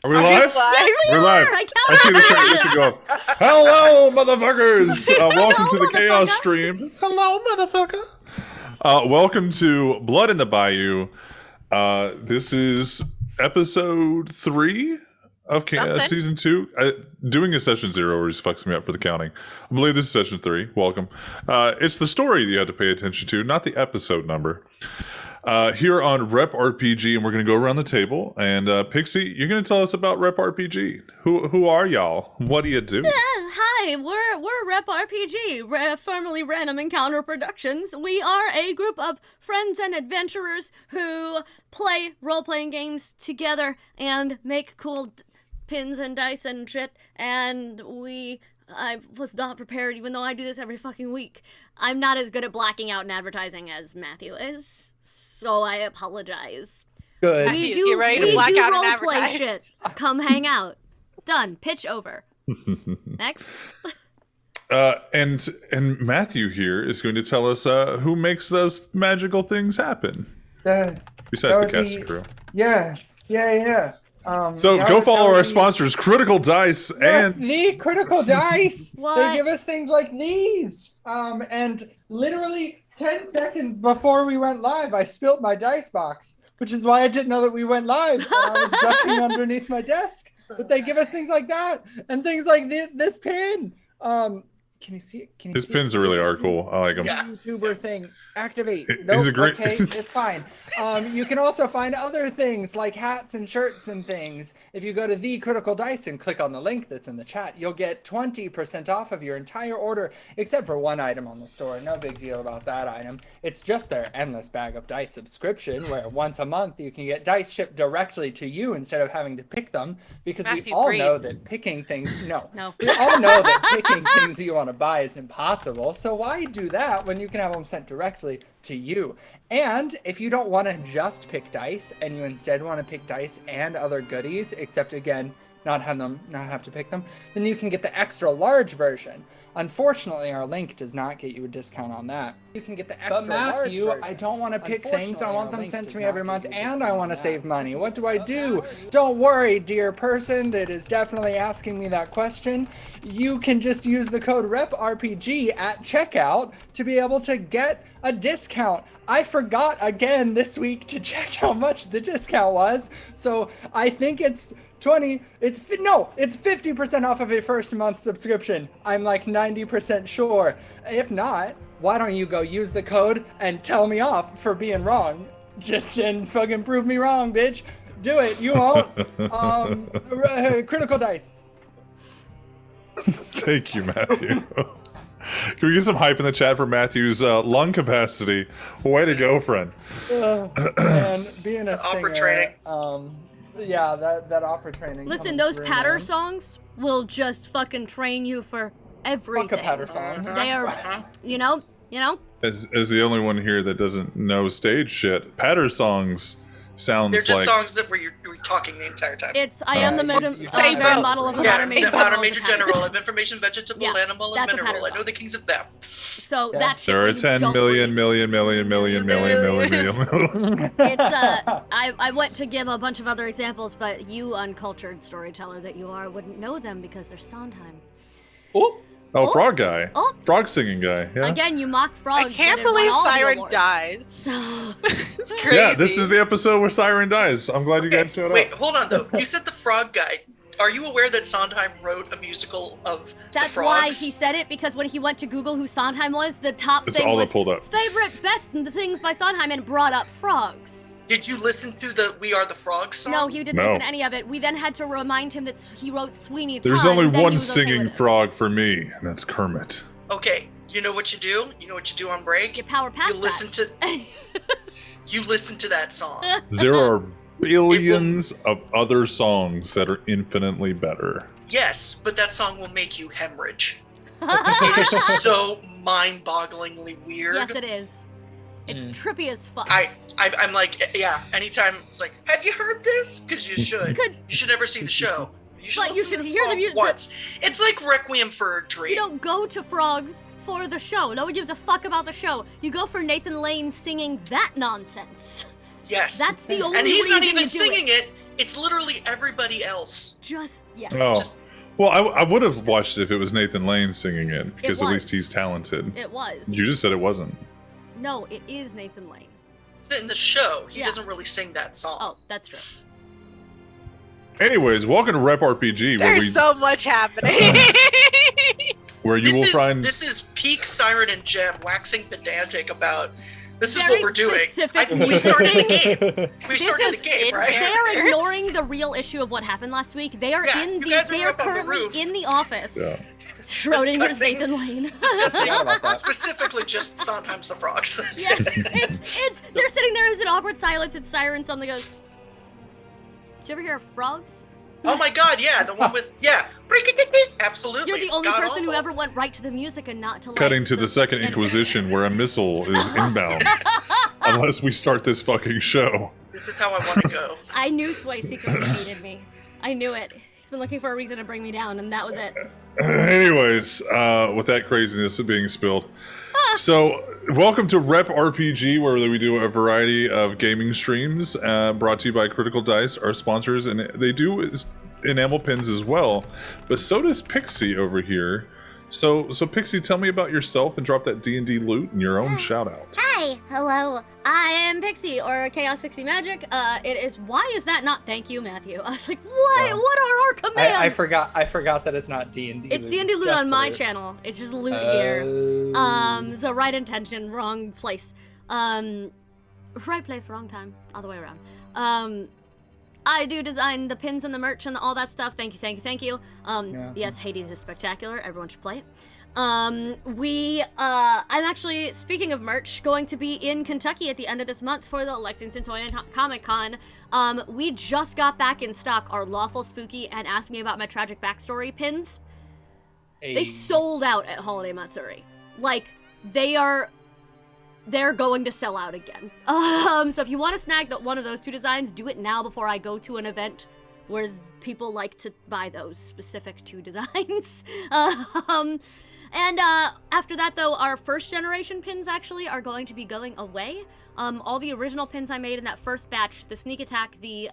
Are we live? Yes, We're live. I see the chat. You should go. Hello, motherfuckers. Welcome to the Chaos stream. Hello, motherfucker. Welcome to Blood in the Bayou. This is episode 3 of season 2. Doing a session 0 always fucks me up for the counting. I believe this is session 3. Welcome. It's the story that you have to pay attention to, not the episode number. Here on Rep RPG, and we're going to go around the table. And Pixie, you're going to tell us about Rep RPG. Who are y'all? What do you do? Hi, we're Rep RPG, formerly Random Encounter Productions. We are a group of friends and adventurers who play role-playing games together and make cool pins and dice and shit. And I was not prepared, even though I do this every fucking week. I'm not as good at blacking out in advertising as Matthew is, so I apologize. Good. We do role-play shit. Come hang out. Done. Pitch over. Next. And Matthew here is going to tell us who makes those magical things happen. Besides the cast and crew. Yeah. So go follow our sponsors, Critical Dice and the Critical Dice. What? They give us things like these. And literally 10 seconds before we went live, I spilled my dice box, which is why I didn't know that we went live. And I was ducking underneath my desk. But they give us things like that and things like this pin. Can you see it? His pins really are cool. I like them. Yeah. YouTuber thing. Activate. He's a great... Okay, it's fine. You can also find other things like hats and shirts and things. If you go to The Critical Dice and click on the link that's in the chat, you'll get 20% off of your entire order, except for one item on the store. No big deal about that item. It's just their endless bag of dice subscription, where once a month you can get dice shipped directly to you instead of having to pick them, because we all know that picking things... No. We all know that picking things you want to buy is impossible, so why do that when you can have them sent directly to you? And if you don't want to just pick dice and you instead want to pick dice and other goodies, except again not have to pick them, then you can get the extra large version. Unfortunately, our link does not get you a discount on that. You can get the extra large version. I don't want to pick things. I want them sent to me every month, and I want to save money. What do I do? Don't worry, dear person that is definitely asking me that question. You can just use the code REPRPG at checkout to be able to get a discount. I forgot again this week to check how much the discount was, so I think it's 20. It's 50% off of a first month subscription. I'm like 90% sure. If not, why don't you go use the code and tell me off for being wrong? Just and fucking prove me wrong, bitch. Do it. You won't. Critical Dice. Thank you, Matthew. Can we get some hype in the chat for Matthew's lung capacity? Way to go, friend. And being a singer, opera training. Yeah, that opera training. Listen, those patter songs will just fucking train you for everything. Fuck a patter song. They are, you know. As the only one here that doesn't know stage shit, patter songs sounds They're just like songs that where you're talking the entire time. I am the model of a pattern major. Pattern major general of information, vegetable, animal, and mineral. I know the kings of them. So that's there are 10 million. It's I went to give a bunch of other examples, but you uncultured storyteller that you are wouldn't know them because they're Sondheim. Frog guy. Frog singing guy. Yeah. Again, you mock frogs. I can't believe Siren dies. So it's crazy. Yeah, this is the episode where Siren dies. I'm glad you guys showed up. Wait, hold on though. You said the frog guy. Are you aware that Sondheim wrote a musical of That's the frogs? why he said it, because when he went to Google who Sondheim was, the top It's thing all was that pulled up. favorite best things by Sondheim and brought up frogs. Did you listen to the We Are the Frogs song? No, he didn't listen to any of it. We then had to remind him that he wrote Sweeney Todd. There's only and then he one was okay singing with it. frog for me, and that's Kermit. Okay, you know what you do? You know what you do on break? You power past You listen You listen to that song. There are billions of other songs that are infinitely better. Yes, but that song will make you hemorrhage. It is so mind-bogglingly weird. Yes, it is. It's trippy as fuck. I'm like, yeah, anytime it's like, have you heard this? Because you should. You should never see the show. You should, But you should hear the music once. It's like Requiem for a Dream. You don't go to Frogs for the show. No one gives a fuck about the show. You go for Nathan Lane singing that nonsense. Yes. That's the only And he's reason not even you do singing it. It's literally everybody else. Just, yes. Oh. Just- Well, I would have watched it if it was Nathan Lane singing it, because at least was. he's talented. It was. You just said it wasn't. No, it is Nathan Lane. In the show, he Yeah. doesn't really sing that song. Oh, that's true. Anyways, welcome to Rep RPG, where There's so much happening. where you will find. This is peak Siren and Gem waxing pedantic about. This is Very what we're doing. specific We started the things. game. We started the game, right? They are ignoring the real issue of what happened last week. They are Yeah, you guys they were are up on the currently roof. in the office. Yeah. Schrodinger's Discussing- Nathan Lane. Forgot about that. Specifically, just Sondheim's the Frogs. Yeah, it's they're sitting there as an awkward silence, and Siren suddenly goes, "Did you ever hear of frogs?" Oh my God! Yeah, the one with absolutely. You're the it's only person who god-awful. ever went right to the music and not to like Cutting to the Second and- Inquisition, where a missile is inbound. Unless we start this fucking show. This is how I want to go. I knew Sway secretly hated me. I knew it. He's been looking for a reason to bring me down, and that was it. Anyways, with that craziness being spilled. So, welcome to Rep RPG, where we do a variety of gaming streams brought to you by Critical Dice, our sponsors, and they do enamel pins as well. But so does Pixie over here. So Pixie, tell me about yourself and drop that D&D loot and your own shout out. Hi, hello. I am Pixie, or Chaos Pixie Magic. It is. Why is that not? Thank you, Matthew. I was like, what? Oh. What are our commands? I forgot that it's not D&D. It's D&D loot on my channel. It's just loot here. So right intention, wrong place. Right place, wrong time. All the way around. I do design the pins and the merch and all that stuff. Thank you. Yeah. Yes, Hades is spectacular. Everyone should play it. I'm actually, speaking of merch, going to be in Kentucky at the end of this month for the Lexington Toy and Comic Con. We just got back in stock our Lawful Spooky and Ask Me About My Tragic Backstory pins. They sold out at Holiday Matsuri. Like, they're going to sell out again. So if you want to snag one of those two designs, do it now before I go to an event where people like to buy those specific two designs. And after that, though, our first generation pins actually are going to be going away. All the original pins I made in that first batch, the Sneak Attack, the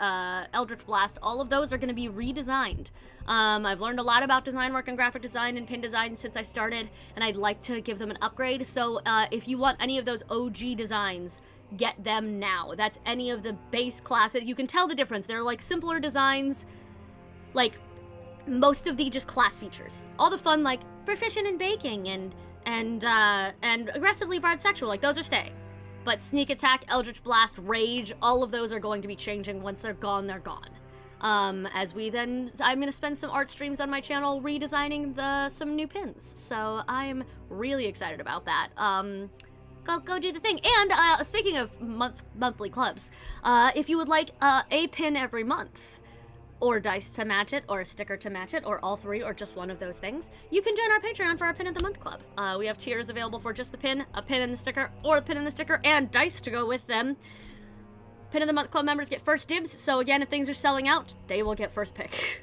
Eldritch Blast, all of those are going to be redesigned. I've learned a lot about design work and graphic design and pin design since I started, and I'd like to give them an upgrade. So if you want any of those OG designs, get them now. That's any of the base classes. You can tell the difference. They're like simpler designs, like most of the just class features. All the fun, like proficient in baking and aggressively barred sexual, like those are staying. But Sneak Attack, Eldritch Blast, Rage, all of those are going to be changing. Once they're gone, they're gone. I'm gonna spend some art streams on my channel redesigning some new pins. So I'm really excited about that. Go do the thing. And speaking of monthly clubs, if you would like a pin every month, or dice to match it, or a sticker to match it, or all three, or just one of those things, you can join our Patreon for our Pin of the Month Club. We have tiers available for just the pin, a pin and the sticker, or the pin and the sticker, and dice to go with them. Pin of the Month Club members get first dibs, so again, if things are selling out, they will get first pick.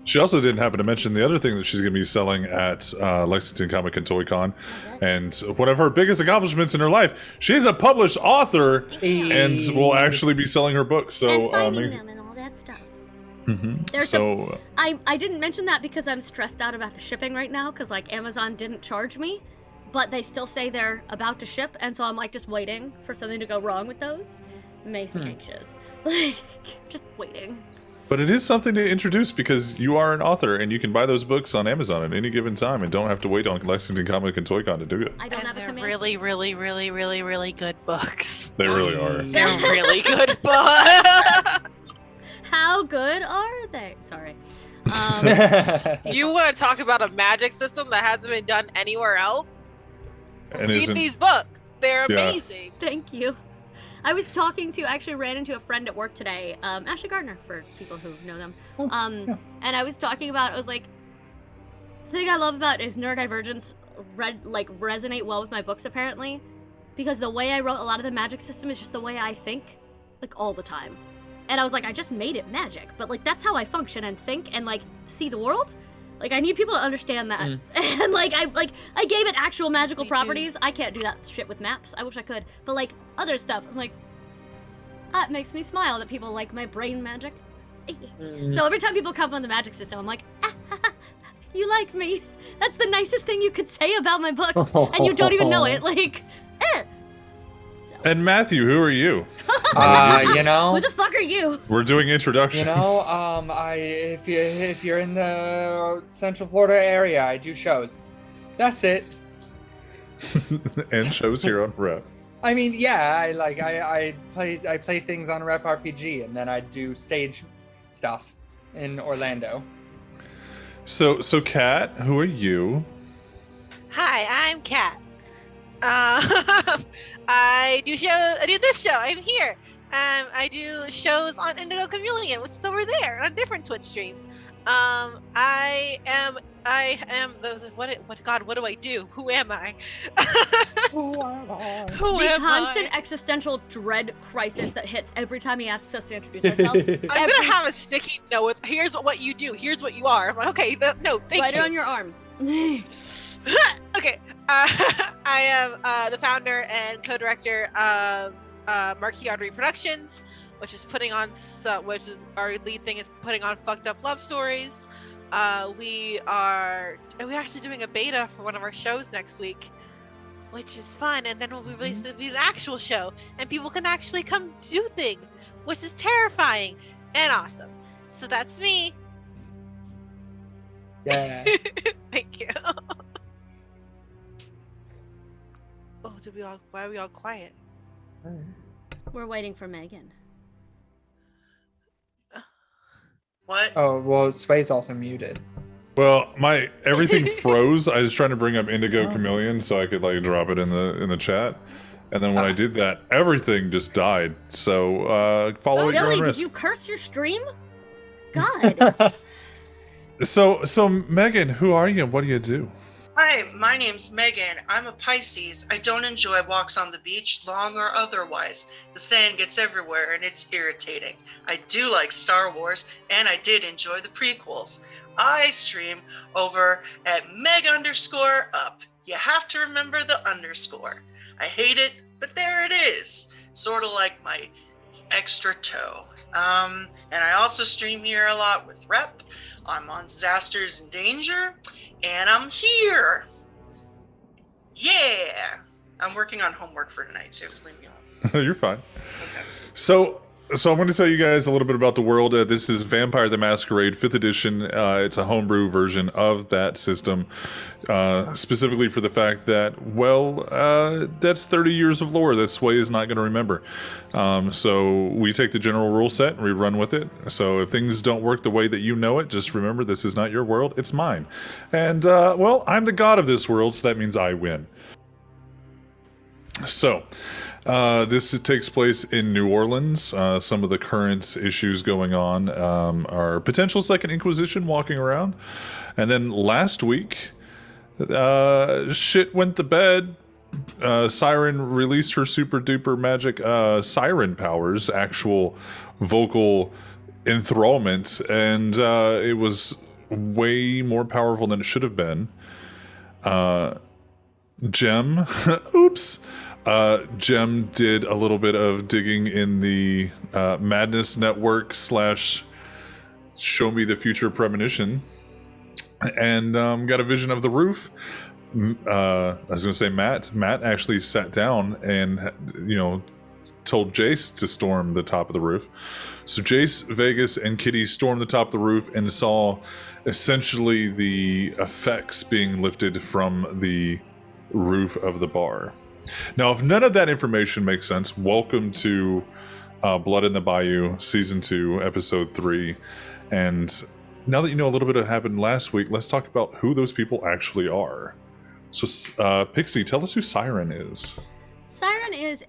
She also didn't happen to mention the other thing that she's going to be selling at Lexington Comic and Toy Con. And one of her biggest accomplishments in her life, she's a published author and will actually be selling her books. So, and signing them and all that stuff. I didn't mention that because I'm stressed out about the shipping right now, because like Amazon didn't charge me, but they still say they're about to ship, and so I'm like just waiting for something to go wrong with those. It makes me anxious. Like, just waiting. But it is something to introduce because you are an author and you can buy those books on Amazon at any given time and don't have to wait on Lexington Comic and Toy Con to do it. I don't have a They're command. really, really, really, really, really good books. They really are. They're really good books. How good are they? Sorry. You want to talk about a magic system that hasn't been done anywhere else? And Read isn't these books. They're Yeah. amazing. Thank you. I was actually ran into a friend at work today, Ashley Gardner, for people who know them. And I was talking about, I was like, the thing I love about is neurodivergence resonate well with my books, apparently. Because the way I wrote a lot of the magic system is just the way I think, like, all the time. And I was like, I just made it magic, but, like, that's how I function and think and, like, see the world. Like, I need people to understand that. And like I gave it actual magical properties. I can't do that shit with maps. I wish I could. But like other stuff, I'm like, it makes me smile that people like my brain magic. So every time people come on the magic system, I'm like, you like me. That's the nicest thing you could say about my books, and you don't even know it. Like, So. And Matthew, who are you? You know, who the fuck are you? We're doing introductions. You know, if you're in the Central Florida area, I do shows. That's it. And shows here on Rep. I mean, yeah, I play things on Rep RPG, and then I do stage stuff in Orlando. So Kat, who are you? Hi, I'm Kat. I do this show. I'm here. I do shows on Indigo Chameleon, which is over there on a different Twitch stream. I am what do I do? Who am I? Who am I? The constant existential dread crisis that hits every time he asks us to introduce ourselves. I'm gonna have a sticky note with here's what you do, here's what you are. I'm like, okay, no, thank you. Write it on your arm. Okay. I am the founder and co-director of Marquee Artery Productions, which is our lead thing is putting on fucked up love stories. We're actually doing a beta for one of our shows next week, which is fun, and then we'll be releasing an actual show, and people can actually come do things, which is terrifying and awesome. So that's me. Yeah. Thank you. Oh, why are we all quiet? We're waiting for Megan. What? Oh, well, Sway's also muted. Well, everything froze. I was trying to bring up Indigo Chameleon so I could like drop it in the chat, and then when I did that, everything just died. So follow it your own Really? risk. Did you curse your stream? God. So Megan, who are you and what do you do? Hi, my name's Megan. I'm a Pisces. I don't enjoy walks on the beach, long or otherwise. The sand gets everywhere and it's irritating. I do like Star Wars, and I did enjoy the prequels. I stream over at Meg_up. You have to remember the underscore. I hate it, but there it is. Sort of like my extra toe. And I also stream here a lot with Rep. I'm on Disasters and Danger, and I'm here. Yeah. I'm working on homework for tonight too. Leave me alone. You're fine. Okay. So I'm going to tell you guys a little bit about the world. This is Vampire the Masquerade 5th edition. It's a homebrew version of that system, specifically for the fact that, that's 30 years of lore that Sway is not going to remember. So we take the general rule set and we run with it. So if things don't work the way that you know it, just remember this is not your world, it's mine. And, I'm the god of this world, so that means I win. So... this takes place in New Orleans. Some of the current issues going on are potential Second Inquisition walking around. And then last week, shit went to bed. Siren released her super duper magic siren powers, actual vocal enthrallment, and it was way more powerful than it should have been. Gem, oops. Jem did a little bit of digging in the Madness Network / Show Me the Future Premonition, and got a vision of the roof. I was going to say Matt actually sat down and told Jace to storm the top of the roof. So Jace, Vegas, and Kitty stormed the top of the roof and saw essentially the effects being lifted from the roof of the bar. Now, if none of that information makes sense, welcome to Blood in the Bayou, Season 2, Episode 3. And now that you know a little bit of what happened last week, let's talk about who those people actually are. So, Pixie, tell us who Siren is. Siren is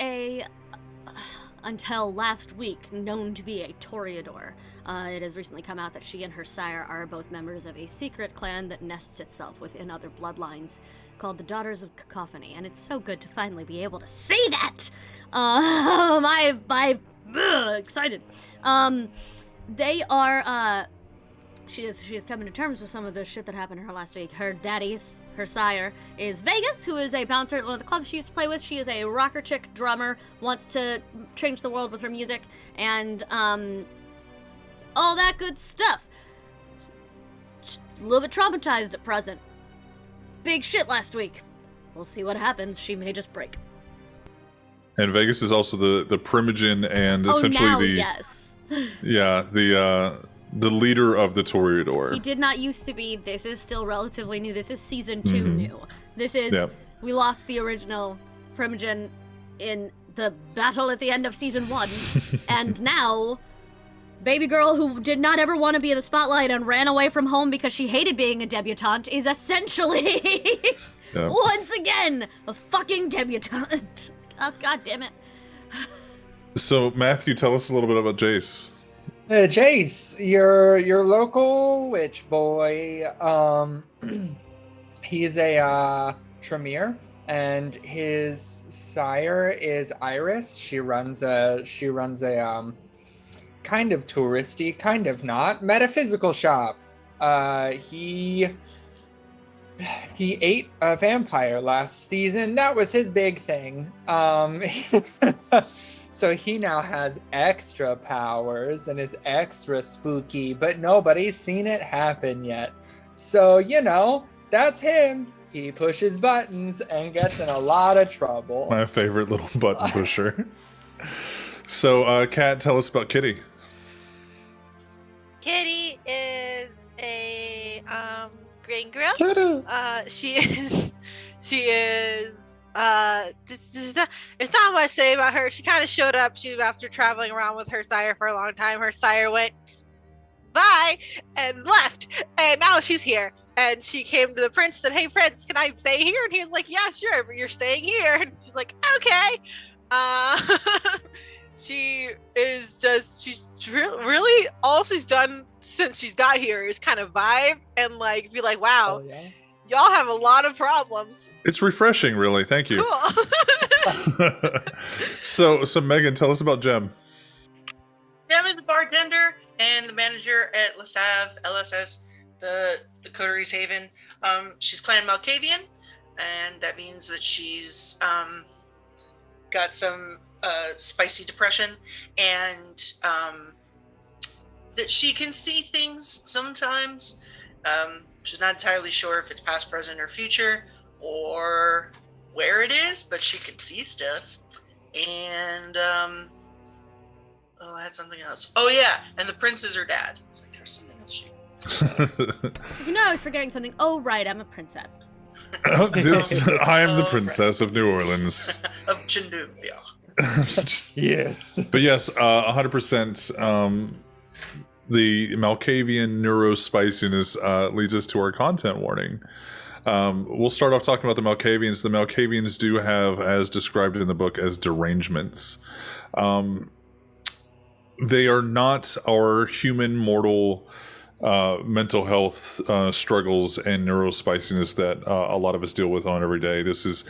until last week, known to be a Toreador. It has recently come out that she and her sire are both members of a secret clan that nests itself within other bloodlines, called the Daughters of Cacophony, and it's so good to finally be able to say that. I'm excited. They are she is coming to terms with some of the shit that happened to her last week. Her sire, is Vegas, who is a bouncer at one of the clubs she used to play with. She is a rocker chick drummer, wants to change the world with her music, and all that good stuff. Just a little bit traumatized at present. Big shit last week. We'll see what happens. She may just break. And Vegas is also the primogen and essentially now, the yes. Yeah, the leader of the Toreador. He did not used to be. This is still relatively new. This is season 2 new. This is we lost the original primogen in the battle at the end of season 1, and now baby girl who did not ever want to be in the spotlight and ran away from home because she hated being a debutante is essentially once again a fucking debutante. Oh, God damn it. So, Matthew, tell us a little bit about Jace. Jace, your local witch boy. He's a Tremere, and his sire is Iris. She runs a kind of touristy, kind of not, metaphysical shop. He ate a vampire last season. That was his big thing. So he now has extra powers and is extra spooky, but nobody's seen it happen yet. So, that's him. He pushes buttons and gets in a lot of trouble. My favorite little button pusher. So, Kat, tell us about Kitty. Kitty is a green girl. She is there's not much to say about her. She kind of showed up. After traveling around with her sire for a long time. Her sire went bye and left, and now she's here. And she came to the prince, said, "Hey, prince, can I stay here?" And he was like, "Yeah, sure, but you're staying here." And she's like, "Okay." She's really all she's done since she's got here is kind of vibe and be like, "Wow, y'all have a lot of problems." It's refreshing, really. Thank you. Cool. So Megan, tell us about Jem. Jem is the bartender and the manager at LSS, the Coteries Haven. She's Clan Malkavian, and that means that she's got some spicy depression, and that she can see things sometimes. She's not entirely sure if it's past, present, or future, or where it is, but she can see stuff. And I had something else. Oh yeah, and the prince is her dad. It's like there's something else. I was forgetting something. Oh right, I'm a princess. I am the princess of New Orleans. Of Chindumbia. Yes. But yes, 100%. The Malkavian neurospiciness leads us to our content warning. We'll start off talking about the Malkavians. The Malkavians do have, as described in the book, as derangements. They are not our human mortal mental health struggles and neurospiciness that a lot of us deal with on every day. This is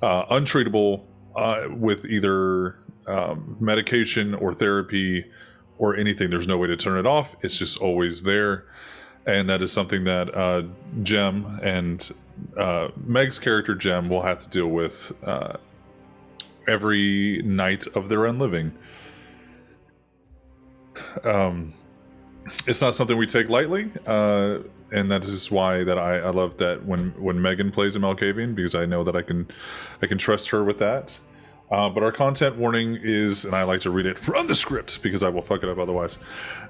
untreatable with either medication or therapy or anything. There's no way to turn it off. It's just always there. And that is something that Jem and Meg's character Jem will have to deal with every night of their unliving. It's not something we take lightly, and that is why that I love that when Megan plays a Malkavian, because I know that I can trust her with that. But our content warning is, and I like to read it from the script because I will fuck it up otherwise.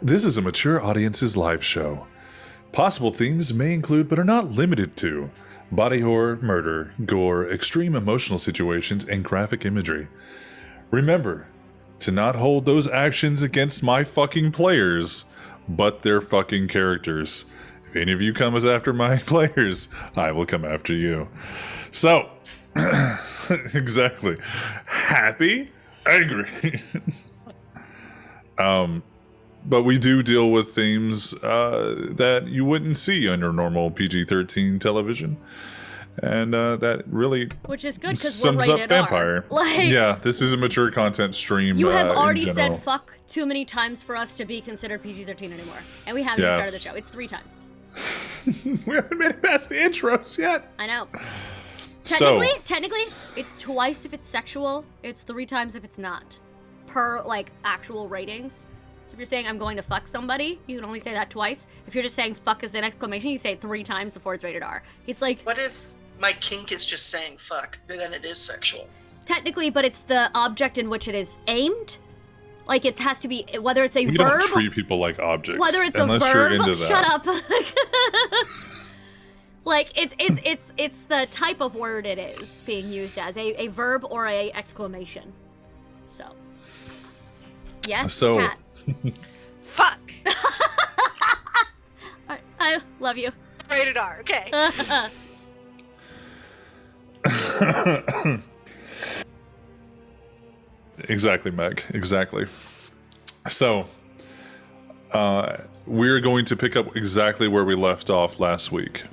This is a mature audience's live show. Possible themes may include, but are not limited to, body horror, murder, gore, extreme emotional situations, and graphic imagery. Remember to not hold those actions against my fucking players, but their fucking characters. If any of you come as after my players, I will come after you. So, exactly. Happy, angry. But we do deal with themes that you wouldn't see on your normal PG-13 television. And that really Which is good because we're sums up rated vampire. R. Like, Yeah, this is a mature content stream. you have in already general. said fuck too many times for us to be considered PG-13 anymore. And we haven't even started the show. It's 3 times. We haven't made it past the intros yet. I know. So, Technically, it's twice if it's sexual. It's 3 times if it's not. Per, like, actual ratings. So if you're saying I'm going to fuck somebody, you can only say that twice. If you're just saying fuck as an exclamation, you say it 3 times before it's rated R. It's like... What if my kink is just saying fuck, then it is sexual? Technically, but it's the object in which it is aimed. Like, it has to be, whether it's a we verb... don't treat people like objects. Whether it's unless a verb... you're into that. Shut up. Like, it's the type of word it is being used as. A verb or a exclamation. So... Yes, So... Cat. Fuck. I love you. Rated R. Okay. Exactly, Meg. Exactly. So, we're going to pick up exactly where we left off last week.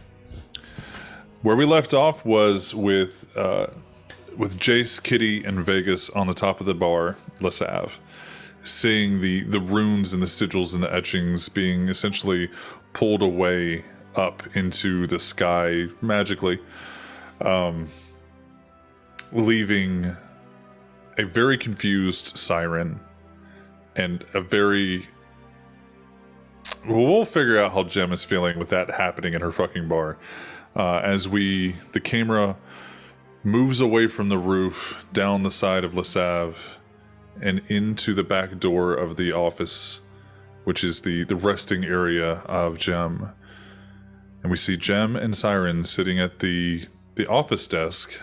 Where we left off was with Jace, Kitty, and Vegas on the top of the bar, LaSav, seeing the runes and the sigils and the etchings being essentially pulled away up into the sky magically, leaving a very confused Siren and a very... We'll figure out how Jem is feeling with that happening in her fucking bar. As the camera moves away from the roof, down the side of LaSav, and into the back door of the office, which is the resting area of Jem. And we see Jem and Siren sitting at the office desk,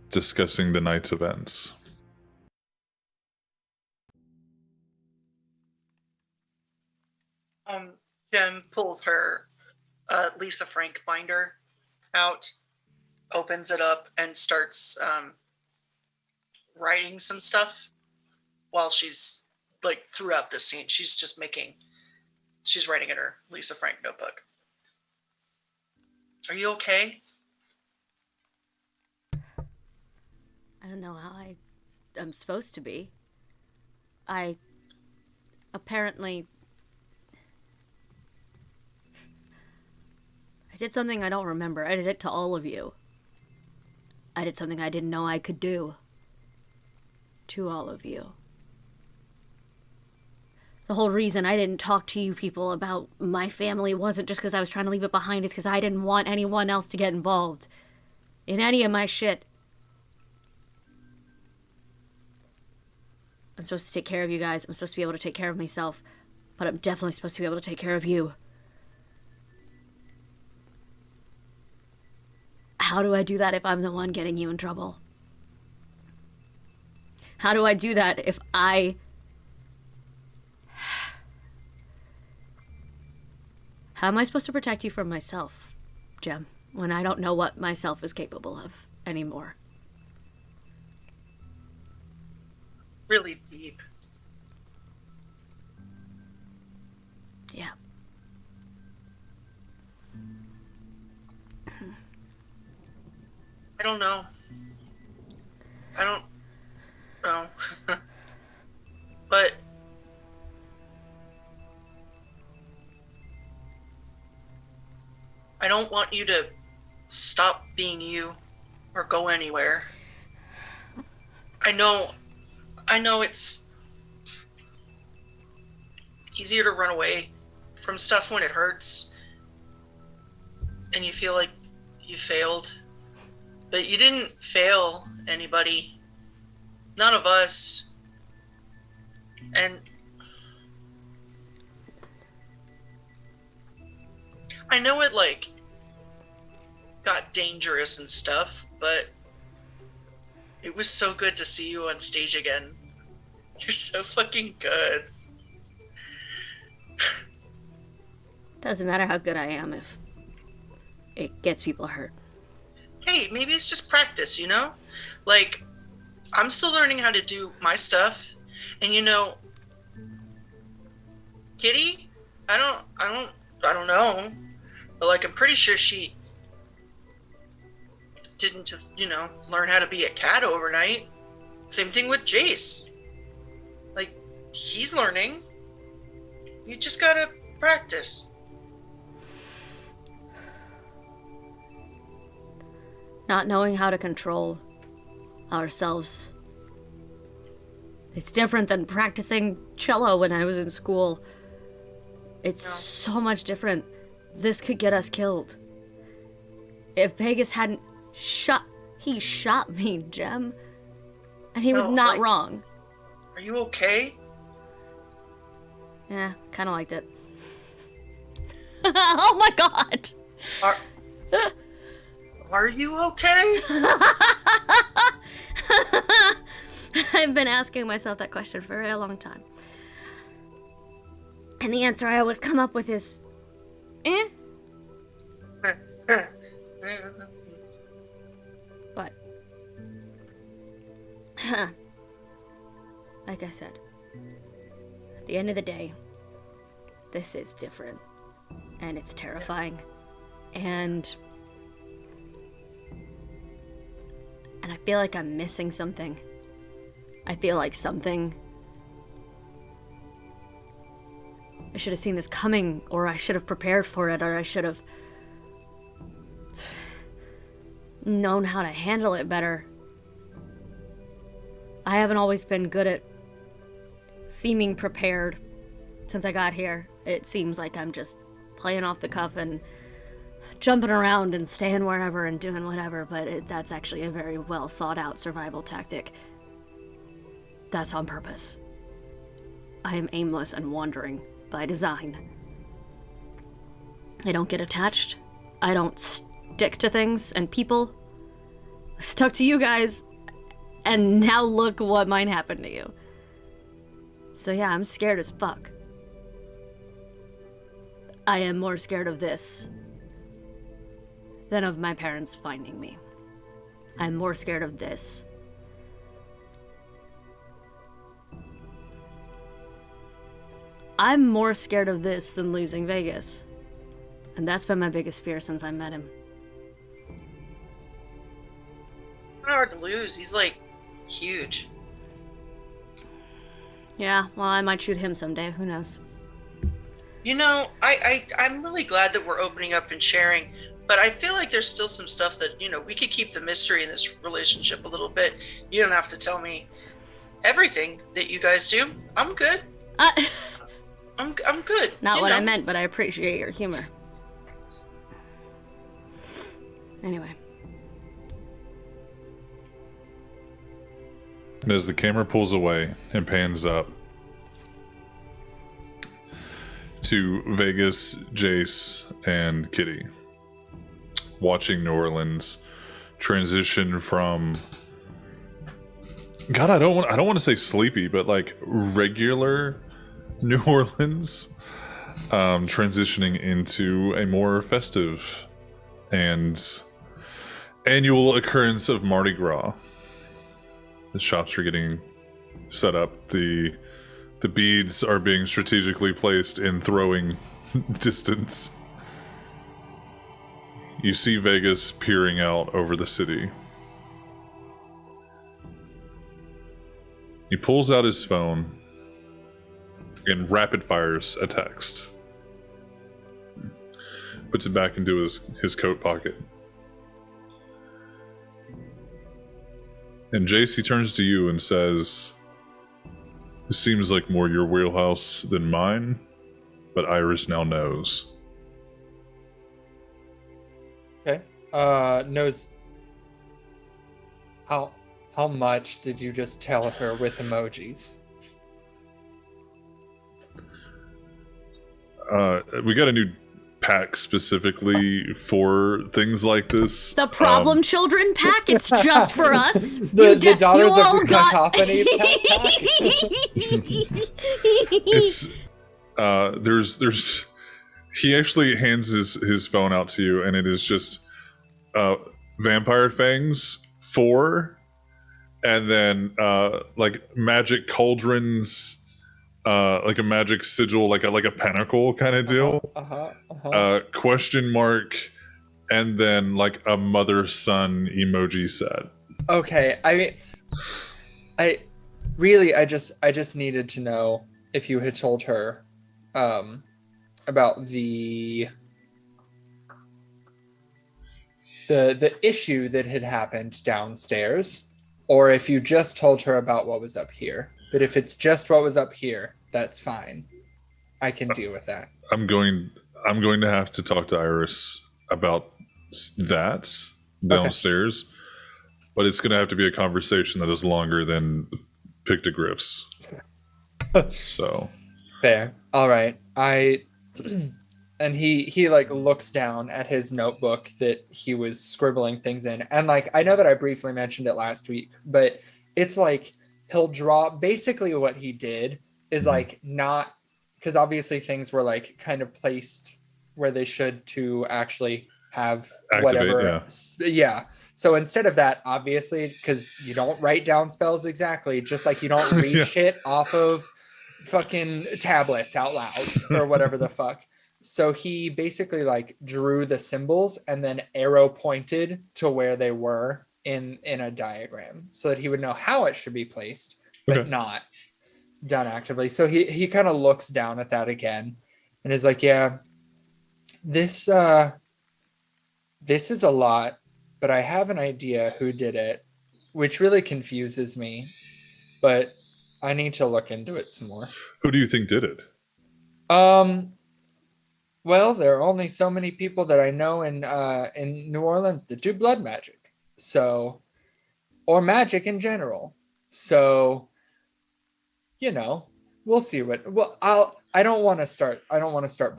discussing the night's events. Jem pulls her Lisa Frank binder out, opens it up, and starts writing some stuff while she's, like, throughout this scene. She's writing in her Lisa Frank notebook. Are you okay? I don't know how I'm supposed to be. I apparently... I did something I don't remember. I did it to all of you. I did something I didn't know I could do. To all of you. The whole reason I didn't talk to you people about my family wasn't just because I was trying to leave it behind. It's because I didn't want anyone else to get involved in any of my shit. I'm supposed to take care of you guys. I'm supposed to be able to take care of myself. But I'm definitely supposed to be able to take care of you. How do I do that if I'm the one getting you in trouble? How do I do that if I... How am I supposed to protect you from myself, Jem, when I don't know what myself is capable of anymore? Really deep. Yeah. I don't know. I don't know. But I don't want you to stop being you or go anywhere. I know it's easier to run away from stuff when it hurts and you feel like you failed. But you didn't fail anybody. None of us. And I know it, like, got dangerous and stuff, but it was so good to see you on stage again. You're so fucking good. Doesn't matter how good I am if it gets people hurt. Hey, maybe it's just practice, you know? Like, I'm still learning how to do my stuff, and you know, Kitty, I don't know, but like, I'm pretty sure she didn't, learn how to be a cat overnight. Same thing with Jace. Like, he's learning. You just gotta practice. Not knowing how to control ourselves. It's different than practicing cello when I was in school. It's so much different. This could get us killed. If Vegas hadn't he shot me, Jem. And he was not wrong. Are you okay? Yeah, kind of liked it. Oh my god! Are you okay? I've been asking myself that question for a very long time. And the answer I always come up with is, But, like I said, at the end of the day, this is different. And it's terrifying. And I feel like I'm missing something. I feel like something... I should have seen this coming, or I should have prepared for it, or I should have known how to handle it better. I haven't always been good at seeming prepared since I got here. It seems like I'm just playing off the cuff and jumping around and staying wherever and doing whatever, but that's actually a very well thought out survival tactic. That's on purpose. I am aimless and wandering by design. I don't get attached. I don't stick to things and people. I stuck to you guys, and now look what might happen to you. So yeah, I'm scared as fuck. I am more scared of this than of my parents finding me. I'm more scared of this. I'm more scared of this than losing Vegas. And that's been my biggest fear since I met him. Hard to lose. He's like huge. Yeah, well, I might shoot him someday. Who knows? I'm really glad that we're opening up and sharing, but I feel like there's still some stuff that, we could keep the mystery in this relationship a little bit. You don't have to tell me everything that you guys do. I'm good. I'm good. Not what I meant, but I appreciate your humor. Anyway. And as the camera pulls away and pans up to Vegas, Jace, and Kitty, watching New Orleans transition from, God, I don't want to say sleepy, but like regular New Orleans, transitioning into a more festive and annual occurrence of Mardi Gras. The shops are getting set up. The beads are being strategically placed in throwing distance. You see Vegas peering out over the city. He pulls out his phone and rapid fires a text. Puts it back into his coat pocket. And Jace, he turns to you and says, "This seems like more your wheelhouse than mine, but Iris now knows." Okay. Knows. How much did you just tell her with emojis? We got a new pack specifically for things like this. The problem children pack? It's just for us? The Daughters you of all got... Cacophony pack? It's there's he actually hands his phone out to you, and it is just vampire fangs 4, and then like magic cauldrons, like a magic sigil, like a pentacle kind of deal. Question mark, and then like a mother-son emoji set. Okay, I just needed to know if you had told her about the issue that had happened downstairs, or if you just told her about what was up here. But if it's just what was up here, that's fine. I can deal with that. I'm going to have to talk to Iris about that downstairs, but it's going to have to be a conversation that is longer than pictographs. So fair. All right. And he like looks down at his notebook that he was scribbling things in, and like I know that I briefly mentioned it last week, but it's like he'll draw. Basically what he did is like not, because obviously things were like kind of placed where they should to actually have whatever. Yeah. So instead of that, obviously, because you don't write down spells exactly, just like you don't read shit off of fucking tablets out loud or whatever the fuck. So he basically like drew the symbols and then arrow pointed to where they were in a diagram so that he would know how it should be placed, but not done actively. So he kind of looks down at that again and is like, yeah, this is a lot, but I have an idea who did it, which really confuses me, but I need to look into it some more. who do you think did it? Well, there are only so many people that I know in New Orleans that do blood magic. So, or magic in general. So, you know, we'll see what. Well, I don't want to start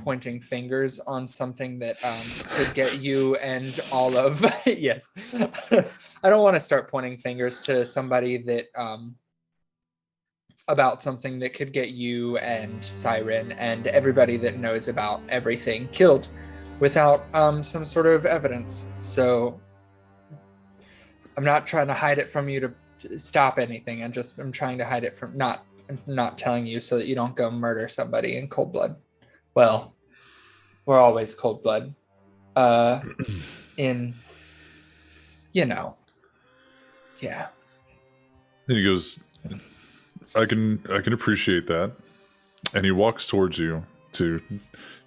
pointing fingers on something that could get you and all of yes. I don't want to start pointing fingers to somebody that about something that could get you and Siren and everybody that knows about everything killed without some sort of evidence. So I'm not trying to hide it from you to stop anything. I'm trying to hide it from not telling you so that you don't go murder somebody in cold blood. Well, we're always cold blood. In, you know, yeah. And he goes, I can appreciate that. And he walks towards you to,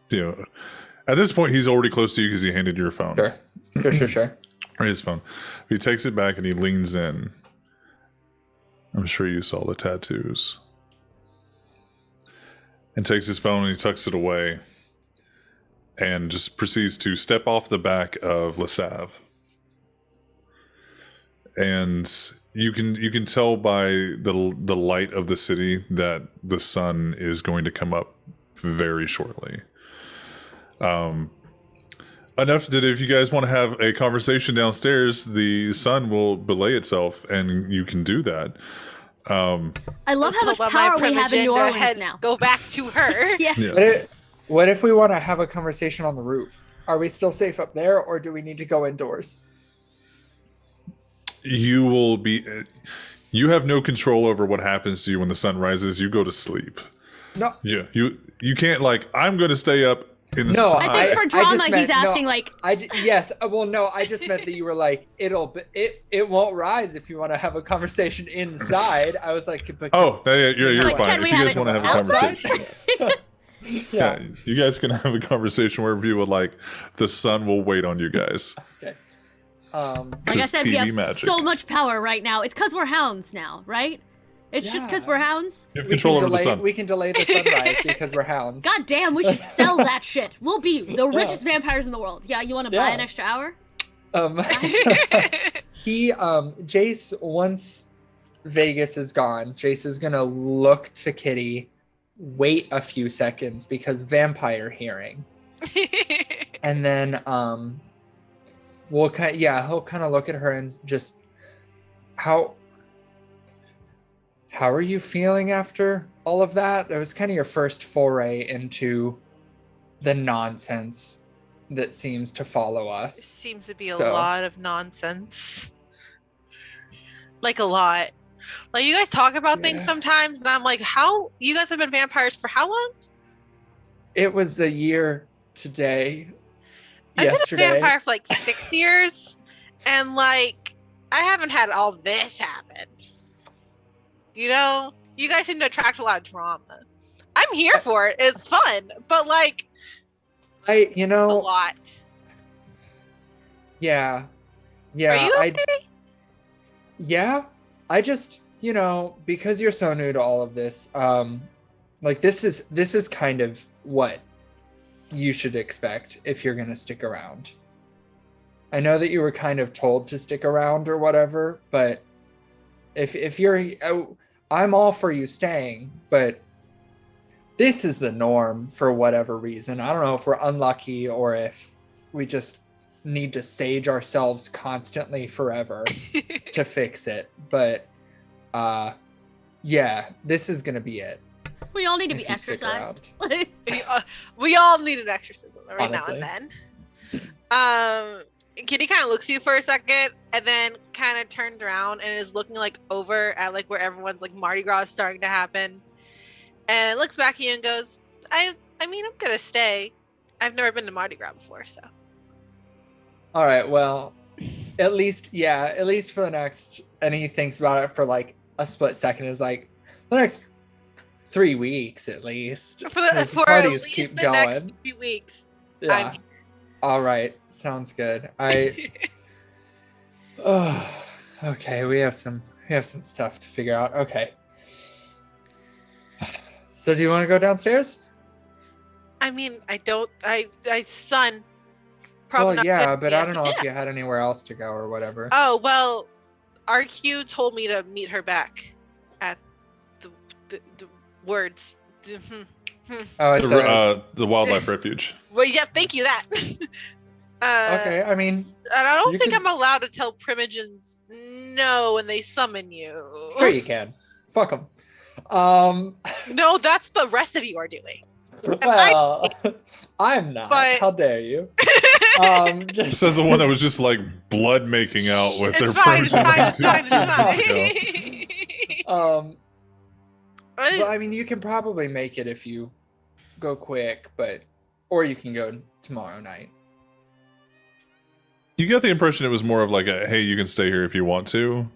you know, at this point he's already close to you because he handed you your phone. Sure. Or his phone. He takes it back and he leans in. I'm sure you saw the tattoos. And takes his phone and he tucks it away. And just proceeds to step off the back of Le Save. And you can tell by the light of the city that the sun is going to come up very shortly. Enough that if you guys want to have a conversation downstairs, the sun will belay itself, and you can do that. I love how much power we have in New Orleans now. Go back to her. Yeah. What if we want to have a conversation on the roof? Are we still safe up there, or do we need to go indoors? You have no control over what happens to you when the sun rises. You go to sleep. No. Yeah. You can't I'm going to stay up in the sun. I think for drama he's asking yes. Well, no, I just meant that you were like, it won't rise if you want to have a conversation inside. I was like, but you're like, fine. If you guys want to have a conversation. Yeah, you guys can have a conversation wherever you would like. The sun will wait on you guys. Okay. Like I said, we have so much power right now. It's because we're hounds now, right? It's just because we're hounds. You have control over the sun. We can delay the sunrise because we're hounds. God damn, we should sell that shit. We'll be the richest vampires in the world. Yeah, you want to buy an extra hour? Jace, once Vegas is gone, Jace is gonna look to Kitty, wait a few seconds because vampire hearing, and then he'll kind of look at her and just how are you feeling after all of that? That was kind of your first foray into the nonsense that seems to follow us. It seems to be a lot of nonsense. Like a lot. Like you guys talk about things sometimes and I'm like, how you guys have been vampires for how long? It was a year today. yesterday. I've been a vampire for like 6 years, and like I haven't had all this happen. You know, you guys seem to attract a lot of drama. I'm here for it. It's fun, but like, a a lot. Yeah. Are you okay? Yeah. I just, because you're so new to all of this, like this is kind of what you should expect if you're going to stick around. I know that you were kind of told to stick around or whatever, but if you're, I'm all for you staying, but this is the norm for whatever reason. I don't know if we're unlucky or if we just need to sage ourselves constantly forever to fix it. But yeah, this is gonna be it. We all need to if be you stick exercised. We all need an exorcism every Honestly. now and then. Kitty kind of looks at you for a second and then kind of turns around and is looking like over at like where everyone's like Mardi Gras is starting to happen, and looks back at you and goes, I mean, I'm gonna stay. I've never been to Mardi Gras before, so. All right, well, at least for the next, and he thinks about it for like a split second, is like, the next 3 weeks at least. For Because at parties least keep the going. next few weeks. Yeah. All right, sounds good. Oh, okay, we have some stuff to figure out. Okay. So do you want to go downstairs? I mean, son. Probably Well, not yeah, good but I don't know yeah. if you had anywhere else to go or whatever. Oh, well, RQ told me to meet her back at the words. Oh, at The wildlife refuge. Well, yeah, thank you, that. okay, I mean, And I don't you think can- I'm allowed to tell primogens no when they summon you. sure you can. Fuck them. No, that's what the rest of you are doing. Well, I'm not. But- How dare you? This is the one that was just like blood making out with their It's fine, primogen it's fine, like it's 2 months ago. But I mean, you can probably make it if you go quick, or you can go tomorrow night. You get the impression it was more of like a, hey, you can stay here if you want to,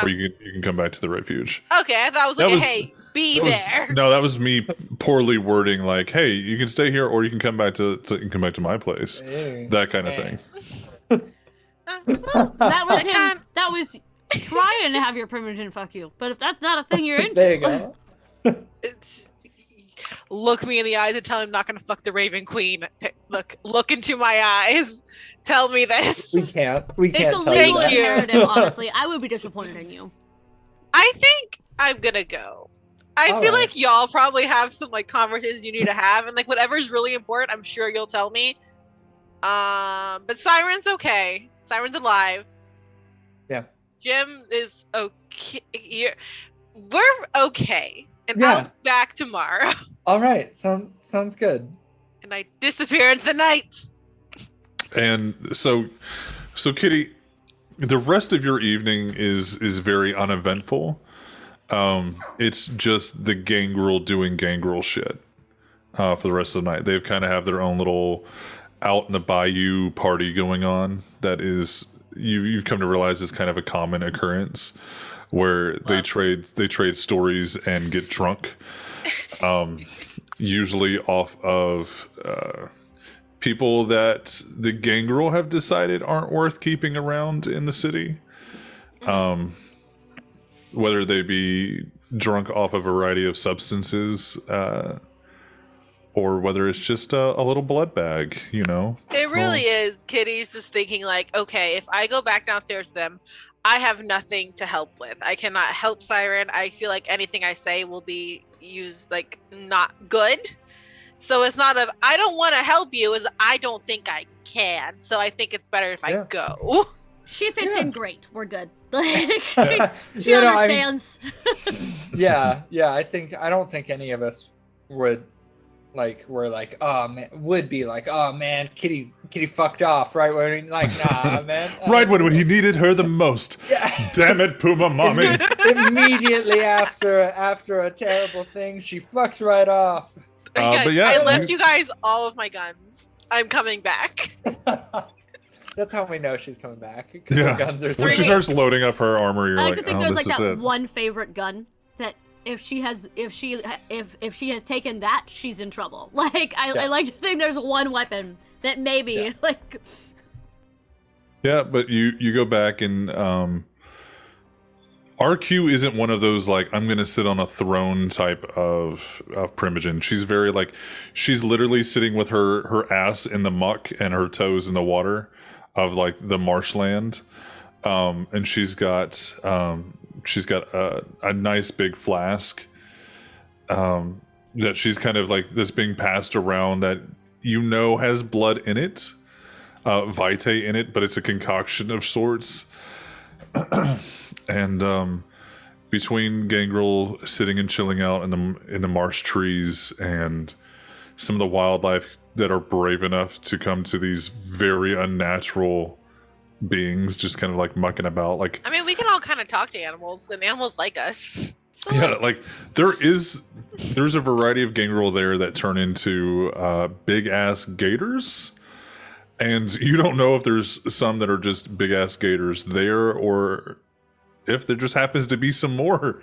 or you can come back to the refuge. Okay, I thought it was like, hey, be there. No, that was me poorly wording like, hey, you can stay here or you can come back to my place. Hey. That kind of thing. Well, That was I him. can't- That was trying to have your primogen fuck you. But if that's not a thing you're into, There you go. Look me in the eyes and tell him I'm not gonna fuck the Raven Queen. Look into my eyes. Tell me this. We can't it's a tell legal that. you. imperative. Honestly, I would be disappointed in you. I think I'm gonna go. I All feel right. like y'all probably have some like conversations you need to have, and like whatever's really important, I'm sure you'll tell me. But Siren's okay. Siren's alive. Yeah. Jim is okay. We're okay, and Yeah. I'll be back tomorrow. All right, sounds good. And I disappear into the night. And so Kitty, the rest of your evening is very uneventful. It's just the gangrel doing gangrel shit for the rest of the night. They've kind of have their own little out in the bayou party going on. That is, you've come to realize is kind of a common occurrence where they trade stories and get drunk. Usually off of people that the gangrel have decided aren't worth keeping around in the city. Whether they be drunk off a variety of substances, or whether it's just a little blood bag, It really is. Kitty's just thinking like, okay, if I go back downstairs to them, I have nothing to help with. I cannot help Siren. I feel like anything I say will be used like not good. So it's not I don't want to help you, is I don't think I can. So I think it's better if Yeah. I go. She fits Yeah. in great. We're good. Like, she You know, I mean, understands. yeah. I don't think any of us would would be like, oh man, Kitty fucked off, right? When like, nah, man. right when he needed her the most. Yeah. Damn it, Puma Mommy. Immediately after a terrible thing, she fucks right off. But yeah, I left you guys all of my guns. I'm coming back. That's how we know she's coming back. 'Cause Yeah. the guns are When she so- starts loading up her armor, you're I like, like to think oh, there's this like is that it. one favorite gun that if she has taken that, she's in trouble. Like I like to think there's one weapon that maybe like. Yeah, but you go back and RQ isn't one of those like I'm gonna sit on a throne type of Primogen. She's very like she's literally sitting with her ass in the muck and her toes in the water of like the marshland, and she's got a nice big flask that she's kind of like this being passed around that has blood in it. Vitae in it, but it's a concoction of sorts. And between Gangrel sitting and chilling out in the marsh trees and some of the wildlife that are brave enough to come to these very unnatural beings just kind of like mucking about, like I mean, we can all kind of talk to animals, and animals like us. So, yeah, like there's a variety of Gangrel there that turn into big ass gators. And you don't know if there's some that are just big ass gators there, or if there just happens to be some more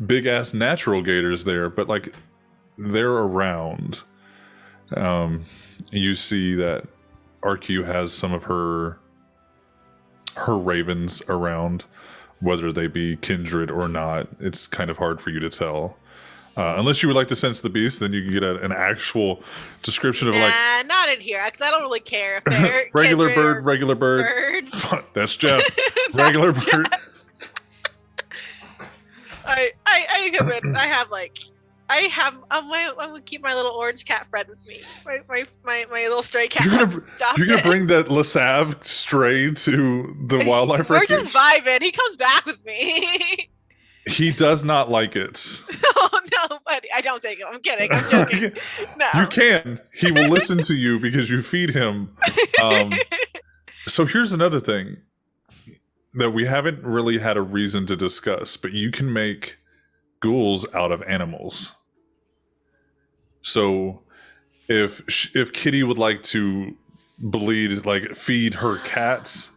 big ass natural gators there. But like, they're around. You see that RQ has some of her ravens around, whether they be kindred or not. It's kind of hard for you to tell. Unless you would like to sense the beast, then you can get an actual description of like not in here, because I don't really care if they're regular kindred bird, or regular bird. birds. That's Jeff. Regular bird. I'm gonna keep my little orange cat friend with me. My little stray cat. You're gonna bring that LaSav stray to the wildlife We're refuge? just vibing. He comes back with me. He does not like it. Oh no, buddy! I don't take him. I'm kidding. I'm joking. No. You can. He will listen to you because you feed him. So here's another thing that we haven't really had a reason to discuss, but you can make ghouls out of animals. So if Kitty would like to feed her cats,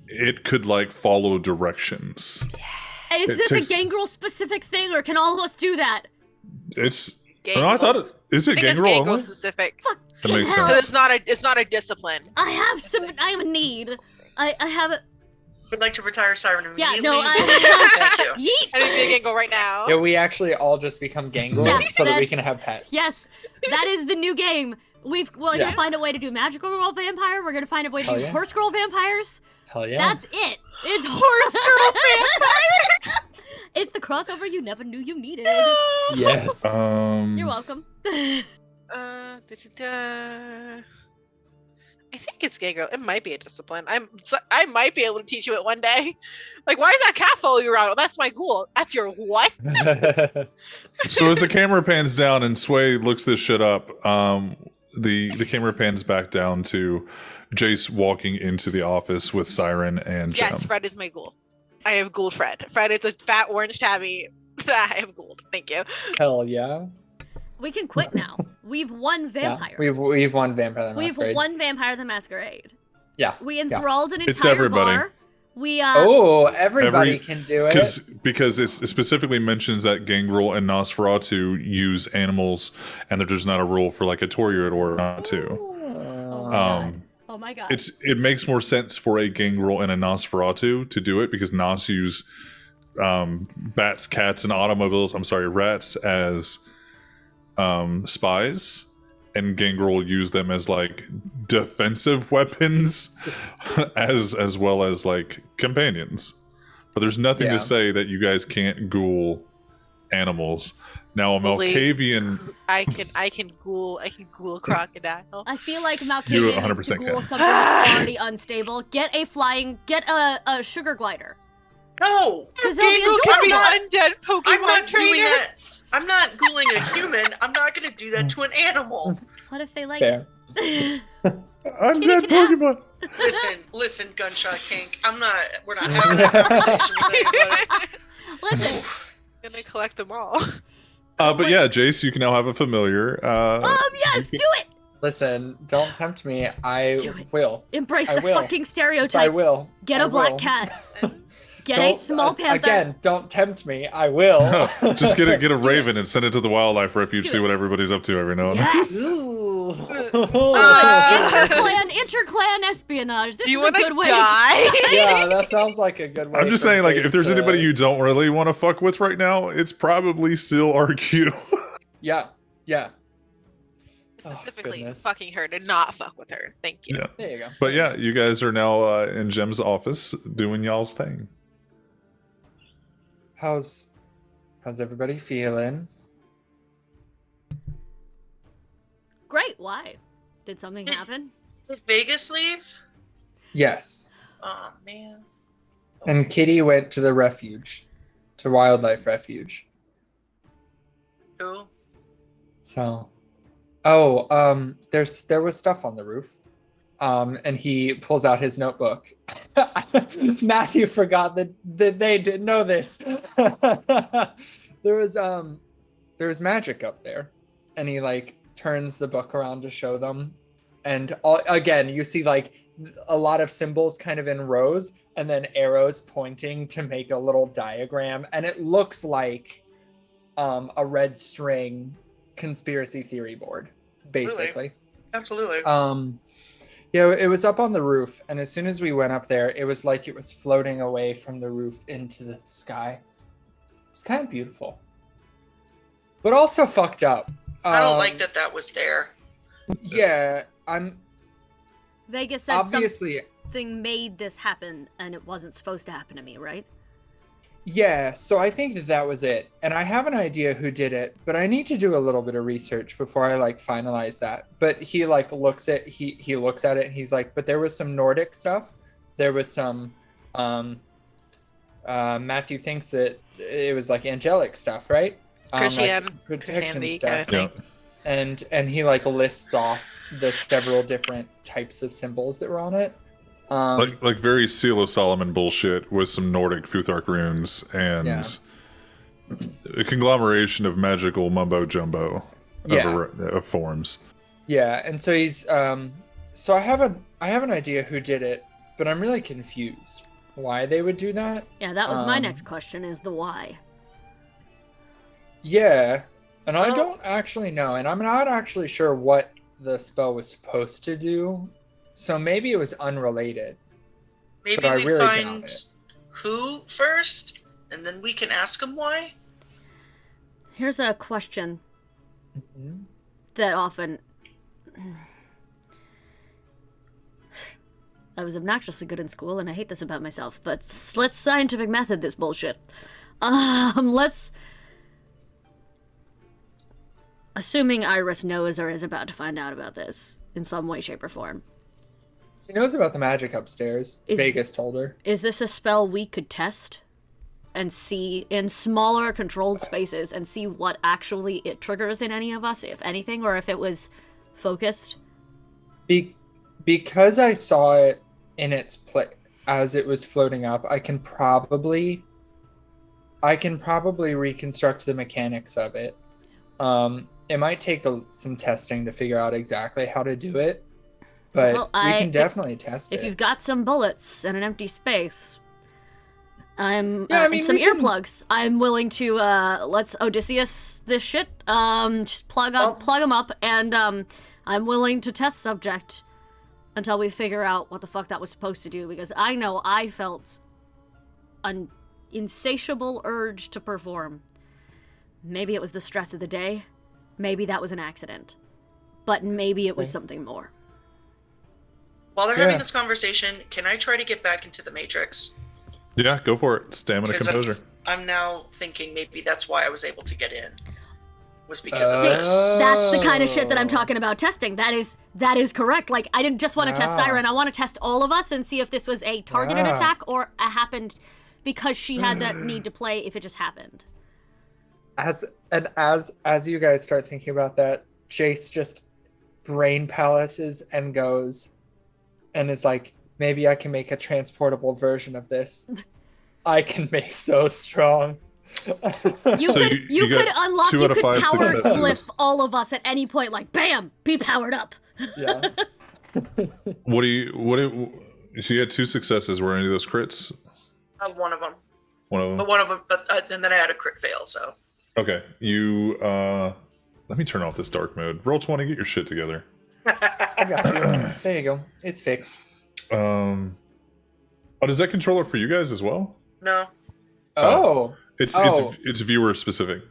it could like follow directions. Is this a Gangrel specific thing, or can all of us do that? It's. Gangrel. No, I thought it. Is it I think it's Gangrel Gangrel only? specific. That makes hell. sense. Because it's not a discipline. I have a need. I have a Would like to retire Siren yeah. immediately. No, Thank you. Yeet. I need to be a Gangrel right now. Yeah, we actually all just become Gangrel Yeah, so that we that's- can have pets. Yes, that is the new game. We're Yeah. gonna find a way to do magical girl vampire. We're gonna find a way to Hell do yeah. horse girl vampires. Hell yeah. That's it. It's horse girl vampire. It's the crossover you never knew you needed. Yes. You're welcome. I think it's Gangrel. It might be a discipline. I might be able to teach you it one day. Like, why does that cat follow you around? Oh, that's my ghoul. That's your what? So as the camera pans down and Sway looks this shit up, the camera pans back down to Jace walking into the office with Siren and Jem. Yes, Fred is my ghoul. I have ghouled Fred. Fred is a fat orange tabby that I have ghouled. Thank you. Hell yeah. We can quit now. We've won vampire. Yeah, we've won Vampire the We've Masquerade. won Vampire the Masquerade. Yeah. We enthralled an It's entire everybody. bar. We Oh, everybody can do it. Because it specifically mentions that Gangrel and Nosferatu use animals, and that there's not a rule for like a Toriad or not to. Oh my god. Oh my god. It makes more sense for a Gangrel and a Nosferatu to do it because Nos use bats, cats, and rats as spies, and Gangrel use them as like defensive weapons as well as like companions. But there's nothing to say that you guys can't ghoul animals. Now a Malkavian, I can ghoul a crocodile. I feel like Malkavian You needs to 100% ghoul can. something that's already unstable. Get a sugar glider. No, Because it'll be Gangrel can be adorable. undead Pokemon I'm not doing trainer. that. I'm not ghouling a human. I'm not going to do that to an animal. What if they like Fair. it? undead can ask. Pokemon. Listen, Gunshot Kink. We're not having that conversation with anybody. Listen, Gonna collect them all. But yeah, Jace, you can now have a familiar. yes, do it. Listen, don't tempt me. I Do it. will. Embrace I the will. fucking I stereotype. will. Get I a black will. cat. Get a Don't- small panther. Again, don't tempt me. I will. Just get a raven and send it to the wildlife refuge. Do See it. what everybody's up to every now and then. Yes. Ooh. Interclan espionage. This Do you is a want good to way. die? Yeah, that sounds like a good way. I'm just for saying, like, if Jace there's to- anybody you don't really want to fuck with right now, it's probably still RQ. Yeah. Oh, Specifically, goodness. fucking her to not fuck with her. Thank you. Yeah. There you go. But yeah, you guys are now in Jem's office doing y'all's thing. How's everybody feeling? Great. Why? Did something happen? Did Vegas leave? Yes. Oh man. And Kitty went to the refuge, to wildlife refuge. Cool. So, there was stuff on the roof. And he pulls out his notebook. Matthew forgot that they didn't know this. there was magic up there, and he like turns the book around to show them, and again you see like a lot of symbols kind of in rows, and then arrows pointing to make a little diagram, and it looks like a red string conspiracy theory board, basically. Absolutely. Yeah, it was up on the roof, and as soon as we went up there, it was like it was floating away from the roof into the sky. It was kind of beautiful, but also fucked up. I don't like that was there. Yeah, Vegas said obviously. something made this happen, and it wasn't supposed to happen to me, right? Yeah, so I think that was it, and I have an idea who did it, but I need to do a little bit of research before I like finalize that. But he like looks at he looks at it, and he's like, but there was some Nordic stuff. There was some Matthew thinks that it was like angelic stuff, right? Protection Christianity stuff. kind of thing. And he like lists off the several different types of symbols that were on it. Like very Seal of Solomon bullshit with some Nordic Futhark runes and a conglomeration of magical mumbo jumbo of forms. Yeah, and so he's so I have an idea who did it, but I'm really confused why they would do that. Yeah, that was my next question, is the why. Yeah, and I don't actually know, and I'm not actually sure what the spell was supposed to do. So maybe it was unrelated. Maybe but I we really doubt find it. who first, and then we can ask him why. Here's a question Mhm. that often... I was obnoxiously good in school, and I hate this about myself, but let's scientific method this bullshit. Let's... Assuming Iris knows or is about to find out about this in some way, shape, or form. She knows about the magic upstairs. Vegas told her. Is this a spell we could test and see in smaller controlled spaces and see what actually it triggers in any of us, if anything, or if it was focused? Because I saw it in its place as it was floating up, I can probably reconstruct the mechanics of it. It might take some testing to figure out exactly how to do it, but Well, we can definitely test it. If you've got some bullets and an empty space, and some we can- earplugs, I'm willing to let's Odysseus this shit. Just plug them up, and I'm willing to test subject until we figure out what the fuck that was supposed to do. Because I know I felt an insatiable urge to perform. Maybe it was the stress of the day. Maybe that was an accident. But maybe it was something more. While they're having this conversation, can I try to get back into the Matrix? Yeah, go for it. Stamina, 'Cause composure. I'm now thinking maybe that's why I was able to get in. Was because of See, this. that's the kind of shit that I'm talking about testing. That is correct. Like, I didn't just want to test Yeah. Siren. I want to test all of us and see if this was a targeted Yeah. attack or a happened because she had that need to play if it just happened. As you guys start thinking about that, Jace just brain palaces and goes and is like, maybe I can make a transportable version of this. I can make so strong. You So could you got unlock, 2 you out of could 5 power successes. glyph all of us at any point, like, bam, be powered up. Yeah. So you had 2 successes. Were any of those crits? One of them. One of them? But one of them, and then I had a crit fail, so. Okay, you, let me turn off this dark mode. Roll 20, get your shit together. I got you. There you go. It's fixed. Oh, does that controller for you guys as well? No. Oh. It's viewer specific.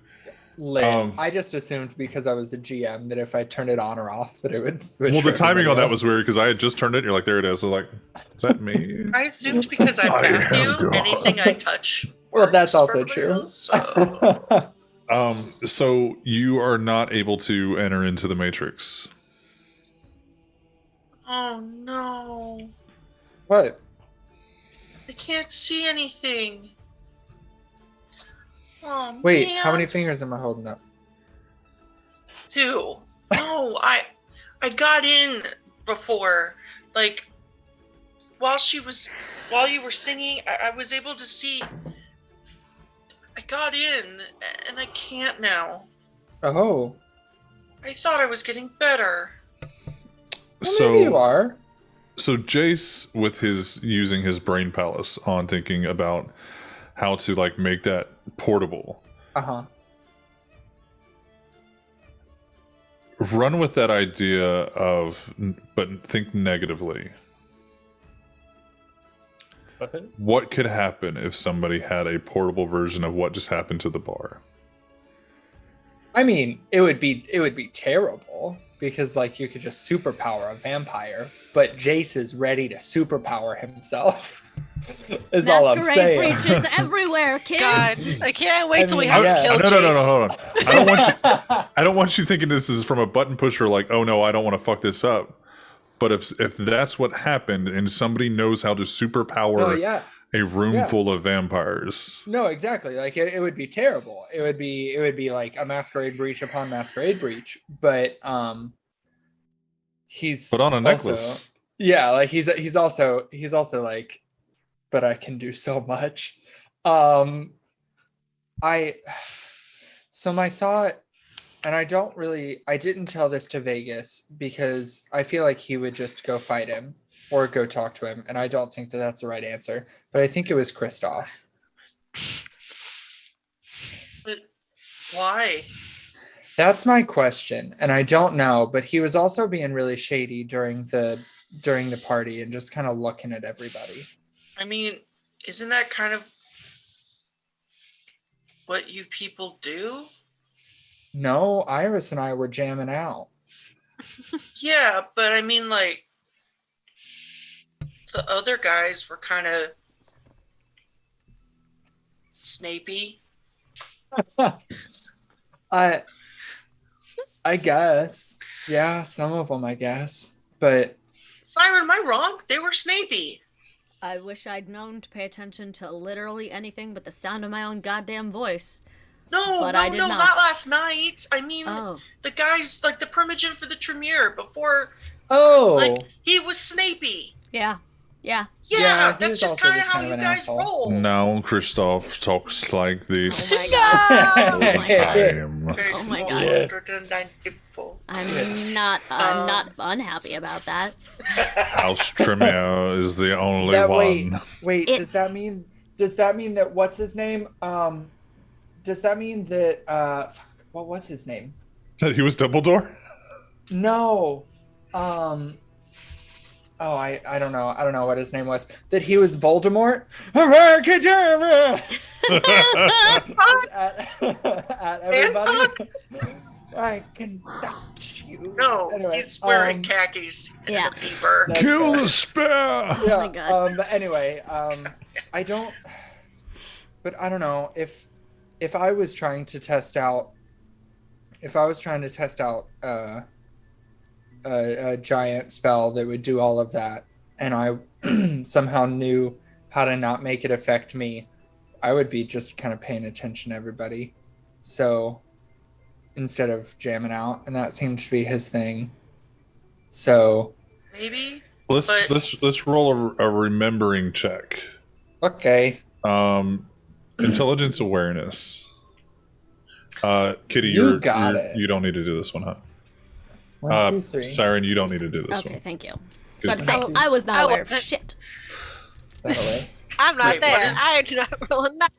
Lit. I just assumed because I was a GM that if I turned it on or off that it would switch. Well, the for timing on everybody that else. was weird because I had just turned it. And you're like, there it is. I was like, is that me? I assumed because I I back am you, God. anything I touch. Well, that's works also for true. real, So. So you are not able to enter into the Matrix. Oh no. What? I can't see anything. Oh, Wait, man. how many fingers am I holding up? 2. No, I got in before, like while you were singing, I was able to see. I got in, and I can't now. Oh. I thought I was getting better. Well, maybe you are. So Jace, with his using his brain palace on thinking about how to like make that portable, Uh-huh. run with that idea of, but think negatively. Okay. What could happen if somebody had a portable version of what just happened to the bar? I mean, it would be terrible because like you could just superpower a vampire, but Jace is ready to superpower himself. Is all I'm Masquerade saying. breaches everywhere, kids. God, I can't wait till we mean, have yeah. to kill No, hold on. I I don't want you thinking this is from a button pusher like, oh no, I don't want to fuck this up. But if that's what happened and somebody knows how to superpower No, yeah. a room Yeah. full of vampires. No, exactly. Like it would be terrible. It would be like a masquerade breach upon masquerade breach. But he's But on a also- necklace. Yeah, like he's also like, but I can do so much. So my thought, and I didn't tell this to Vegas because I feel like he would just go fight him or go talk to him, and I don't think that that's the right answer. But I think it was Kristoff. But why? That's my question, and I don't know. But he was also being really shady during the party and just kind of looking at everybody. I mean, isn't that kind of what you people do? No, Iris and I were jamming out. Yeah, but I mean, like, the other guys were kind of snapey. I guess. Yeah, some of them, I guess. But Siren, am I wrong? They were snapey. I wish I'd known to pay attention to literally anything but the sound of my own goddamn voice. No, But no, I did no, not. not last night. I mean, Oh. the guys, like the primogen for the Tremere before, oh, like, he was snapey. Yeah. Yeah. Yeah, Yeah, he that's was just also kind of just how kind of you an guys asshole. roll. Now Christoph talks like this Oh my god. all Oh the my god. time. Oh my god. Yes. I'm not unhappy about that. House Tremere is the only that, one. wait. It- Does that mean that what's his name? Does that mean that fuck, what was his name? That he was Dumbledore? No. Oh, I don't know. I don't know what his name was. That he was Voldemort? at everybody. I can touch you. No, Anyway, he's wearing khakis and yeah. a beaver. That's Kill fair. the spare! Yeah. my God. But anyway, I don't. But I don't know if I was trying to test out. If I was trying to test out a giant spell that would do all of that, and I somehow knew how to not make it affect me, I would be just kind of paying attention to everybody. So instead of jamming out, and that seemed to be his thing. So Maybe. Let's But- let's roll a remembering check. okay. Intelligence awareness. Kitty, You got it. you don't need to do this one, huh? 1, 2, 3. Siren, you don't need to do this Okay, one. thank you. Good I was about to stuff. say, I was not I aware of wasn't. shit. That away. I'm not Wait, what there. is- I do not roll a 9.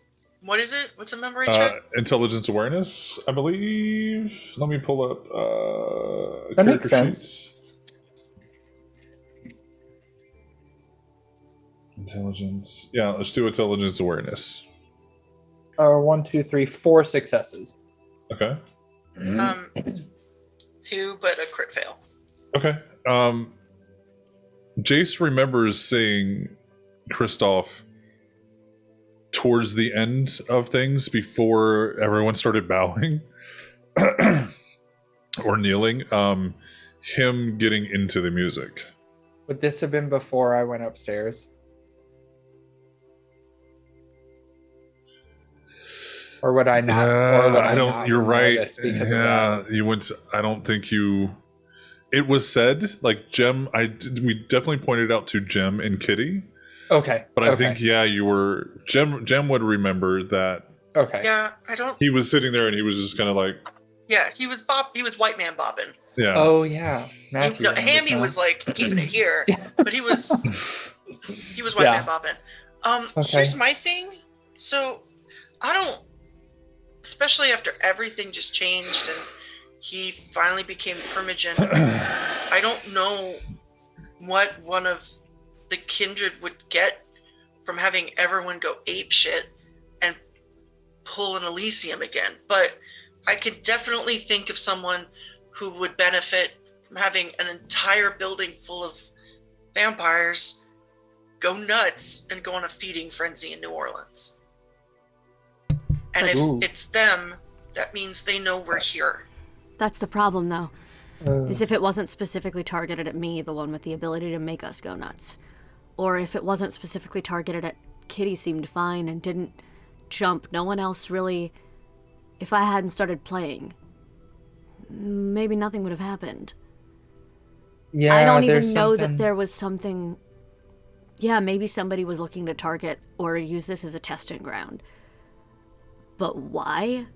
What is it? What's a memory check? Intelligence awareness, I believe. Let me pull up That makes character sense. sheets. Intelligence. Yeah, let's do intelligence awareness. 1, 2, 3, 4 successes. Okay. 2, but a crit fail. Okay. Jace remembers seeing Kristoff towards the end of things before everyone started bowing or kneeling. Him getting into the music. Would this have been before I went upstairs? Or would I not? Or would I don't. not You're remember right. this because of Yeah, that? you went. I don't think you. It was said like Jem. We definitely pointed out to Jem and Kitty, Okay. but I okay. think you were. Jem would remember that Okay. Yeah, I don't. he was sitting there and he was just kind of like, Yeah, he was He was white man bopping. yeah. Oh yeah. Matthew. remembers Hammy now. was like keeping it here, but he was white Yeah. man bopping. Okay. Here's my thing. So I don't, especially after everything just changed and he finally became Primogen. I don't know what one of the kindred would get from having everyone go ape shit and pull an Elysium again, but I could definitely think of someone who would benefit from having an entire building full of vampires go nuts and go on a feeding frenzy in New Orleans. And if Ooh. it's them, that means they know we're here. That's the problem, though. Oh. Is if it wasn't specifically targeted at me, the one with the ability to make us go nuts. Or if it wasn't specifically targeted at Kitty, seemed fine and didn't jump. No one else really... If I hadn't started playing, maybe nothing would have happened. Yeah. I don't even there's know something- that there was something... Yeah, maybe somebody was looking to target or use this as a testing ground. But why?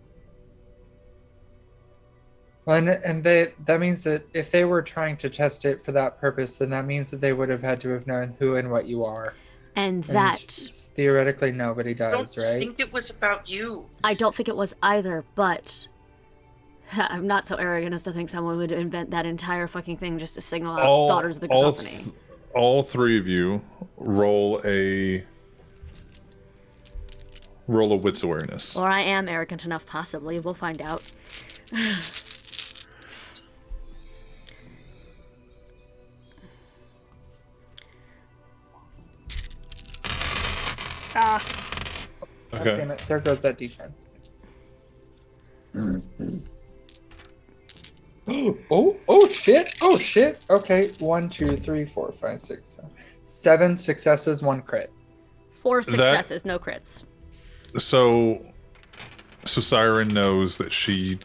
And that means that if they were trying to test it for that purpose, then that means that they would have had to have known who and what you are. And And that... theoretically nobody I does, don't right? think it was about you. I don't think it was either, but... I'm not so arrogant as to think someone would invent that entire fucking thing just to signal out Daughters of the Company. All three of you roll a wits awareness. Or I am arrogant enough, possibly. We'll find out. God Okay. damn it, there goes that D10. Oh shit. Okay, 1, 2, 3, 4, 5, 6, 7 successes, 1 crit. 4 successes, no crits. So Siren knows that she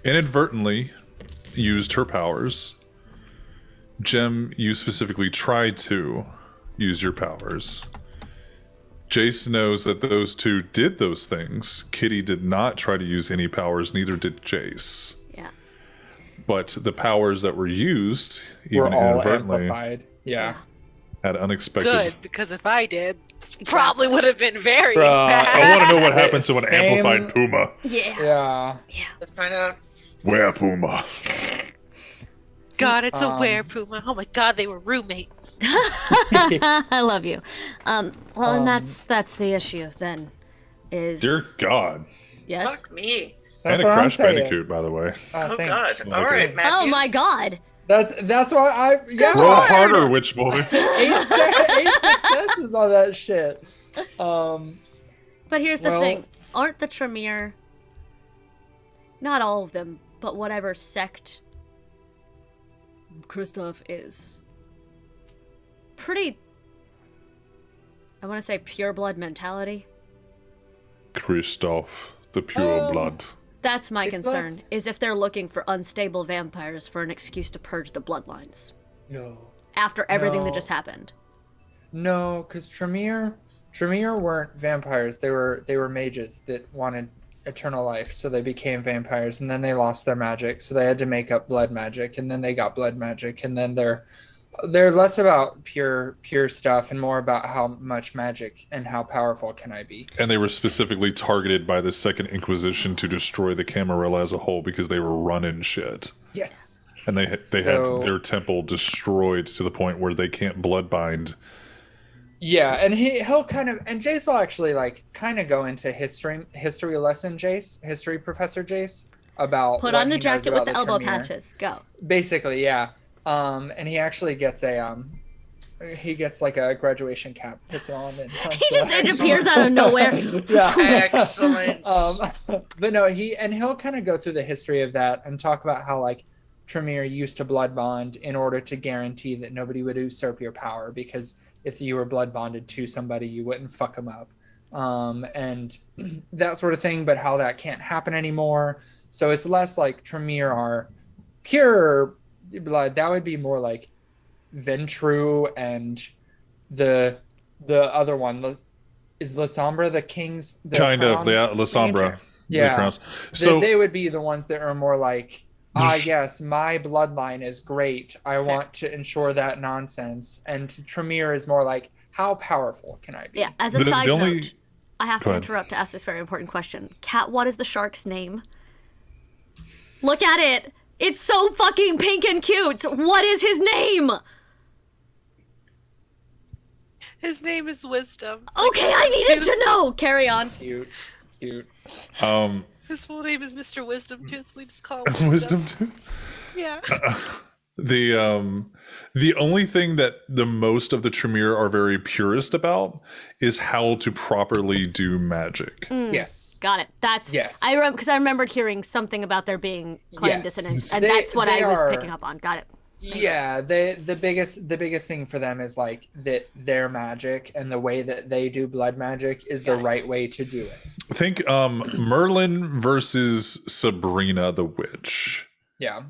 inadvertently used her powers. Jem, you specifically tried to use your powers. Jace knows that those two did those things. Kitty did not try to use any powers, neither did Jace. Yeah. But the powers that were used, We're even all inadvertently, amplified. Yeah. had unexpected. Good, because if I did, probably would have been very Bruh. bad. I want to know what happens to an Same- amplified Puma. Yeah. Yeah. Let's find out. Where Puma? God, it's a Um, were Puma. Oh my God, they were roommates. I love you. And Um, that's the issue then. Is Dear God. yes. Fuck me. That's And a what I'm Crash saying. Bandicoot, by the way. Oh Thanks. God. Okay. All right, Matthew. Oh my God. That's why I Good Roll Lord. harder, witch boy. 8 successes on that shit. But here's the Well- thing: aren't the Tremere, not all of them, but whatever sect Kristoff is, pretty, I want to say pure blood mentality? Kristoff, the pure blood. That's my It's concern, less- is if they're looking for unstable vampires for an excuse to purge the bloodlines. No. After everything that No. just happened. No, because Tremere weren't vampires. They were mages that wanted eternal life, so they became vampires, and then they lost their magic, so they had to make up blood magic, and then they got blood magic, and then they're less about pure stuff and more about how much magic and how powerful can I be. And they were specifically targeted by the Second Inquisition to destroy the Camarilla as a whole because they were running shit. Yes. And they had their temple destroyed to the point where they can't bloodbind. Yeah, and he'll kind of, and Jace will actually like kind of go into history lesson, history professor Jace, about Put what on the he knows jacket about with the elbow Tremere. patches. Go. Basically, yeah. And he actually gets like a graduation cap, puts it on, and He just appears out of nowhere. yeah. Excellent. But no, he'll kind of go through the history of that and talk about how like Tremere used to blood bond in order to guarantee that nobody would usurp your power, because if you were blood bonded to somebody, you wouldn't fuck them up, and that sort of thing. But how that can't happen anymore. So it's less like Tremere are pure blood. That would be more like Ventru and the other one is La Sombra, the kings. The Kind crowns? of, yeah, La Sombra. Yeah. The crowns. So They would be the ones that are more like, yes, my bloodline is great. I want to ensure that nonsense. And Tremere is more like, how powerful can I be? Yeah, as a The- side the only- note, I have Go to ahead. interrupt to ask this very important question. Kat, what is the shark's name? Look at it. It's so fucking pink and cute. What is his name? His name is Wisdom. Okay, I needed to know. Carry on. Cute. His full name is Mr. Wisdom Tooth. We just call him wisdom too. Yeah. The only thing that the most of the Tremere are very purist about is how to properly do magic. Yes. Got it. That's Yes. because I remembered hearing something about there being clan Yes. dissonance, and They- that's what they I was are- picking up on. Got it. Yeah, the biggest thing for them is like that their magic and the way that they do blood magic is the right way to do it. Think Merlin versus Sabrina the Witch. Yeah.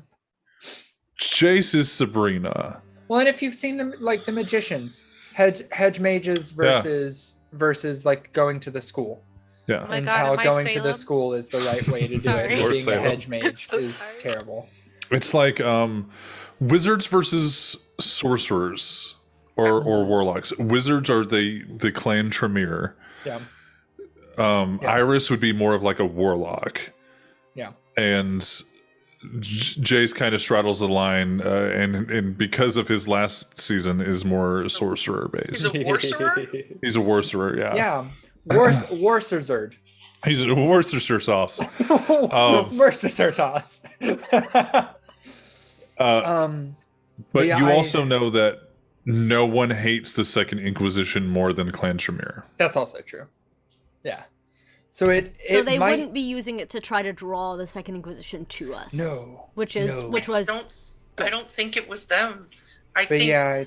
Jace is Sabrina. Well, and if you've seen them, like the magicians, hedge mages versus like going to the school, Yeah. my and God, how am I going to the Salem? school is the right way to do Sorry. it. Lord Being a Salem. hedge mage So is sorry. terrible. It's like wizards versus sorcerers or warlocks. Wizards are the clan Tremere. Yeah. Iris would be more of like a warlock. Yeah. And Jace kind of straddles the line, and because of his last season, is more sorcerer He's based. a sorcerer? He's a sorcerer, yeah. Yeah. Worcestershire. He's a Worcestershire sauce. Worcestershire sauce. But yeah, you also know that no one hates the Second Inquisition more than Clan Tremere. That's also true. Yeah. So So they might, wouldn't be using it to try to draw the Second Inquisition to us. No. Which was I don't think it was them. I But think yeah,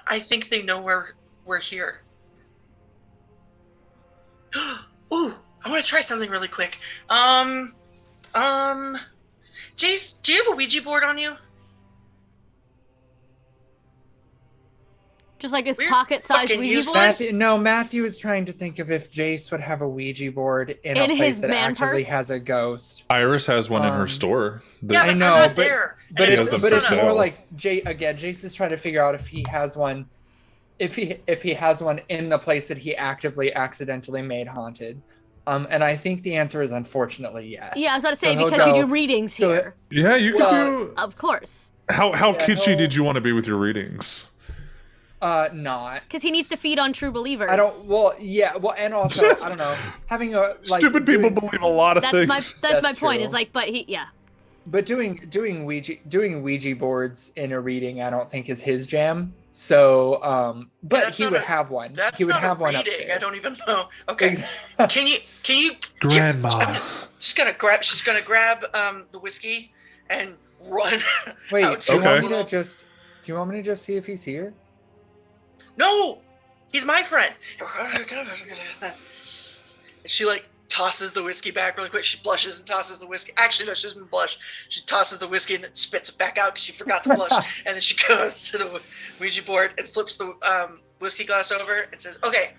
I think they know we're here. Ooh, I want to try something really quick. Jace, do you have a Ouija board on you? just like his We're pocket-sized fucking Ouija useless. board. Matthew is trying to think of if Jace would have a Ouija board in a In place his that man actually purse? has a ghost. Iris has one in her Um, store. that- Yeah, I but know, I'm not but- there. But And it's- it's but but it's set more up. like Jace is trying to figure out if he has one, if he has one in the place that he actively accidentally made haunted. And I think the answer is unfortunately yes. Yeah, I was about to say, So he'll because you go- do readings so here. yeah, you Well, could do. Of course. How Yeah, kitschy he'll- did you want to be with your readings? Not. Because he needs to feed on true believers. I don't. Well, yeah. Well, and also I don't know. Having a like Stupid people doing- believe a lot of That's things. my That's point. true. Is like, but he, yeah. But doing Ouija boards in a reading, I don't think is his jam. So, but That's he not would a- have one. That's He would not have a one reading. upstairs. I don't even know. Okay. Can you Grandma. She's gonna grab the whiskey and run. Wait, out do you to want his me to little- just? Do you want me to just see if he's here? No, he's my friend. And she like tosses the whiskey back really quick. She blushes and tosses the whiskey. Actually, no, she doesn't blush. She tosses the whiskey and then spits it back out because she forgot to blush. And then she goes to the Ouija board and flips the whiskey glass over and says, "Okay,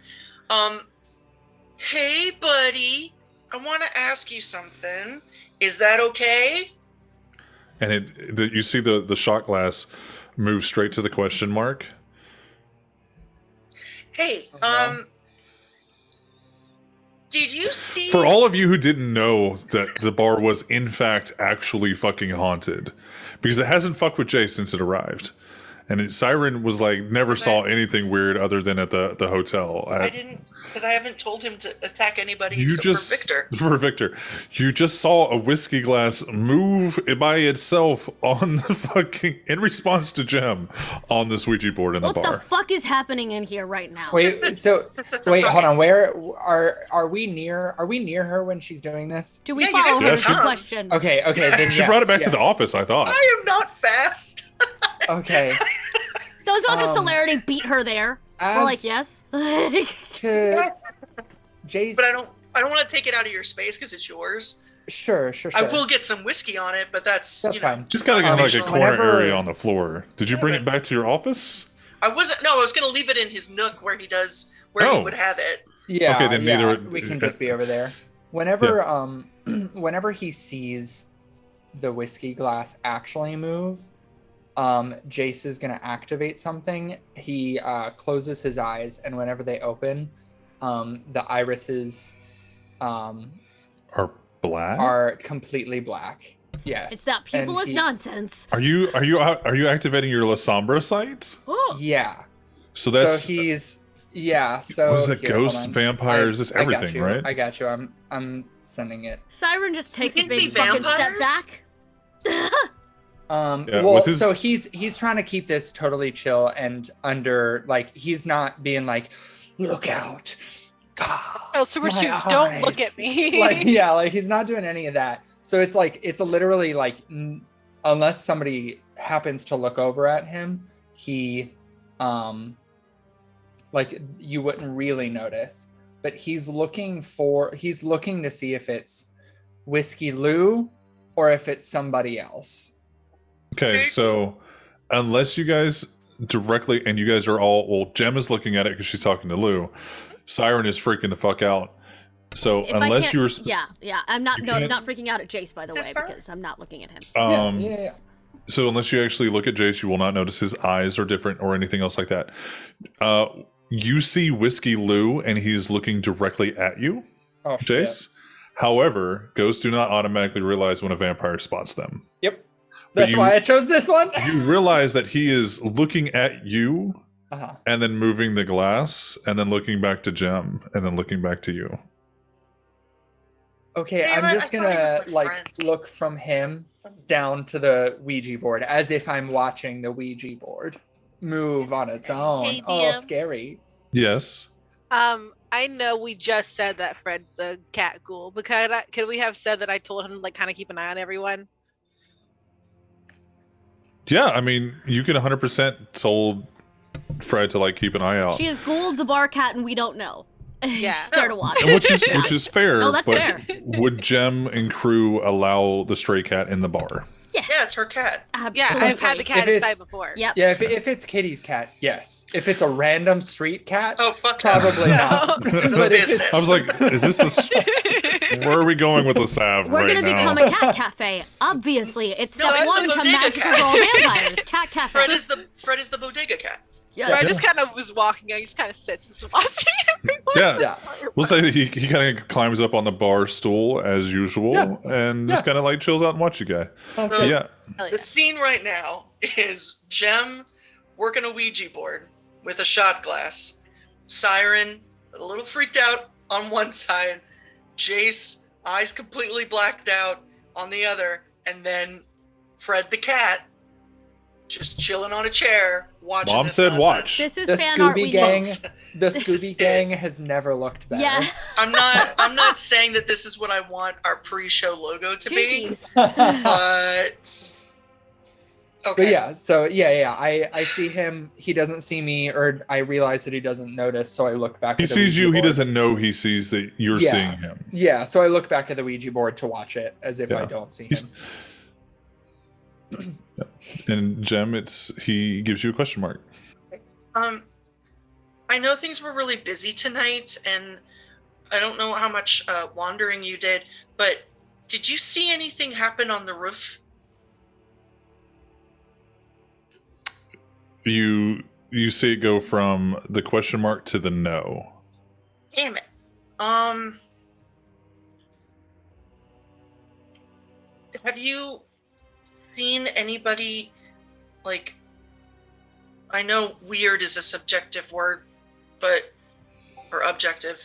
hey buddy, I want to ask you something. Is that okay? And you see the shot glass move straight to the question mark. Hey, did you see? For all of you who didn't know that the bar was in fact actually fucking haunted, because it hasn't fucked with Jay since it arrived, and Siren was like never saw anything weird other than at the hotel. I didn't, because I haven't told him to attack anybody You except just for Victor. for Victor, you just saw a whiskey glass move by itself on the fucking in response to Jem on the Ouija board in the What bar. the fuck is happening in here right now? Wait, hold on. Where are we near? Are we near her when she's doing this? Do we Yeah, you follow guys her? can Is the come. question. Okay, then She yes, brought it back to the yes. office, I thought. I am not fast. Okay. Those of us with celerity beat her there. We're like, As yes. to Jace. But I don't want to take it out of your space because it's yours. Sure. I will get some whiskey on it, but that's Fine. Just gotta get like a corner Whenever- area on the floor. Did you bring it back to your office? I was gonna leave it in his nook where he would have it. Yeah. Okay, then neither- we can just be over there. Whenever whenever he sees the whiskey glass actually move, Jace is gonna activate something. He closes his eyes, and whenever they open, the irises Are black? are completely black. Yes. It's that And pupilless he- nonsense. Are you activating your La Sombra sight? Yeah. So that's so he's yeah. So what is it? here, hold Ghosts, on. vampires, it's I got everything, you. right? I got you. I'm sending it. Siren just takes a can big see fucking step vampires? back. Yeah, Well, with his- so he's trying to keep this totally chill and under, like, he's not being like, look out. God, Oh, super my shoot! Don't look eyes." at me. like he's not doing any of that. So it's like it's literally like unless somebody happens to look over at him, he like you wouldn't really notice. But he's looking to see if it's Whiskey Lou or if it's somebody else. Okay, so unless you guys directly, and you guys are all, well, Jem is looking at it because she's talking to Lou. Siren is freaking the fuck out. So If I unless can't you were, yeah, I'm not you not can't- freaking out at Jace, by the way, because I'm not looking at him. Yeah. So unless you actually look at Jace, you will not notice his eyes are different or anything else like that. You see Whiskey Lou, and he's looking directly at you, Oh, shit. Jace. However, ghosts do not automatically realize when a vampire spots them. Yep. But That's you- why I chose this one. You realize that he is looking at you Uh-huh. and then moving the glass and then looking back to Jem and then looking back to you. Okay, Damn I'm it, just I thought he was gonna my like friend. look from him down to the Ouija board as if I'm watching the Ouija board move on its own. Hey, Oh, DM. scary. Yes. I know we just said that Fred's a cat ghoul, but could we have said that I told him to like kind of keep an eye on everyone? Yeah, I mean, you can 100% told Fred to like keep an eye out. She is Gould the bar cat, and we don't know. Yeah. She's there to watch. And which is fair. No, that's but fair. Would Jem and crew allow the stray cat in the bar? Yes. Yeah, it's her cat. Absolutely. Yeah, I've had the cat If it's- inside before. Yep. Yeah, if it's Kitty's cat, yes. If it's a random street cat, Oh fuck no. probably not. But if Business. I was like, is this where are we going with the salve We're right gonna now? become a cat cafe. Obviously, it's No, step that's the one to bodega magical cat. girl vampires. Cat cafe. Fred is the bodega cat. Yes. So I just kind of was walking. I just kind of sits, just watching everyone. Yeah. Yeah. We'll say that he kind of climbs up on the bar stool as usual Yeah. and just Yeah. kind of like chills out and watch you guy. Okay. Yeah. Hell The yeah. scene right now is Jem working a Ouija board with a shot glass. Siren, a little freaked out on one side. Jace, eyes completely blacked out on the other. And then Fred the cat, just chilling on a chair, watching Mom this said nonsense. watch. This is The fan art Scooby we Gang, need. the This is Scooby it. Gang has never looked better. Yeah. I'm not saying that this is what I want our pre-show logo to be, Jinkies. but okay. But yeah, so yeah, I see him. He doesn't see me, or I realize that he doesn't notice. So I look back. He at the sees Ouija you, he board. doesn't know he sees that you're Yeah. seeing him. Yeah, so I look back at the Ouija board to watch it as if I Yeah. don't see He's- him. And Jem, he gives you a question mark. I know things were really busy tonight, and I don't know how much wandering you did, but did you see anything happen on the roof? You see it go from the question mark to the no. Damn it. Have you seen anybody, like, I know weird is a subjective word, but, or objective,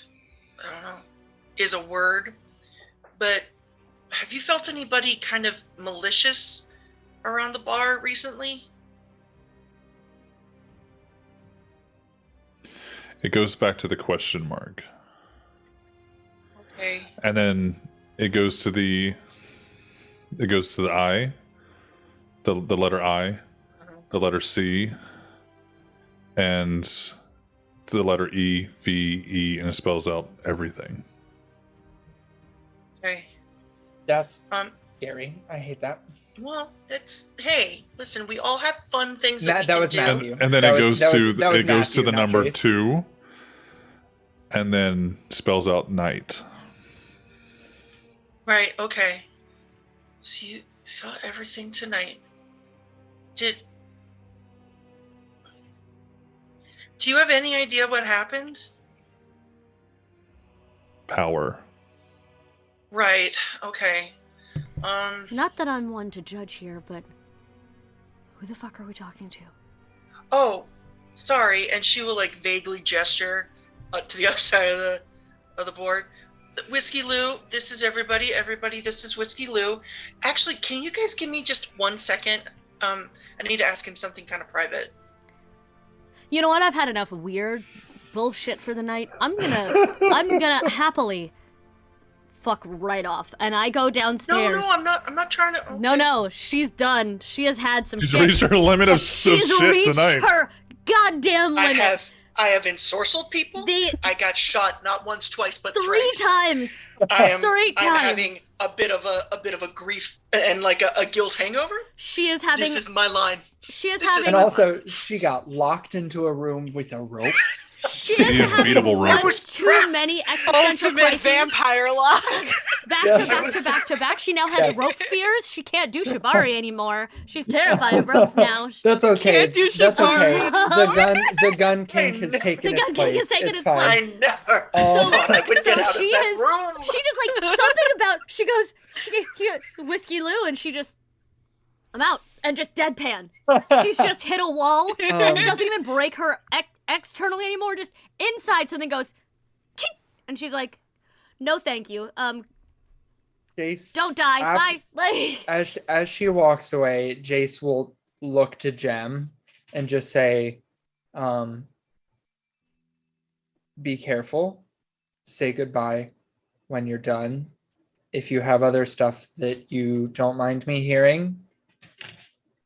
I don't know, is a word, but have you felt anybody kind of malicious around the bar recently? It goes back to the question mark. Okay. And then it goes to the I, the letter I, the letter C, and the letter E, V, E, and it spells out everything. Okay. That's scary. I hate that. Well, hey, listen, we all have fun things That we was can do. Matthew. And then That it was- goes that to was- that was it goes to Matthew, the not number Chase. 2, and then spells out night. Right, okay. So you saw everything tonight. Do you have any idea what happened? Power. Right, okay. Not that I'm one to judge here, but who the fuck are we talking to? Oh, sorry, and she will like vaguely gesture to the other side of the board. Whiskey Lou, this is everybody. Everybody, this is Whiskey Lou. Actually, can you guys give me just 1 second? I need to ask him something kind of private. You know what? I've had enough weird bullshit for the night. I'm gonna happily fuck right off, and I go downstairs. No, I'm not trying to. Okay. No, she's done. She has had some She's shit. reached her limit of She's shit reached tonight. her goddamn limit. I have ensorcelled people. I got shot not once, twice, but three thrice. times. I'm times. having a bit of a grief and like a guilt hangover. She is having. This is my line. She is this having. And also, she got locked into a room with a rope. She is The having unbeatable one rope. too many existential Ultimate crises. vampire lock. Back to back to back to back. She now has rope fears. She can't do shibari anymore. She's terrified of ropes now. That's okay. Can't do That's okay. shibari. The gun kink has taken The its gun place. kink has taken its fine. place. I never Oh. thought I would So get out she of that is- room. She just like something about. She goes. He goes, Whiskey Lou, and she just. I'm out, and just deadpan. She's just hit a wall, and it doesn't even break her externally anymore. Just inside, something goes, chink, and she's like, "No, thank you. Jace, Don't die. Af- Bye." as she walks away, Jace will look to Jem and just say, "Be careful. Say goodbye when you're done. If you have other stuff that you don't mind me hearing,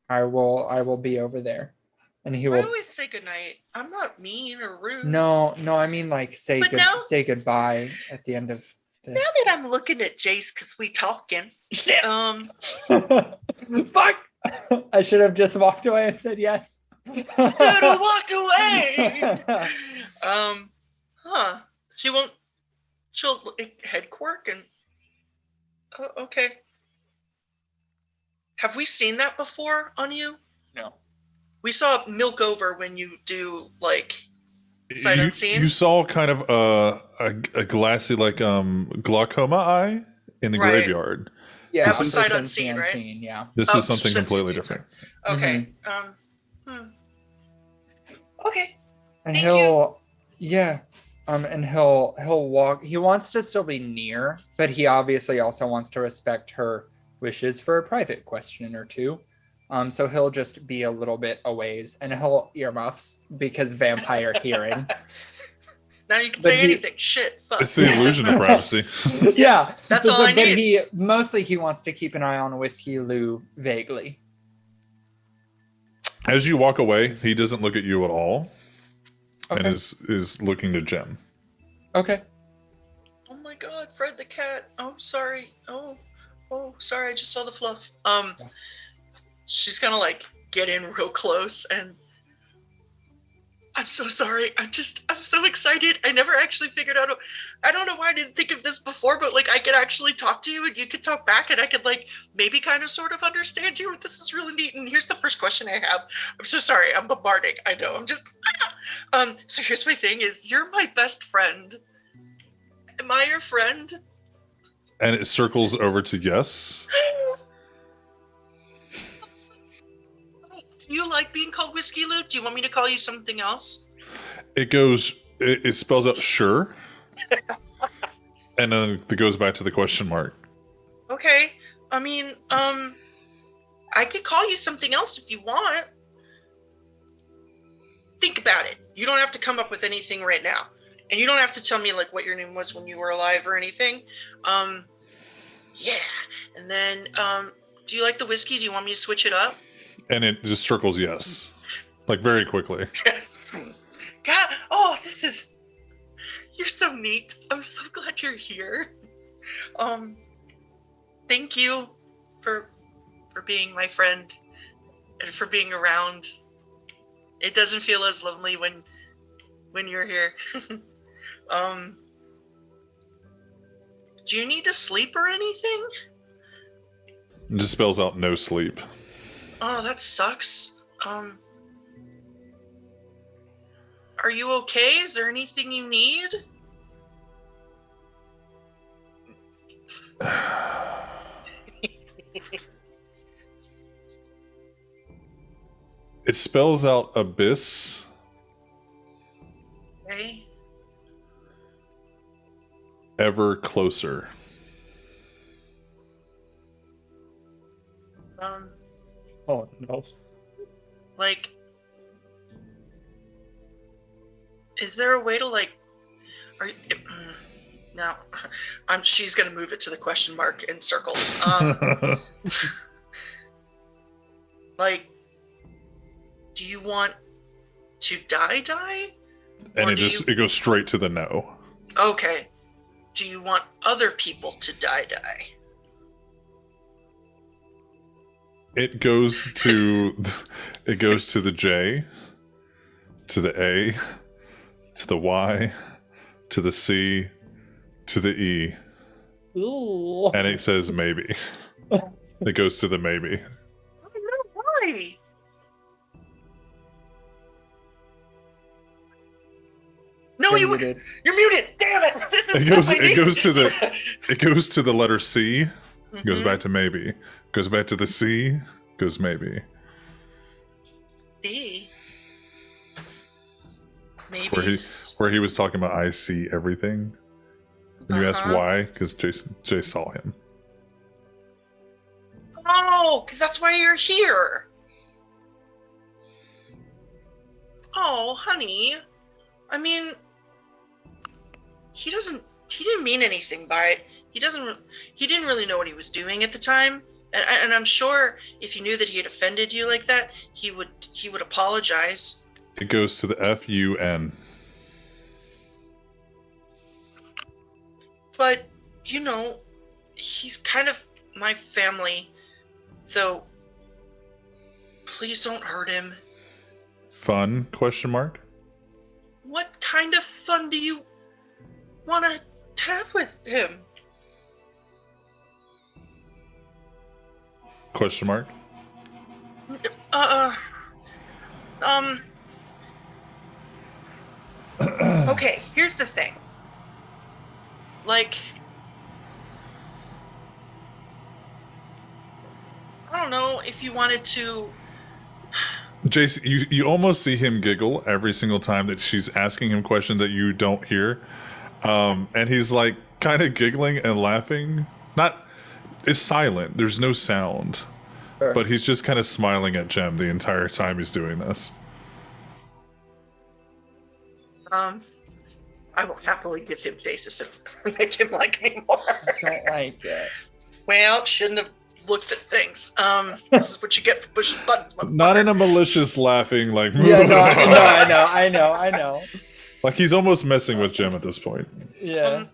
I will be over there." And he I will. always say goodnight. I'm not mean or rude. No, I mean like say But now- say goodbye at the end of this. Now that I'm looking at Jace because we talking. Fuck! I should have just walked away and said yes. Should have walked away. She won't. She'll head quirk and. Oh, okay. Have we seen that before on you? No. We saw milk over when you do like sight unseen. You saw kind of a glassy like glaucoma eye in the Right. graveyard. Yeah, That was sight unseen, unseen, right? Yeah. This Oh, is something sense completely unseen, different. Okay. Okay. And Thank he'll and he'll walk. He wants to still be near, but he obviously also wants to respect her wishes for a private question or two. So he'll just be a little bit a ways, and he'll earmuffs because vampire hearing. Now you can But say he- anything. Shit. Fuck. It's the illusion of privacy. Yeah, That's all I but need. he wants to keep an eye on Whiskey Lou vaguely. As you walk away, he doesn't look at you at all, and Okay. is looking to Jem. Okay. Oh my God, Fred the cat. Oh, sorry. Oh, sorry. I just saw the fluff. She's gonna like get in real close and I'm so sorry. I'm so excited. I never actually figured out. I don't know why I didn't think of this before, but like I could actually talk to you and you could talk back and I could like maybe kind of sort of understand you. This is really neat. And here's the first question I have. I'm so sorry. I'm bombarding. I know. I'm just, so here's my thing is you're my best friend. Am I your friend? And it circles over to yes. Do you like being called Whiskey Lou? Do you want me to call you something else? It spells out sure. And then it goes back to the question mark. Okay. I mean, I could call you something else if you want. Think about it. You don't have to come up with anything right now. And you don't have to tell me like what your name was when you were alive or anything. Yeah. And then, do you like the whiskey? Do you want me to switch it up? And it just circles yes. Like very quickly. God, you're so neat. I'm so glad you're here. Thank you for being my friend and for being around. It doesn't feel as lonely when you're here. Do you need to sleep or anything? It just spells out no sleep. Oh, that sucks. Are you okay? Is there anything you need? It spells out abyss. Okay. Ever closer. Oh no. Like, is there a way to like, no, she's gonna move it to the question mark and circle. Like, do you want to die? And Or it goes straight to the no. Okay. Do you want other people to die? It goes to the J, to the A, to the Y, to the C, to the E. Ooh. And it says maybe. It goes to the maybe. Oh, no, why? No, You're you're muted. Damn it! It goes to the letter C, goes back to maybe, goes back to the C, goes maybe. C. Maybe. Where he was talking about I see everything. And you asked why, because Jay saw him. Oh, because that's why you're here. Oh, honey. I mean, he didn't mean anything by it. He didn't really know what he was doing at the time. And I'm sure if he knew that he had offended you like that, he would apologize. It goes to the FUN. But, he's kind of my family. So, please don't hurt him. Fun? Question mark. What kind of fun do you want to have with him? Question mark. Okay, here's the thing. Like, I don't know if you wanted to. Jace, you almost see him giggle every single time that she's asking him questions that you don't hear. And he's like kind of giggling and laughing. It's silent. There's no sound. Sure. But he's just kind of smiling at Jem the entire time he's doing this. I will happily give him Jason to make him like me more. I don't like it. Well, shouldn't have looked at things. This is what you get for pushing buttons, motherfucker. Not in a malicious laughing like. Yeah, no, I know. Like he's almost messing with Jem at this point. Yeah.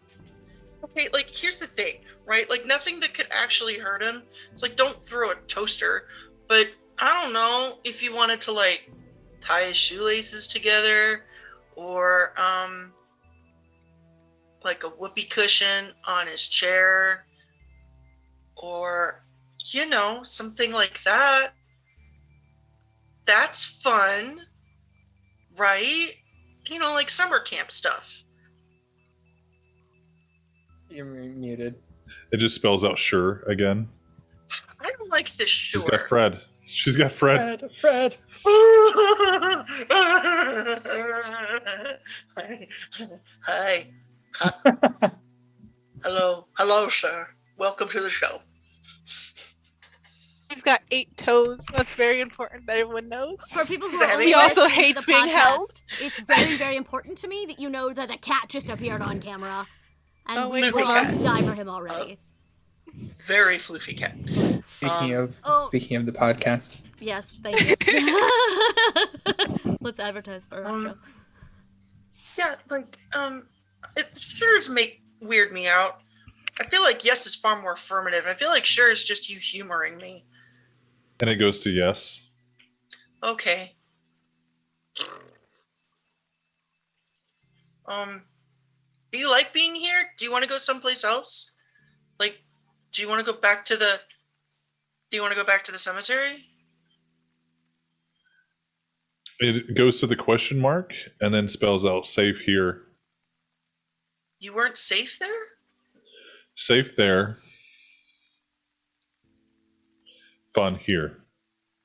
Okay, like here's the thing, right? Like nothing that could actually hurt him. It's like don't throw a toaster, but I don't know if you wanted to like tie his shoelaces together, or like a whoopee cushion on his chair, or something like that. That's fun, right? Like summer camp stuff. You're muted. It just spells out sure again. I don't like this sure. She's got Fred. She's got Fred. Fred. Hi. Hello, sir. Welcome to the show. He's got 8 toes. That's very important that everyone knows. For people who are He only also listening to hates the being podcast, held. It's very, very important to me that you know that a cat just appeared on camera, and Oh, we wait, will cat. die for him already. Very floofy cat. Speaking of the podcast. Yes, thank you. Let's advertise for our show. Yeah, like, sure's weird me out. I feel like yes is far more affirmative. I feel like sure is just you humoring me. And it goes to yes. Okay. Do you like being here? Do you want to go someplace else? Like, do you want to go back to the cemetery? It goes to the question mark and then spells out safe here. You weren't safe there? Safe there. Fun here.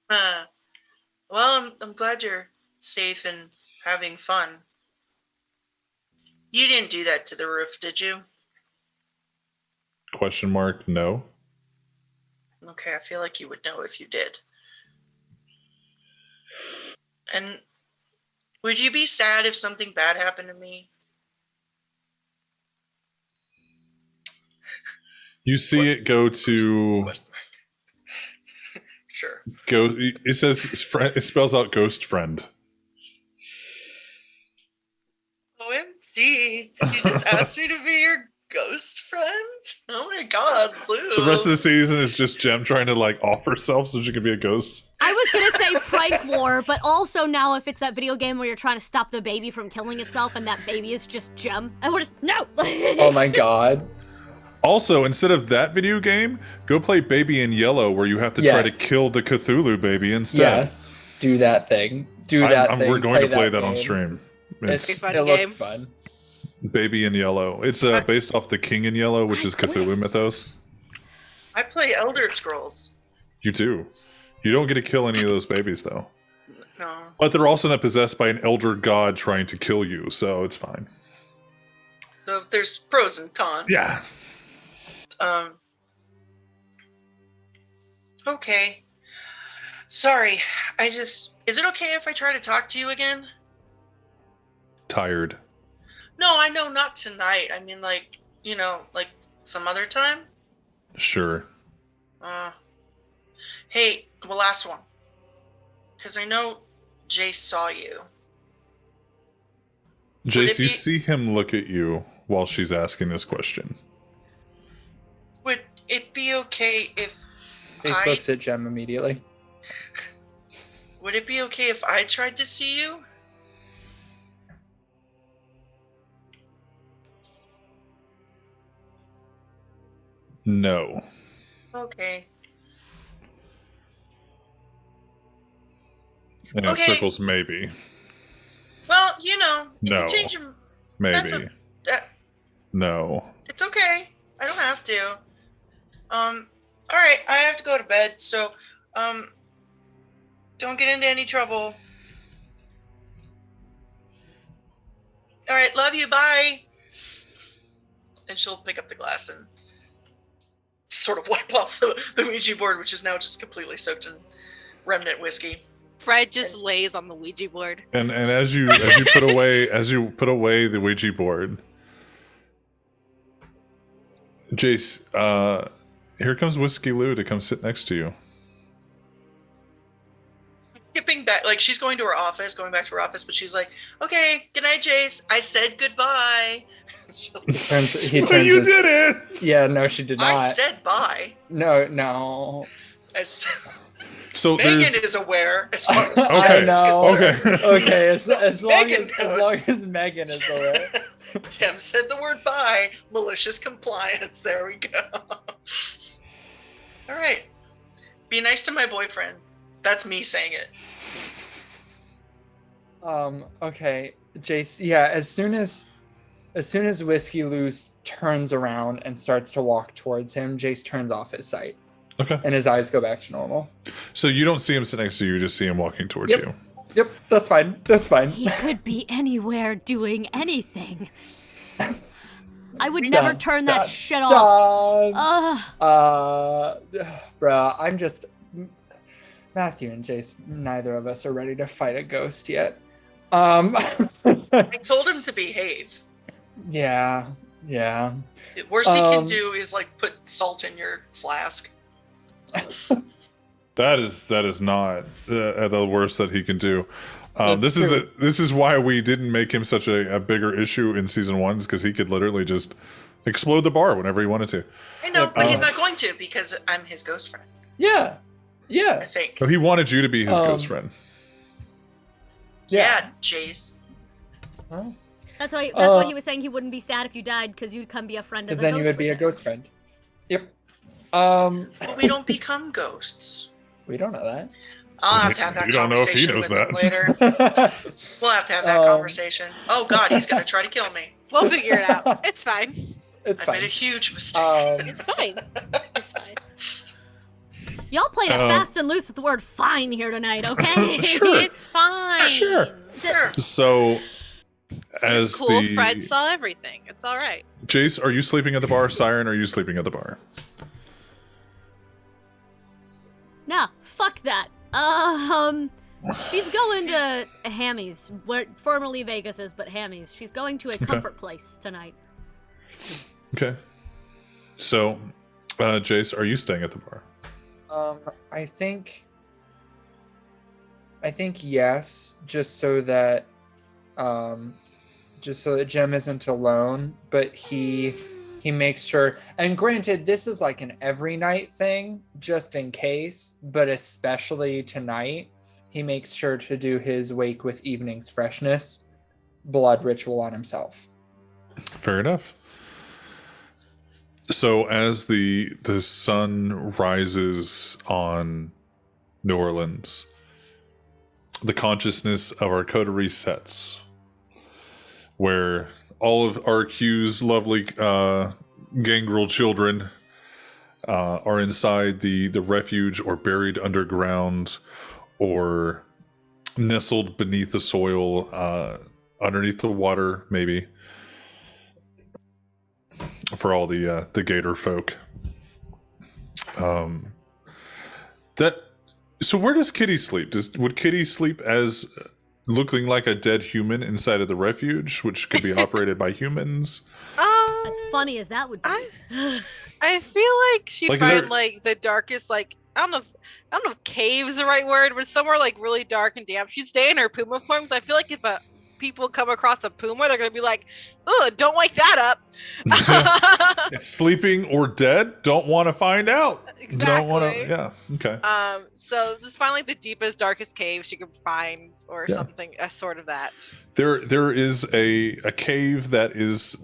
Well, I'm glad you're safe and having fun. You didn't do that to the roof, did you? Question mark, no. Okay, I feel like you would know if you did. And would you be sad if something bad happened to me? You see it go to Sure. go. It says it spells out ghost friend. OMG, did you just ask me to be your ghost friend? Oh my god, Blue. The rest of the season is just Jem trying to like off herself so she can be a ghost. I was gonna say prank war, but also now if it's that video game where you're trying to stop the baby from killing itself and that baby is just Jem, and we're just no. Oh my god. Also, instead of that video game, go play Baby in Yellow, where you have to try to Yes. kill the Cthulhu baby instead. Yes. Do that thing. Do that thing. We're going to play that on game. stream. It's, It's fun it game. looks fun. Baby in Yellow. It's based off the King in Yellow, which is Cthulhu mythos. I play Elder Scrolls. You do. You don't get to kill any of those babies, though. No. But they're also not possessed by an elder god trying to kill you, so it's fine. So there's pros and cons. Yeah. Okay. Sorry. Is it okay if I try to talk to you again? Tired. No, I know not tonight. I mean, like some other time? Sure. Hey, the last one. Because I know Jace saw you. Jace, you see him look at you while she's asking this question. Would it be okay if Face looks at Jem immediately. Would it be okay if I tried to see you? No. Okay. And in circles, maybe. Well, if No. you change them, Maybe. No. it's okay. I don't have to. All right, I have to go to bed, so, don't get into any trouble. All right, love you, bye. And she'll pick up the glass and sort of wipe off the Ouija board, which is now just completely soaked in remnant whiskey. Fred just lays on the Ouija board. And as you put away the Ouija board, Jace, here comes Whiskey Lou to come sit next to you. Skipping back, like she's going back to her office, but she's like, "Okay, good night, Jace. I said goodbye." He But turns you his- did it! Yeah, no, she did not. I said bye. No. As So Megan there's is aware, as far as Okay, Jem is concerned. Okay, as long Megan as Megan is aware. Tim said the word bye. Malicious compliance. There we go. All right. Be nice to my boyfriend. That's me saying it. Okay, Jace. Yeah, as soon as Whiskey Loose turns around and starts to walk towards him, Jace turns off his sight. Okay. And his eyes go back to normal. So you don't see him sit next to you, you just see him walking towards Yep. you. Yep, that's fine. That's fine. He could be anywhere doing anything. I would never turn that shit off. Bruh, I'm just... Matthew and Jace, neither of us are ready to fight a ghost yet. I told him to behave. Yeah. The worst he can do is like put salt in your flask. That is not the worst that he can do. That's true. This is why we didn't make him such a bigger issue in season 1, because he could literally just explode the bar whenever he wanted to. I know, but he's not going to because I'm his ghost friend. Yeah. I think. So he wanted you to be his ghost friend. Yeah, Jace. Well, That's why he was saying he wouldn't be sad if you died, because you'd come be a friend as a then ghost. you would be a with him. ghost friend. Yep. But we don't become ghosts. We don't know that. I'll have to have that You don't know if he conversation knows with him that. later. We'll have to have that conversation. Oh God, he's gonna try to kill me. We'll figure it out. It's fine. It's I fine. made a huge mistake. It's fine. It's fine. Y'all played it fast and loose with the word "fine" here tonight, okay? Sure. It's fine. Sure. Sure. So, as It's cool. Fred saw everything. It's all right. Jace, are you sleeping at the bar? Siren, are you sleeping at the bar? Nah, fuck that. She's going to Hammy's, where formerly Vegas's, but Hammy's. She's going to a comfort place tonight. Okay. So, Jace, are you staying at the bar? I think yes, just so that Jem isn't alone, but he makes sure, and granted this is like an every night thing just in case, but especially tonight, he makes sure to do his wake with evening's freshness blood ritual on himself. Fair enough. So as the sun rises on New Orleans, the consciousness of our coterie resets, where all of RQ's lovely gangrel children are inside the refuge, or buried underground, or nestled beneath the soil, underneath the water, maybe. For all the gator folk. So where does Kitty sleep? Would Kitty sleep as looking like a dead human inside of the refuge, which could be operated by humans? As funny as that would be. I feel like she'd Like, find there- like the darkest, like I don't know if cave is the right word, but somewhere like really dark and damp. She'd stay in her puma form. 'Cause I feel like if people come across a puma, they're gonna be like, "Ugh, don't wake that up." Sleeping or dead? Don't want to find out. Exactly. Don't want to. Yeah. Okay. So just find like the deepest, darkest cave she could find, or Yeah. something, a sort of that. There is a cave that is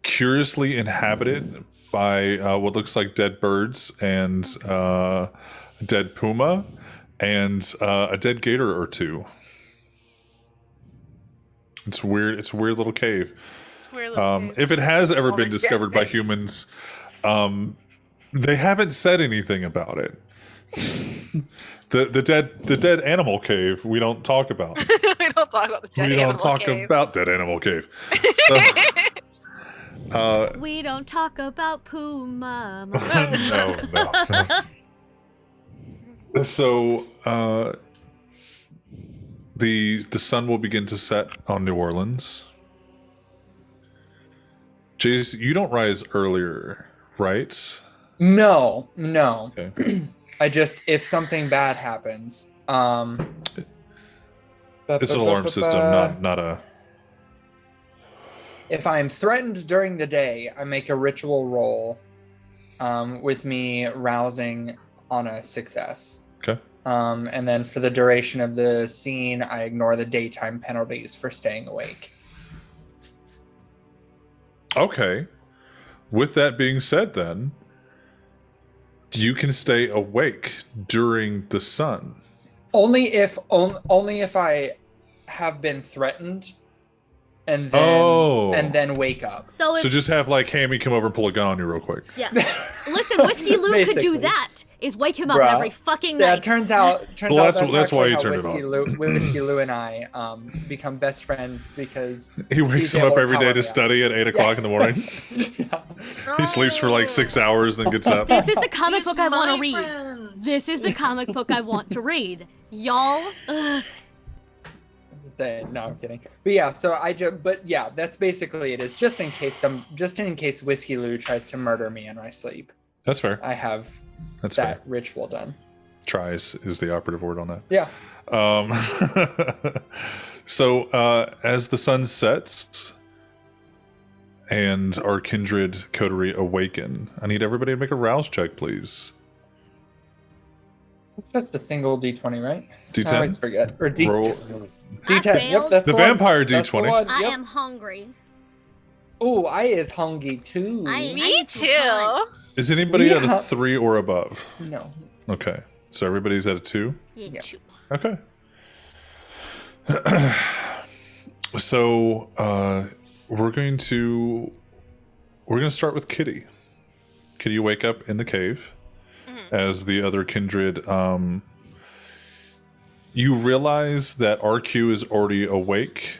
curiously inhabited by what looks like dead birds and a dead puma and a dead gator or two. It's weird. It's a weird little cave. It's a weird little cave. If it has ever been discovered by humans, they haven't said anything about it. The dead animal cave we don't talk about. We don't talk about the dead We animal don't talk cave. about dead animal cave. So, We don't talk about Puma. no. So the sun will begin to set on New Orleans. Jace, you don't rise earlier, right? No. Okay. I just, if something bad happens, It's an alarm system, not a. If I'm threatened during the day, I make a ritual roll with me rousing on a success. Okay. And then for the duration of the scene, I ignore the daytime penalties for staying awake. Okay. With that being said, then, you can stay awake during the sun. Only if I have been threatened, and then wake up. So just have like Hammy come over and pull a gun on you real quick. Yeah. Listen, Whiskey Lou could do that. Is wake him up every fucking night. Yeah, turns out that's why you turned it on. Whiskey Lou and I become best friends because he wakes him up every day to study at 8 o'clock in the morning. Yeah. He sleeps for like 6 hours, then gets up. This is the comic book I want to read. Friends. This is the comic book I want to read. Y'all. No, I'm kidding. But yeah, so but yeah, that's basically it. Is just in case Whiskey Lou tries to murder me in my sleep. That's fair. I have That's that fair. ritual done. Tries is the operative word on that. Yeah. So as the sun sets and our kindred coterie awaken, I need everybody to make a rouse check, please. It's just a single D20, right? D10? I always forget. Or Roll. I D10. failed. Yep, that's The one. vampire That's the D20. one. I Yep. am hungry. Oh, I is hungry too. Me need to too. hunt. Is anybody at Yeah. a 3 or above? No. Okay. So everybody's at a 2? Yes. Okay. So we're going to start with Kitty. Kitty, you wake up in the cave as the other kindred. You realize that RQ is already awake.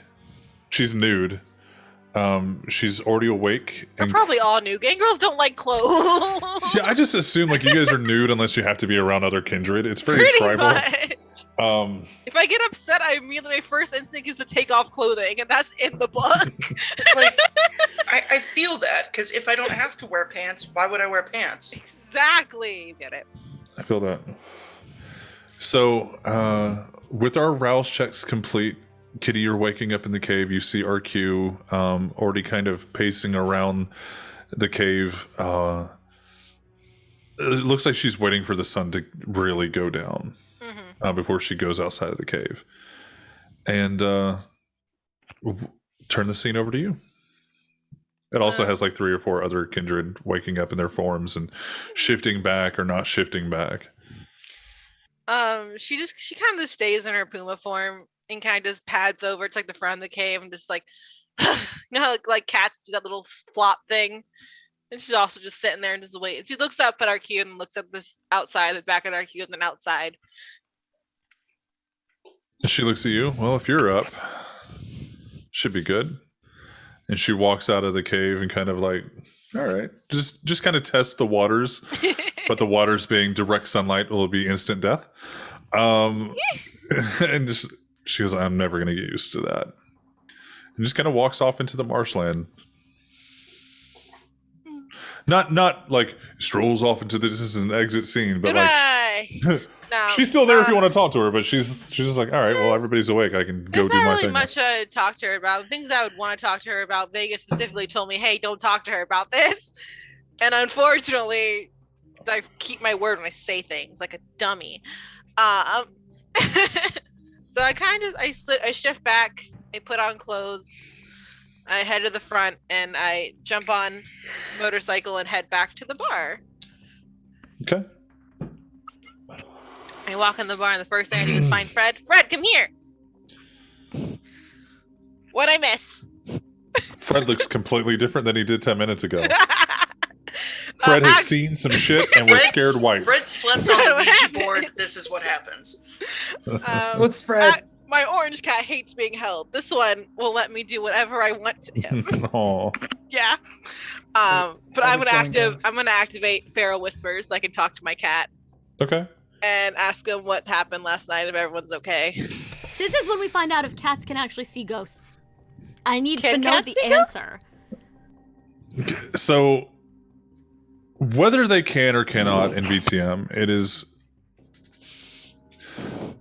She's nude. She's already awake. We're probably all new. Gang girls don't like clothes. Yeah, I just assume like you guys are nude unless you have to be around other kindred. It's very Pretty tribal. much. Um, If I get upset, my first instinct is to take off clothing, and that's in the book. Like, I feel that, because if I don't have to wear pants, why would I wear pants? Exactly. You get it. I feel that. So, with our rouse checks complete, Kitty, you're waking up in the cave. You see RQ already kind of pacing around the cave. It looks like she's waiting for the sun to really go down before she goes outside of the cave. And turn the scene over to you. It also has like 3 or 4 other kindred waking up in their forms and shifting back or not shifting back. She kind of stays in her puma form and kind of just pads over to like the front of the cave and just like, you know how like cats do that little flop thing, and she's also just sitting there and just waiting. She looks up at RQ and looks at this outside, the back at RQ, and then outside. She looks at you. Well, if you're up, should be good. And she walks out of the cave and kind of like, all right, just kind of test the waters. But the waters being direct sunlight will be instant death. And just she goes, I'm never going to get used to that. And just kind of walks off into the marshland. Not like strolls off into this is an exit scene, but Goodbye. like No, she's still there if you want to talk to her, but she's just like, all right, well, everybody's awake. I can go There's do not my really thing. much to talk to her about. Things I would want to talk to her about. Vegas specifically told me, hey, don't talk to her about this. And unfortunately, I keep my word when I say things like a dummy. So I shift back, I put on clothes, I head to the front, and I jump on motorcycle and head back to the bar. Okay. I walk in the bar, and the first thing I do is find Fred. Fred, come here! What'd I miss? Fred looks completely different than he did 10 minutes ago. Fred has seen some shit and was scared white. Fred slept on the Ouija board. This is what happens. What's Fred? My orange cat hates being held. This one will let me do whatever I want to him. Aw. Yeah. But I'm Fred is going ghost. gonna activate Feral Whispers so I can talk to my cat Okay. and ask him what happened last night, if everyone's okay. This is when we find out if cats can actually see ghosts. I need to Can know cats the see answer. ghosts? So, whether they can or cannot in VTM, it is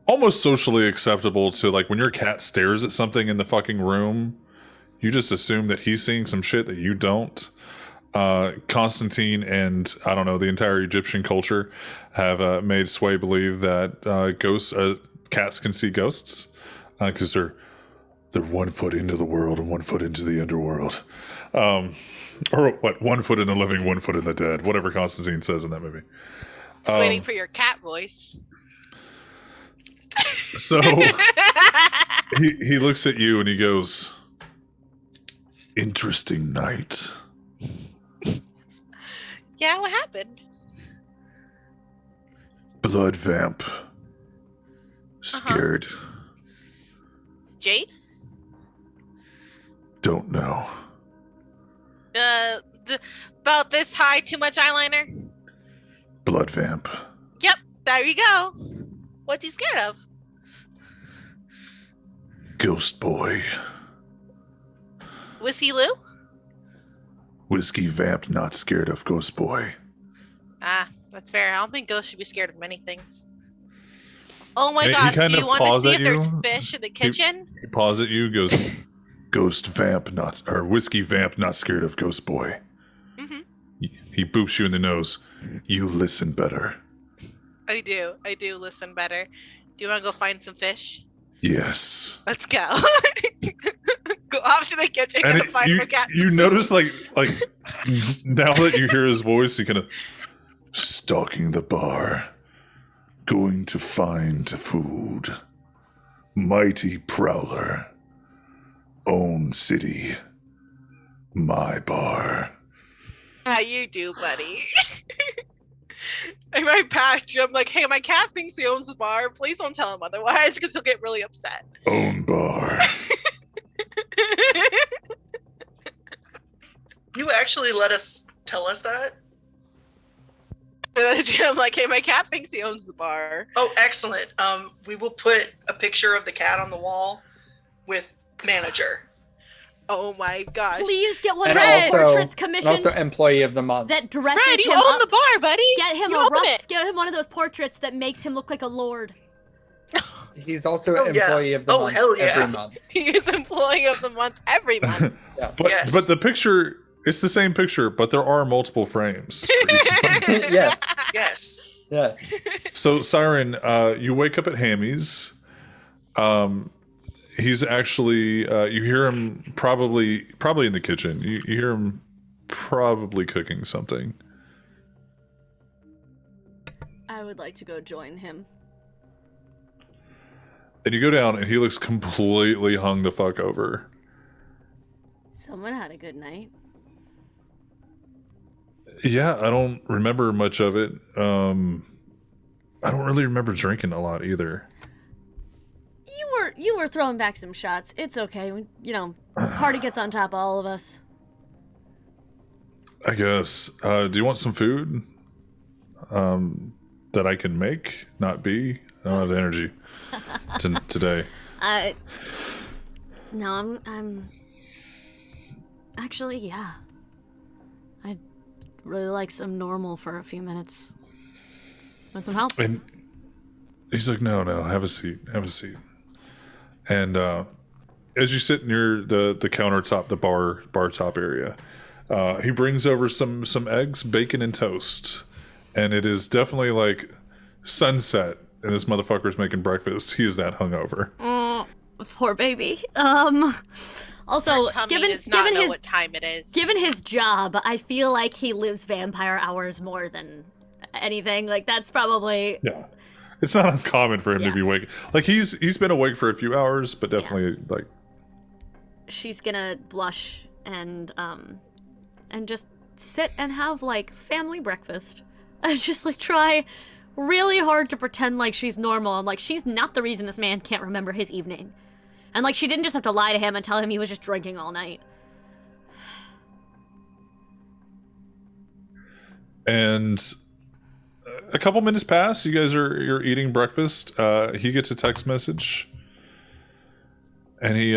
almost socially acceptable to, like, when your cat stares at something in the fucking room, you just assume that he's seeing some shit that you don't. Constantine and I don't know, the entire Egyptian culture have made Sway believe that cats can see ghosts because they're 1 foot into the world and 1 foot into the underworld. Or what? 1 foot in the living, 1 foot in the dead. Whatever Constantine says in that movie. Just waiting for your cat voice. So he looks at you and he goes, "Interesting night." Yeah, what happened? Blood vamp. Scared. Jace? Don't know. About this high, too much eyeliner? Blood vamp. Yep, there you go. What's he scared of? Ghost boy. Whiskey Lou? Whiskey vamp not scared of ghost boy. Ah, that's fair. I don't think ghosts should be scared of many things. Oh my He gosh, kind do you of want to paws see at if there's you. fish in the kitchen? He paws at you, goes, "Ghost vamp not, or whiskey vamp not scared of ghost boy." Mm-hmm. He boops you in the nose. You listen better. I do listen better. Do you want to go find some fish? Yes. Let's go. Go off to the kitchen And and find some cat. you notice like now that you hear his voice, he kind of stalking the bar, going to find food. Mighty prowler, own city, my bar. How you do, buddy? I might pass you. I'm like, hey, my cat thinks he owns the bar. Please don't tell him otherwise, because he'll get really upset. Own bar. You actually let us tell us that? I'm like, hey, my cat thinks he owns the bar. Oh, excellent. We will put a picture of the cat on the wall with manager. Oh my gosh. Please get one of And those also- portraits And commissioned also employee of the month. that dresses Fred, you him own up. the bar, buddy. Get him You a own rough. it. Get him one of those portraits that makes him look like a lord. He's also Oh, yeah. employee of the Oh, month hell yeah. every month. He is employee of the month every month. But Yes. but the picture, it's the same picture, but there are multiple frames. For each one. Yes. Yes. Yes. So Siren, you wake up at Hammy's. He's actually you hear him probably in the kitchen. You hear him probably cooking something. I would like to go join him. And you go down and he looks completely hung the fuck over. Someone had a good night. Yeah, I don't remember much of it. I don't really remember drinking a lot either. You were throwing back some shots. It's okay. You know, party gets on top of all of us. I guess. Do you want some food? That I can make, not be. I don't have the energy today. No, I'm actually, yeah. I'd really like some normal for a few minutes. Want some help? And he's like, no, have a seat. And as you sit near the countertop, the bar top area, he brings over some eggs, bacon, and toast. And it is definitely like sunset, and this motherfucker's making breakfast. He is that hungover. Poor baby. Also, Our tummy given does not know his what time it is. given his job, I feel like he lives vampire hours more than anything. Like that's probably Yeah, it's not uncommon for him to Yeah. be awake. Like he's been awake for a few hours, but definitely like she's gonna blush and just sit and have like family breakfast. And just like try really hard to pretend like she's normal and like she's not the reason this man can't remember his evening. And like she didn't just have to lie to him and tell him he was just drinking all night. And a couple minutes pass. You guys you're eating breakfast. He gets a text message, and he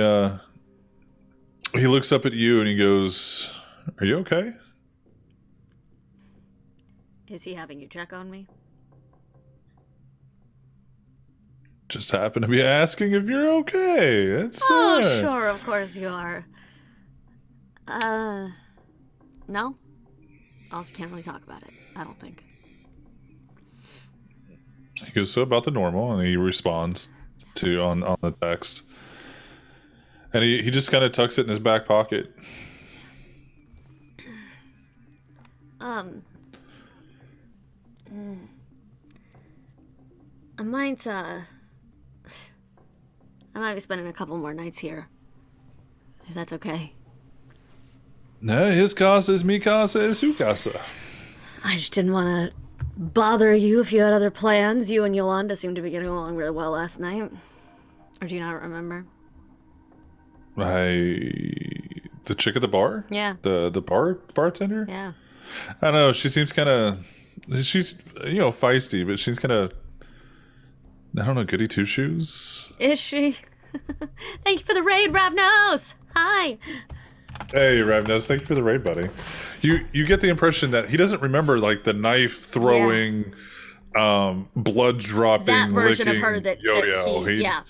looks up at you and he goes, "Are you okay?" Is he having you check on me? Just happen to be asking if you're okay. It's Oh, sure, of course you are. No? also can't really talk about it, I don't think. He goes, so about the normal, and he responds to on the text. And he just kind of tucks it in his back pocket. I might be spending a couple more nights here, if that's okay. No, his casa is mi casa is su casa. I just didn't want to bother you if you had other plans. You and Yolanda seemed to be getting along really well last night. Or do you not remember? The chick at the bar? Yeah. The bartender? Yeah. I don't know, she seems kind of, she's, feisty, but she's kind of, I don't know, goody two-shoes? Is she? Thank you for the raid, Ravnos! Hi! Hey, Ravnos, thank you for the raid, buddy. You get the impression that he doesn't remember, like, the knife-throwing, blood dropping, that version licking of her that yo-yo. he, yeah.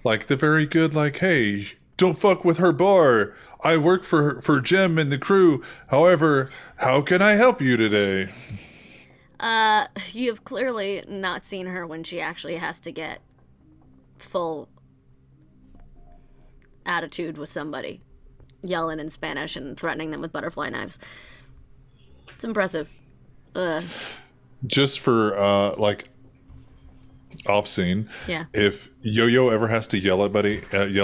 Like, the very good, like, hey, don't fuck with her bar. I work for Jim and the crew. However, how can I help you today? You've clearly not seen her when she actually has to get full attitude with somebody, yelling in Spanish and threatening them with butterfly knives. It's impressive. Just for off scene. Yeah. If Yo-Yo ever has to yell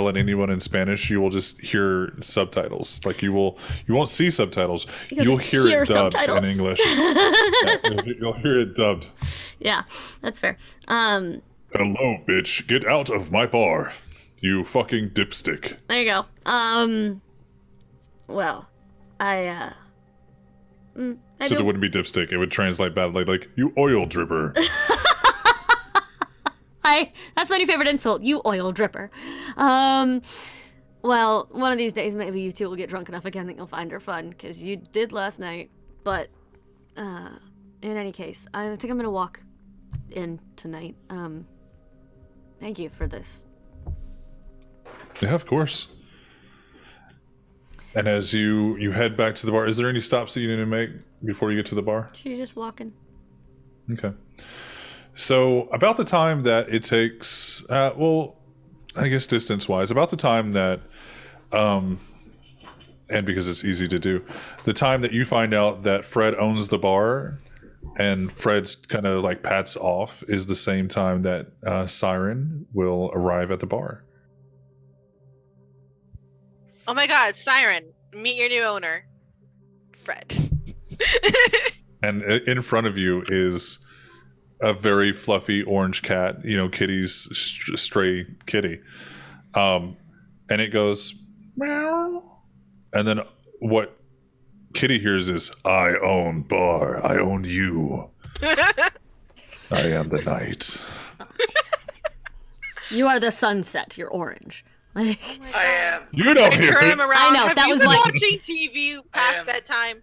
at anyone in Spanish, you will just hear subtitles. Like you won't see subtitles. You'll hear it dubbed subtitles. in English. Yeah, you'll hear it dubbed. Yeah, that's fair. Hello, bitch. Get out of my bar. You fucking dipstick. There you go. Well, I So there wouldn't be dipstick. It would translate badly like, you oil dripper. That's my new favorite insult. You oil dripper. Well, one of these days maybe you two will get drunk enough again that you'll find her fun, because you did last night. But, in any case, I think I'm gonna walk in tonight. Thank you for this. Yeah, of course. And as you head back to the bar, is there any stops that you need to make before you get to the bar? She's just walking. Okay. So about the time that it takes, I guess distance-wise, about the time that, and because it's easy to do, the time that you find out that Fred owns the bar and Fred's kind of like pats off is the same time that Siren will arrive at the bar. Oh my god, Siren, meet your new owner, Fred. And in front of you is a very fluffy orange cat, Kitty's stray kitty. And it goes, meow. And then what Kitty hears is, I own bar. I own you. I am the night. You are the sunset. You're orange. I am. You don't hear Turn it. him around. I know, Have that you was been why- watching TV past bedtime?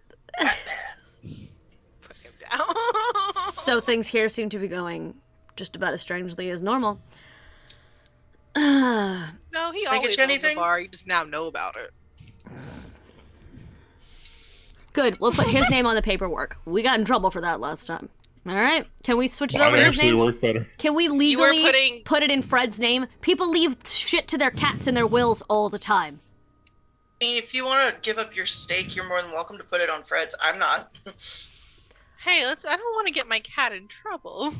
Put him down. So things here seem to be going just about as strangely as normal. No, he I get always you owns the anything? bar. You just now know about it. Good. We'll put his name on the paperwork. We got in trouble for that last time. All right. Can we switch it over Might to his actually name? work better. Can we were legally putting- put it in Fred's name? People leave shit to their cats and their wills all the time. I mean, if you want to give up your steak, you're more than welcome to put it on Fred's. I'm not. Hey, I don't want to get my cat in trouble.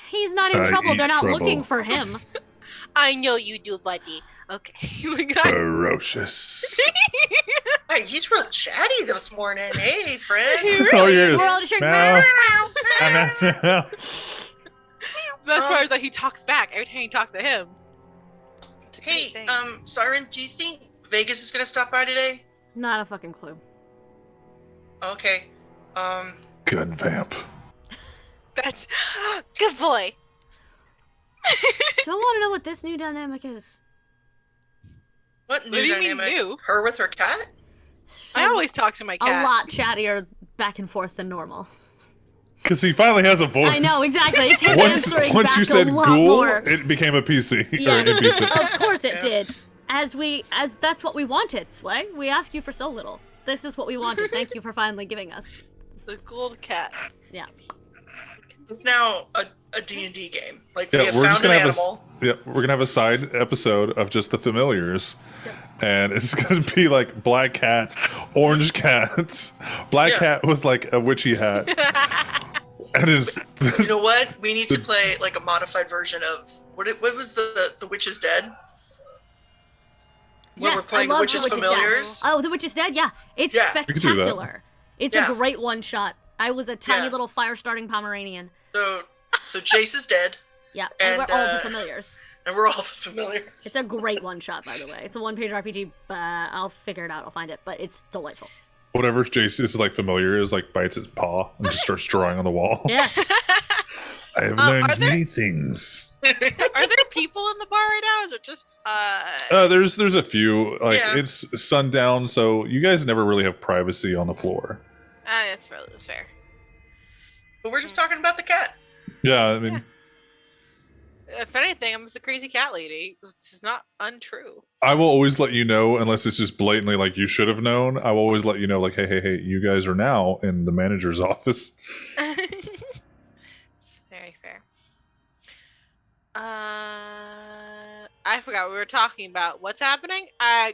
He's not in I trouble. eat They're not trouble. looking for him. I know you do, buddy. Okay. We got- Ferocious. Hey, he's real chatty this morning. Hey, Fred. Oh, yes. We're all just showing, Meow. meow. The best part is that he talks back every time you talk to him. It's a great Hey, thing. Siren, do you think Vegas is gonna stop by today? Not a fucking clue. Okay. Gun vamp. That's good boy. Don't want to know what this new dynamic is. What What new do you mean dynamic? new? Her with her cat? I always talk to my a cat. lot chattier back and forth than normal. Because he finally has a voice. I know, exactly. It's him Once answering you back said a lot ghoul, more. it became a PC or Yes, an NPC. of course it Yeah. did. As that's what we wanted, Sway. We asked you for so little. This is what we wanted. Thank you for finally giving us. The gold cat. Yeah. It's now a D&D game. Like, Yeah, we have we're just found an gonna have animal. we're gonna have a side episode of just the familiars, and it's gonna be like black cat, orange cat, black cat with like a witchy hat, and is You know what? We need to play like a modified version of what was the Witch is Dead? Where we're Yes, I playing love the Witch's The Witch is Familiars. Dead. Oh, The Witch is Dead? Yeah. It's Yeah. We could do that. spectacular. It's Yeah. a great one-shot. I was a tiny Yeah. little fire-starting Pomeranian. So Jace is dead, Yeah, and And, we're all the familiars. and we're all the familiars. It's a great one-shot, by the way. It's a one-page RPG, but I'll figure it out. I'll find it, but it's delightful. whatever Jace is like familiar is like bites his paw and just starts drawing on the wall. Yes. I have are learned there- many things. Are there people in the bar right now? Or is it just There's a few. Like Yeah. it's sundown, so you guys never really have privacy on the floor. That's fair. But we're just talking about the cat. Yeah, I mean, If anything, I'm just a crazy cat lady. This is not untrue. I will always let you know unless it's just blatantly like you should have known. I will always let you know, like, hey, you guys are now in the manager's office. It's very fair. I forgot we were talking about what's happening.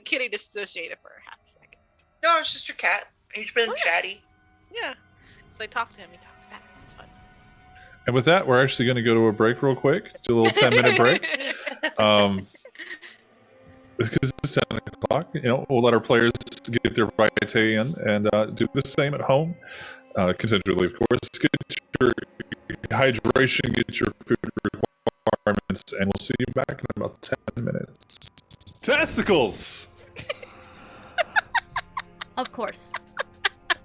Kitty disassociated for half a second. No, it's just your cat. He's been chatty. Yeah, so I talked to him. He talks back. It's fun. And with that, we're actually going to go to a break real quick. Let's do a little 10-minute break. Because it's 10 o'clock, we'll let our players get their vitae in and do the same at home. Consensually, of course. Get your hydration, get your food requirements, and we'll see you back in about 10 minutes. Testicles! Of course.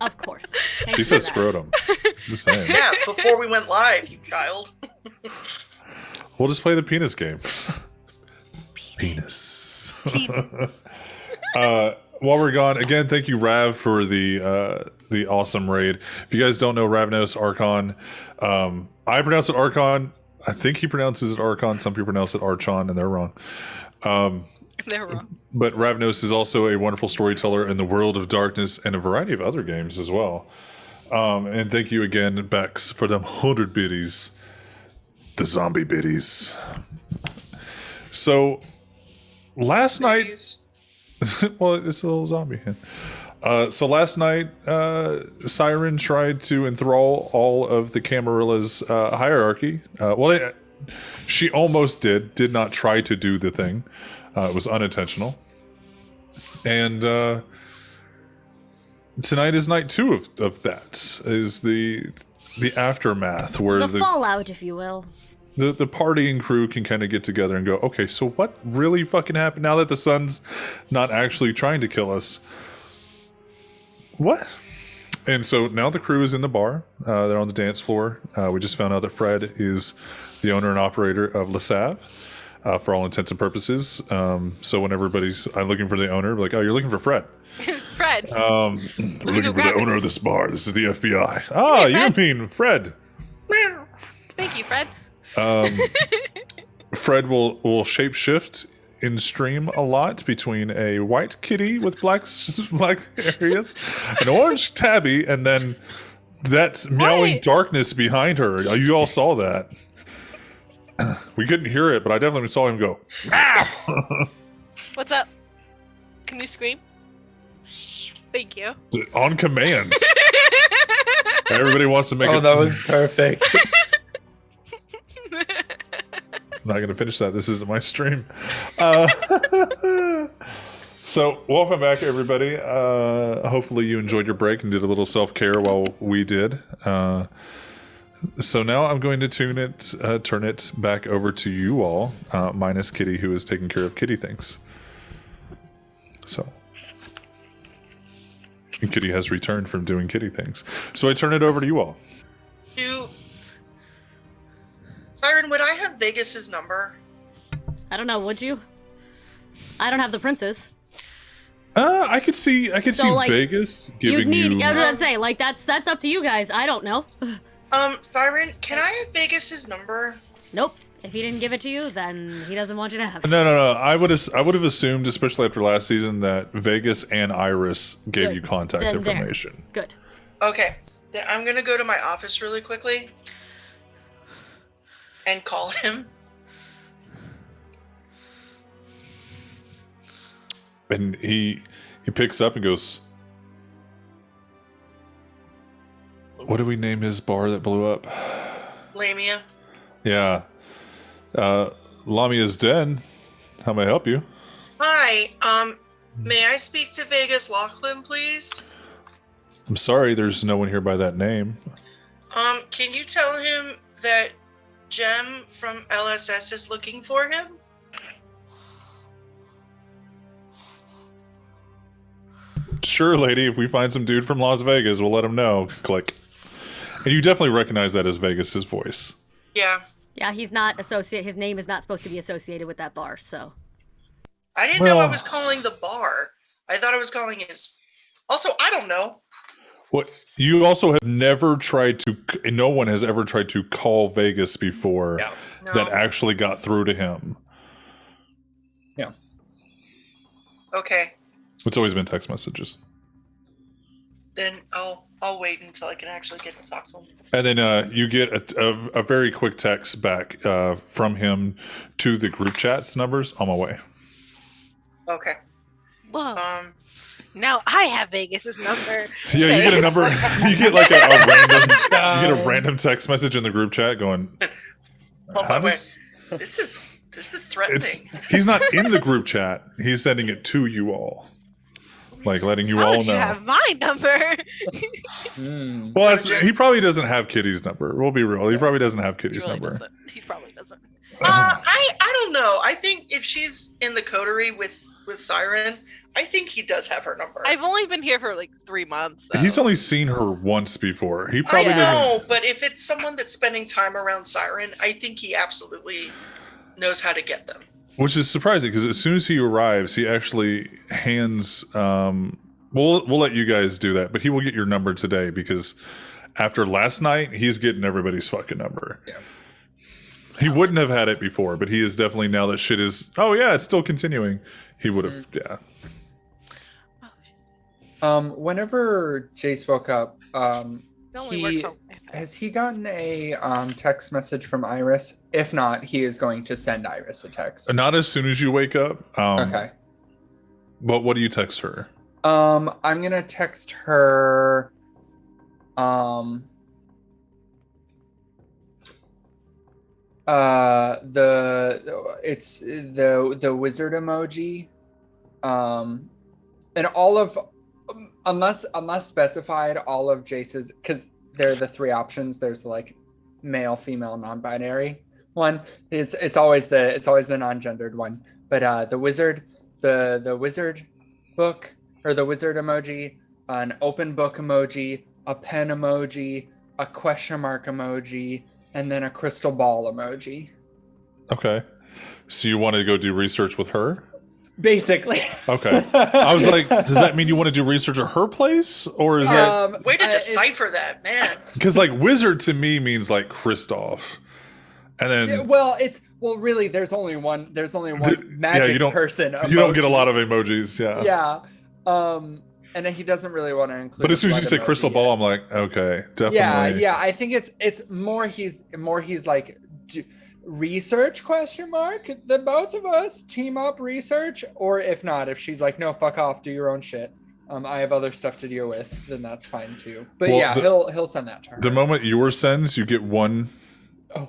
Of course. Thank She you said for that. scrotum. Just saying. Yeah, before we went live, you child. We'll just play the penis game. Penis. While we're gone, again, thank you, Rav, for the awesome raid. If you guys don't know Ravnos Archon, I pronounce it Archon. I think he pronounces it Archon. Some people pronounce it Archon, and they're wrong. They're wrong. But Ravnos is also a wonderful storyteller in the world of darkness and a variety of other games as well. And thank you again, Bex, for them 100 biddies. The zombie biddies. So, last night... Please. well, it's a little zombie. So last night, Siren tried to enthrall all of the Camarilla's hierarchy. She almost did not try to do the thing. It was unintentional. And tonight is night 2 of that. Is the aftermath where The fallout, if you will. the partying crew can kind of get together and go, okay, so what really fucking happened now that the sun's not actually trying to kill us? What? And so now the crew is in the bar. They're on the dance floor. We just found out that Fred is the owner and operator of La Save, for all intents and purposes. So when I'm looking for the owner, like, oh, you're looking for Fred. Fred. We're looking for the grab owner him. of this bar. This is the FBI. Ah, Hey, you Fred. mean Fred. Thank you, Fred. Fred will shapeshift in stream a lot between a white kitty with black areas, an orange tabby, and then that meowing What? darkness behind her. You all saw that. We couldn't hear it, but I definitely saw him go. What's up? Can you scream? Thank you. On command. Everybody wants to make Oh, it. that was perfect. I'm not going to finish that. This isn't my stream. So, welcome back, everybody. Hopefully, you enjoyed your break and did a little self-care while we did. So now I'm going to turn it back over to you all, minus Kitty, who is taking care of kitty things. So, and Kitty has returned from doing kitty things. So I turn it over to you all. Siren, would I have Vegas's number? I don't know, would you? I don't have the princes. I could see like, Vegas You'd giving need, you. I was gonna say, like, that's up to you guys. I don't know. Siren, can I have Vegas's number? Nope. If he didn't give it to you, then he doesn't want you to have it. No. I would have assumed, especially after last season, that Vegas and Iris gave Good. you contact Then there. information. Good. Okay, then I'm gonna go to my office really quickly and call him. And he picks up and goes, "What do we name his bar that blew up?" Lamia. Yeah. Lamia's den. How may I help you? Hi, may I speak to Vegas Lachlan, please? I'm sorry, there's no one here by that name. Can you tell him that Jem from LSS is looking for him? Sure, lady. If we find some dude from Las Vegas, we'll let him know. Click. And you definitely recognize that as Vegas's voice. Yeah. Yeah, he's not associated. His name is not supposed to be associated with that bar, so. I didn't know I was calling the bar. I thought I was calling his... Also, I don't know. What you also have never tried to, no one has ever tried to call Vegas before that actually got through to him. Yeah. Okay. It's always been text messages. Then I'll wait until I can actually get to talk to him. And then you get a very quick text back from him to the group chats numbers. On my way. Okay. Whoa. Now I have Vegas's number. Yeah, you get a number. You get like a random. You get a random text message in the group chat going. How does... This is threatening. He's not in the group chat. He's sending it to you all, like letting you all know. You have my number. Well, he probably doesn't have Kitty's number. We'll be real. He probably doesn't have Kitty's number. He probably doesn't. I don't know. I think if she's in the coterie with Siren, I think he does have her number. I've only been here for like 3 months. So. He's only seen her once before. He probably doesn't. I know, but if it's someone that's spending time around Siren, I think he absolutely knows how to get them. Which is surprising because as soon as he arrives, he actually hands. We'll let you guys do that, but he will get your number today because after last night, he's getting everybody's fucking number. Yeah. He wouldn't have had it before, but he is definitely now that shit is. Oh yeah, it's still continuing. He would have. Yeah. Whenever Jace woke up, works home. has he gotten a text message from Iris? If not, he is going to send Iris a text. Not as soon as you wake up. Okay. But what do you text her? I'm gonna text her. It's the wizard emoji, and all of unless specified, all of Jace's, because there are the 3 options. There's like male, female, non-binary one. It's always the non-gendered one. But the wizard book, or the wizard emoji, an open book emoji, a pen emoji, a question mark emoji, and then a crystal ball emoji. Okay. So you want to go do research with her? Basically. Okay. I was like, does that mean you want to do research at her place? Or is that... Way to decipher that, man. Because like wizard to me means like Kristoff. And then... Well, really, there's only one magic person emoji. You don't get a lot of emojis, yeah. Yeah. And he doesn't really want to include. But as soon as you say crystal ball, I'm like, okay, definitely. Yeah. I think it's more he's like research ? The both of us team up research, or if not, if she's like, no, fuck off, do your own shit. I have other stuff to deal with. Then that's fine too. But he'll send that to her. The moment yours sends, you get one. Oh.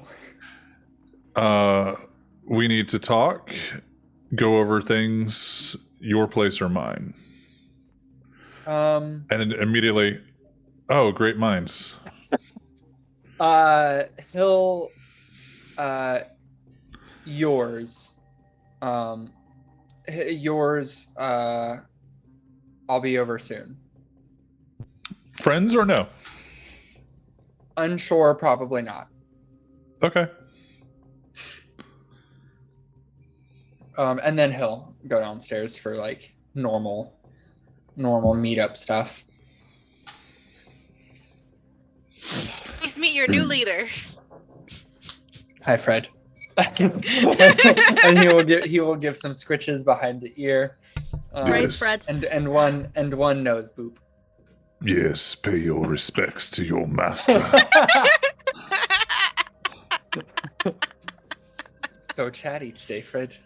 We need to talk. Go over things. Your place or mine. And then immediately, oh, great minds. He'll yours. Yours, I'll be over soon. Friends or no? Unsure, probably not. Okay. And then he'll go downstairs for like normal meetup stuff. Please meet your new leader. Hi, Fred. And he will give some scritches behind the ear. Praise Fred. And one nose boop. Yes, pay your respects to your master. So chat each day, Fred.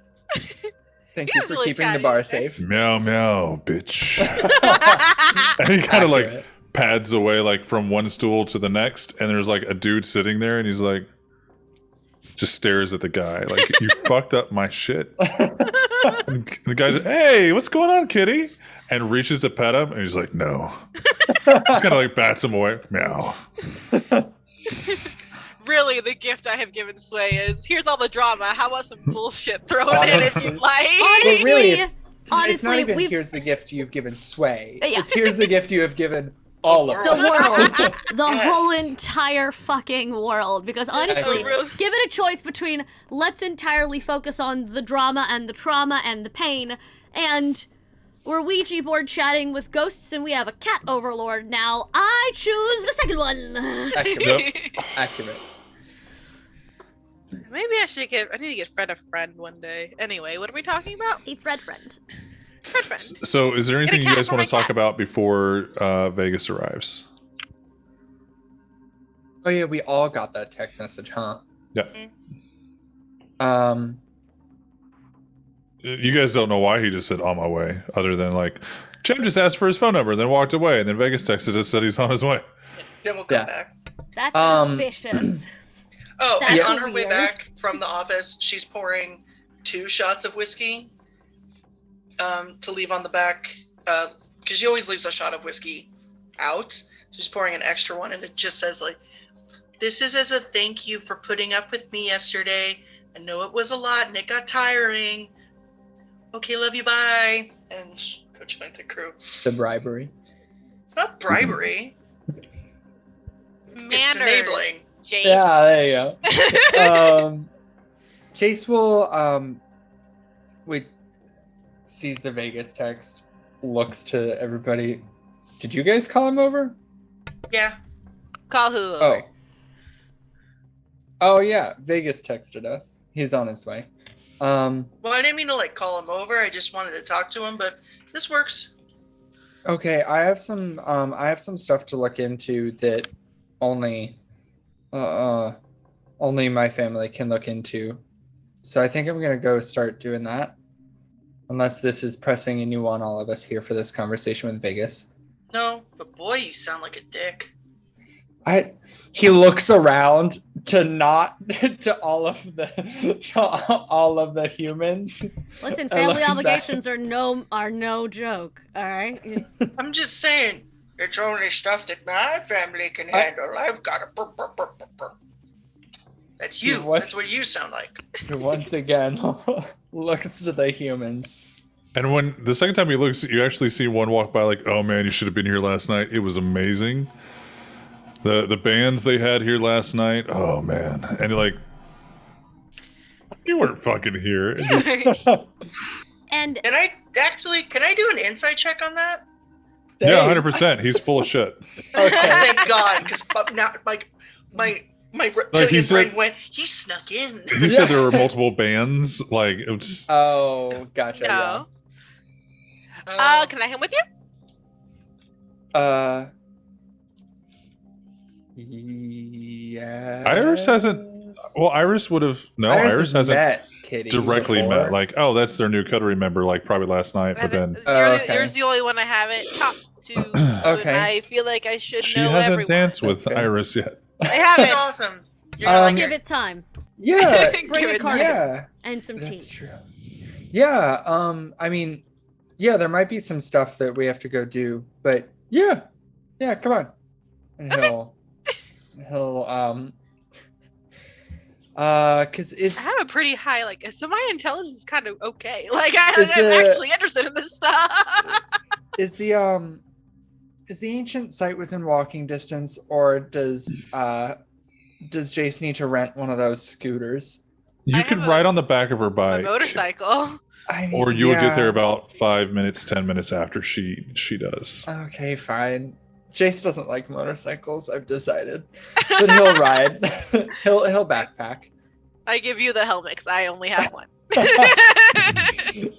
Thank you He's for really keeping the chatty bar today. safe. Meow meow, bitch. And he kind of like Accurate. pads away like from one stool to the next, and there's like a dude sitting there, and he's like, just stares at the guy like, you fucked up my shit. And the guy, hey, what's going on, kitty? And reaches to pet him, and he's like, no. Just kind of like bats him away. Meow. Really, the gift I have given Sway is here's all the drama. How about some bullshit thrown in if Honestly. you'd like? Well, really, it's not honestly, even we've here's the gift you've given Sway. Yeah. It's here's the gift you have given all of the us. world, the Yes. whole entire fucking world. Because honestly, really. given a choice between let's entirely focus on the drama and the trauma and the pain, and we're Ouija board chatting with ghosts and we have a cat overlord now, I choose the second one. Accurate. Accurate. Maybe I need to get Fred a friend one day. Anyway, what are we talking about? A Fred friend. Fred friend. So, is there anything you cat guys for want my to talk cat. about before Vegas arrives? Oh yeah, we all got that text message, huh? Yeah. Mm. You guys don't know why he just said on my way, other than like, Jim just asked for his phone number, then walked away, and then Vegas texted us said he's on his way. Then we'll come Yeah. back. That's suspicious. Oh, That's and on her way weird. back from the office, she's pouring 2 shots of whiskey to leave on the back, because she always leaves a shot of whiskey out. So she's pouring an extra one, and it just says like, "This is as a thank you for putting up with me yesterday. I know it was a lot and it got tiring. Okay, love you, bye." And go join the crew. The bribery. It's not bribery. It's Manners. enabling. Jace. Yeah, there you go. Chase will sees the Vegas text, looks to everybody. Did you guys call him over? Yeah. Call who? Oh. Over? Oh yeah, Vegas texted us. He's on his way. Well, I didn't mean to like call him over. I just wanted to talk to him, but this works. Okay, I have some stuff to look into that only my family can look into. So I think I'm gonna go start doing that. Unless this is pressing and you want all of us here for this conversation with Vegas. No, but boy, you sound like a dick. He looks around to all of the humans. Listen, I family love obligations are no joke. All right. I'm just saying, it's only stuff that my family can handle. I've got a burp, burp, burp, burp, burp. That's you. What? That's what you sound like. Once again, looks to the humans. And when the second time he looks, you actually see one walk by like, oh man, you should have been here last night. It was amazing. The bands they had here last night. Oh man. And you're like, you weren't fucking here. And Can I do an insight check on that? Yeah, 100%. He's full of shit. Okay. Thank God, because now my reptilian said- brain went. He snuck in. He said there were multiple bands. Like, it was just, Oh, gotcha. No. Can I hang with you? Yeah. Yeah. Iris hasn't. Well, Iris would have. No, Iris hasn't met Kitty directly before. met. Like, oh, that's their new cuddly member. Like, probably last night. But then Okay. You're the only one I haven't talked to. Okay. And I feel like I should she know hasn't everyone. danced with That's good. Iris yet. I That's haven't. awesome. You're gonna like give it. it time Yeah. Bring Give a it card. time. Yeah. and some tea. That's true. Yeah. I mean, yeah, there might be some stuff that we have to go do, but yeah. Come on. And he'll because I have a pretty high so my intelligence is kind of okay. Like I'm Is the- actually interested in this stuff. is the ancient site within walking distance, or does Jace need to rent one of those scooters? You I could have ride on the back of her A bike, motorcycle. I mean, or you would get there yeah. about 5 minutes, 10 minutes after she does. Okay, fine. Jace doesn't like motorcycles, I've decided. But he'll ride. he'll backpack. I give you the helmet because I only have one.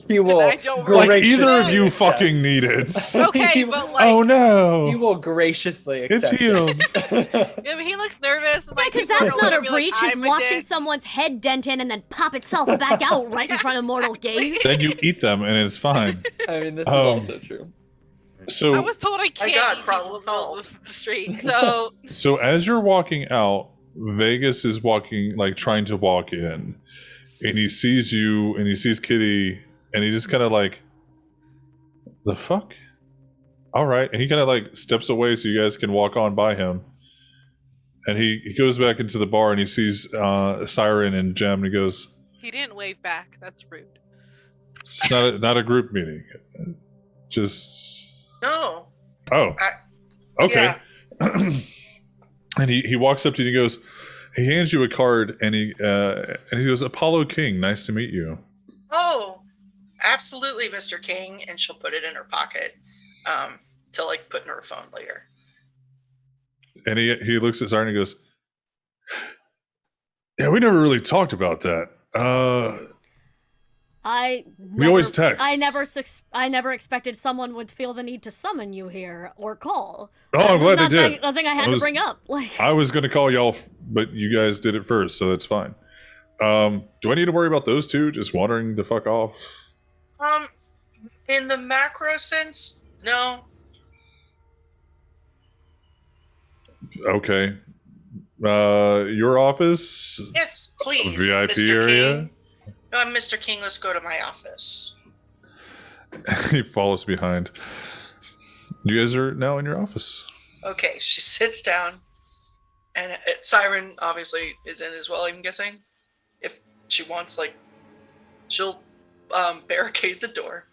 He will I don't Like graciously either of you accept. fucking need it. Okay, but like, Oh no. He will graciously It's accept. healed. yeah, but he looks nervous. And, Yeah, like, because people are that's not looking a at me like breach. Is I'm a watching dick. someone's head dent in and then pop itself back out right in front of mortal gaze. Then you eat them and it's fine. I mean, this is Um, also true. So I was told I can't got eat people in the middle of the street. So as you're walking out, Vegas is walking, like trying to walk in, and he sees you and he sees Kitty, and he just kind of like, the fuck? All right. And he kind of like steps away so you guys can walk on by him. And he goes back into the bar and he sees Siren and Jem, and he goes, he didn't wave back. That's rude. it's not a group meeting. Just, No. oh, okay. Yeah. And he walks up to you and he goes, he hands you a card and he goes, Apollo King, nice to meet you. Oh, absolutely, Mr. King. And she'll put it in her pocket to like put in her phone later. And he looks at Siren and he goes, yeah, we never really talked about that. We always text. I never expected someone would feel the need to summon you here or call. Oh, I'm glad they did. Nothing I had to bring up. Like, I was going to call y'all, but you guys did it first, so that's fine. Do I need to worry about those two just wandering the fuck off? In the macro sense, no. Okay. Your office? Yes, please, VIP Mr. area? King. Mr. King, let's go to my office. He follows behind. You guys are now in your office. Okay, she sits down, and Siren obviously is in as well, I'm guessing. If she wants, like, she'll barricade the door.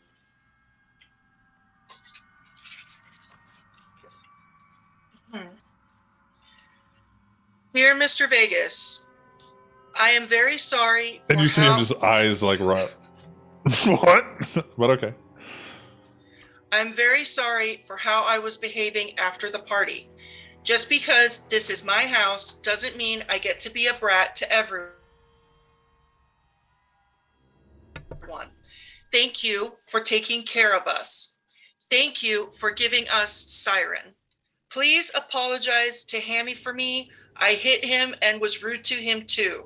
Dear Mr. Vegas, I am very sorry. And for you see him how- just eyes like right. What? But okay. I'm very sorry for how I was behaving after the party. Just because this is my house doesn't mean I get to be a brat to everyone. Thank you for taking care of us. Thank you for giving us Siren. Please apologize to Hammy for me. I hit him and was rude to him too.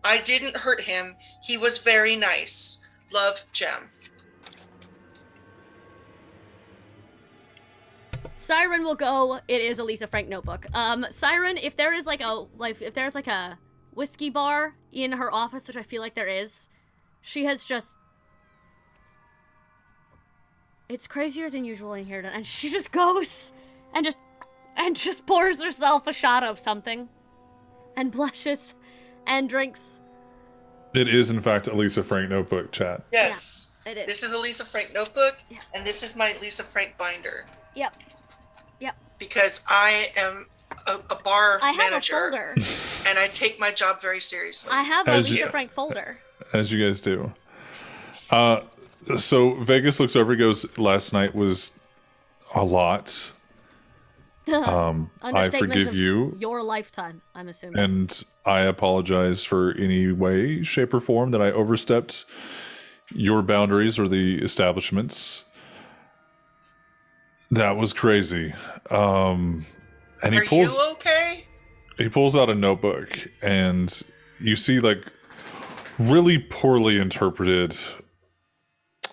I didn't hurt him. He was very nice. Love, Jem. Siren will go. It is a Lisa Frank notebook. Siren, if there's like a whiskey bar in her office, which I feel like there is, she has just. It's crazier than usual in here, and she just goes and just pours herself a shot of something, and blushes, and drinks. It is, in fact, a Lisa Frank notebook, chat. Yes. Yeah, it is. This is a Lisa Frank notebook, Yeah. and this is my Lisa Frank binder. Yep. Because I am a bar I have manager, a folder. and I take my job very seriously. I have a As Lisa you- Frank folder. As you guys do. So Vegas looks over and goes, last night was a lot. I Understatement forgive of you, your lifetime, I'm assuming. and I apologize for any way, shape, or form that I overstepped your boundaries or the establishment's. That was crazy. And Are you okay? he pulls out a notebook, and you see like really poorly interpreted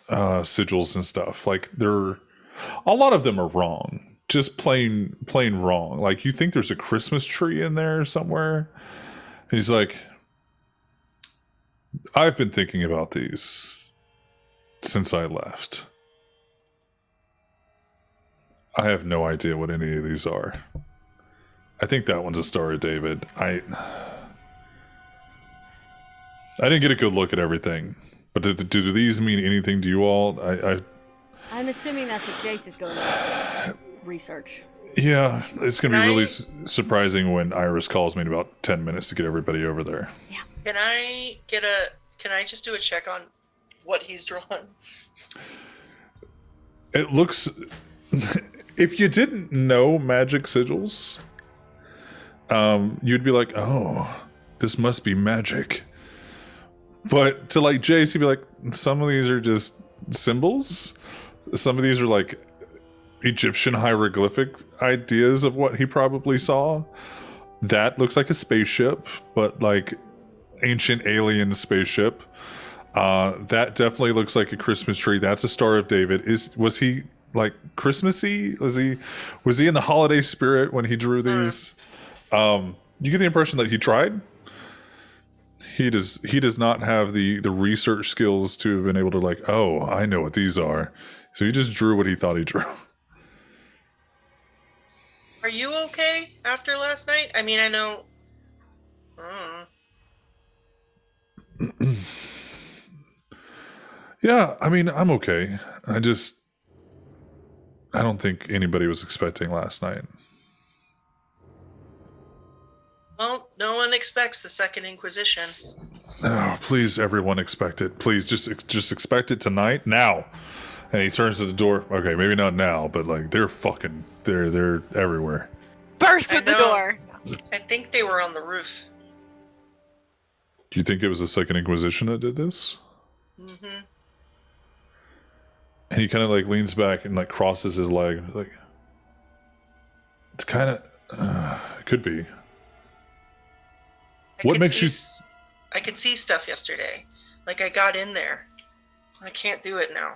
sigils and stuff. Like a lot of them are wrong, just plain wrong. Like you think there's a Christmas tree in there somewhere, and he's like, I've been thinking about these since I left. I have no idea what any of these are. I think that one's a Star of David. I didn't get a good look at everything, but do these mean anything to you all? I'm assuming that's what Jace is going to research. Yeah, it's going to be Can really I- surprising when Iris calls me in about 10 minutes to get everybody over there. Can I just do a check on what he's drawn? It looks... If you didn't know magic sigils, you'd be like, oh, this must be magic. But to like Jace, he'd be like, some of these are just symbols. Some of these are like Egyptian hieroglyphic ideas of what he probably saw. That looks like a spaceship, but like ancient alien spaceship. That definitely looks like a Christmas tree. That's a Star of David. Was he like Christmassy? Was he in the holiday spirit when he drew these? You get the impression that he tried. He does not have the research skills to have been able to like, oh, I know what these are. So he just drew what he thought he drew. Are you okay after last night? I mean, I know. Yeah, I mean, I'm okay. I don't think anybody was expecting last night. Well, no one expects the Second Inquisition. Oh, please, everyone expect it. Please, just expect it tonight, now. And he turns to the door. Okay, maybe not now, but like they're everywhere. Burst through the know. door. I think they were on the roof. Do you think it was the Second Inquisition that did this? Mm-hmm. And he kind of like leans back and like crosses his leg. Like it's kind of it could be. What makes you? I could see stuff yesterday. Like I got in there. I can't do it now.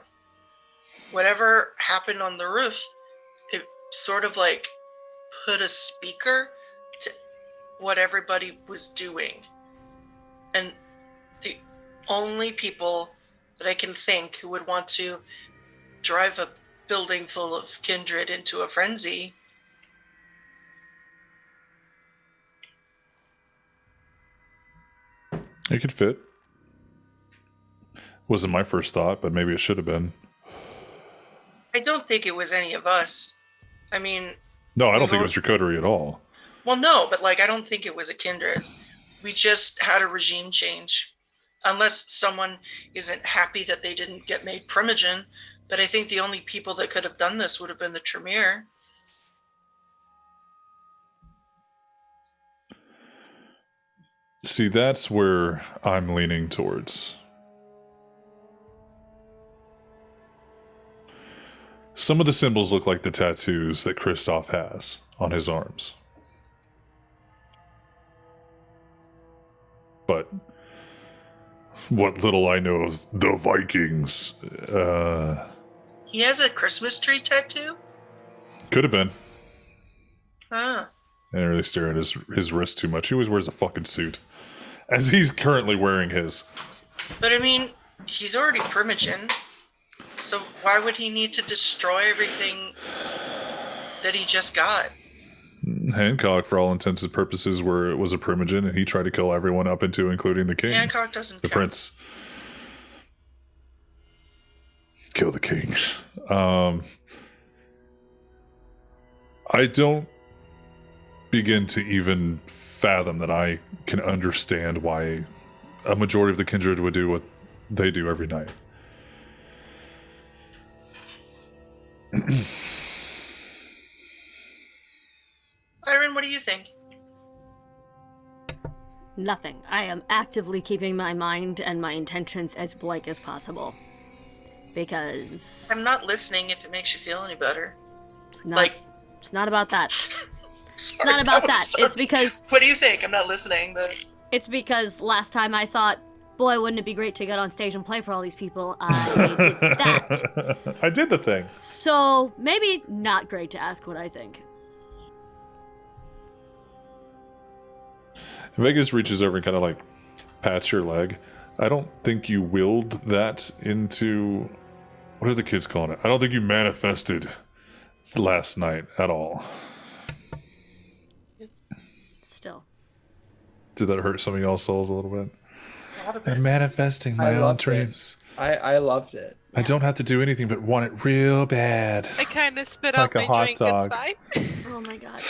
Whatever happened on the roof, it sort of like put a speaker to what everybody was doing. And the only people that I can think who would want to drive a building full of kindred into a frenzy. It could fit. Wasn't my first thought, but maybe it should have been. I don't think it was any of us. I mean... No, I don't think it was your coterie at all. Well, no, but like, I don't think it was a kindred. We just had a regime change. Unless someone isn't happy that they didn't get made primogen. But I think the only people that could have done this would have been the Tremere. See, that's where I'm leaning towards. Some of the symbols look like the tattoos that Kristoff has on his arms. But what little I know of the Vikings, He has a Christmas tree tattoo? could have been. Huh. I didn't really stare at his wrist too much. He always wears a fucking suit. As he's currently wearing his. But I mean, he's already primogen. So why would he need to destroy everything that he just got? Hancock, for all intents and purposes, was a primogen, and he tried to kill everyone up into, including the king. Hancock doesn't The count. prince. Kill the king. I don't begin to even fathom that I can understand why a majority of the kindred would do what they do every night. Byron, what do you think? Nothing. I am actively keeping my mind and my intentions as blank as possible. Because... I'm not listening if it makes you feel any better. It's not, Like... it's not about that. It's not about that. It's because... What do you think? I'm not listening, but... It's because last time I thought, boy, wouldn't it be great to get on stage and play for all these people. I did that. I did the thing. So, maybe not great to ask what I think. Vegas reaches over and kind of like pats your leg. I don't think you willed that into... What are the kids calling it? I don't think you manifested last night at all. Still. Did that hurt some of y'all's souls a little bit? A lot of it. I'm manifesting I my own loved it. dreams. I loved it. I don't have to do anything but want it real bad. I kind of spit Like out a my hot drink. dog. It's fine. Oh my god.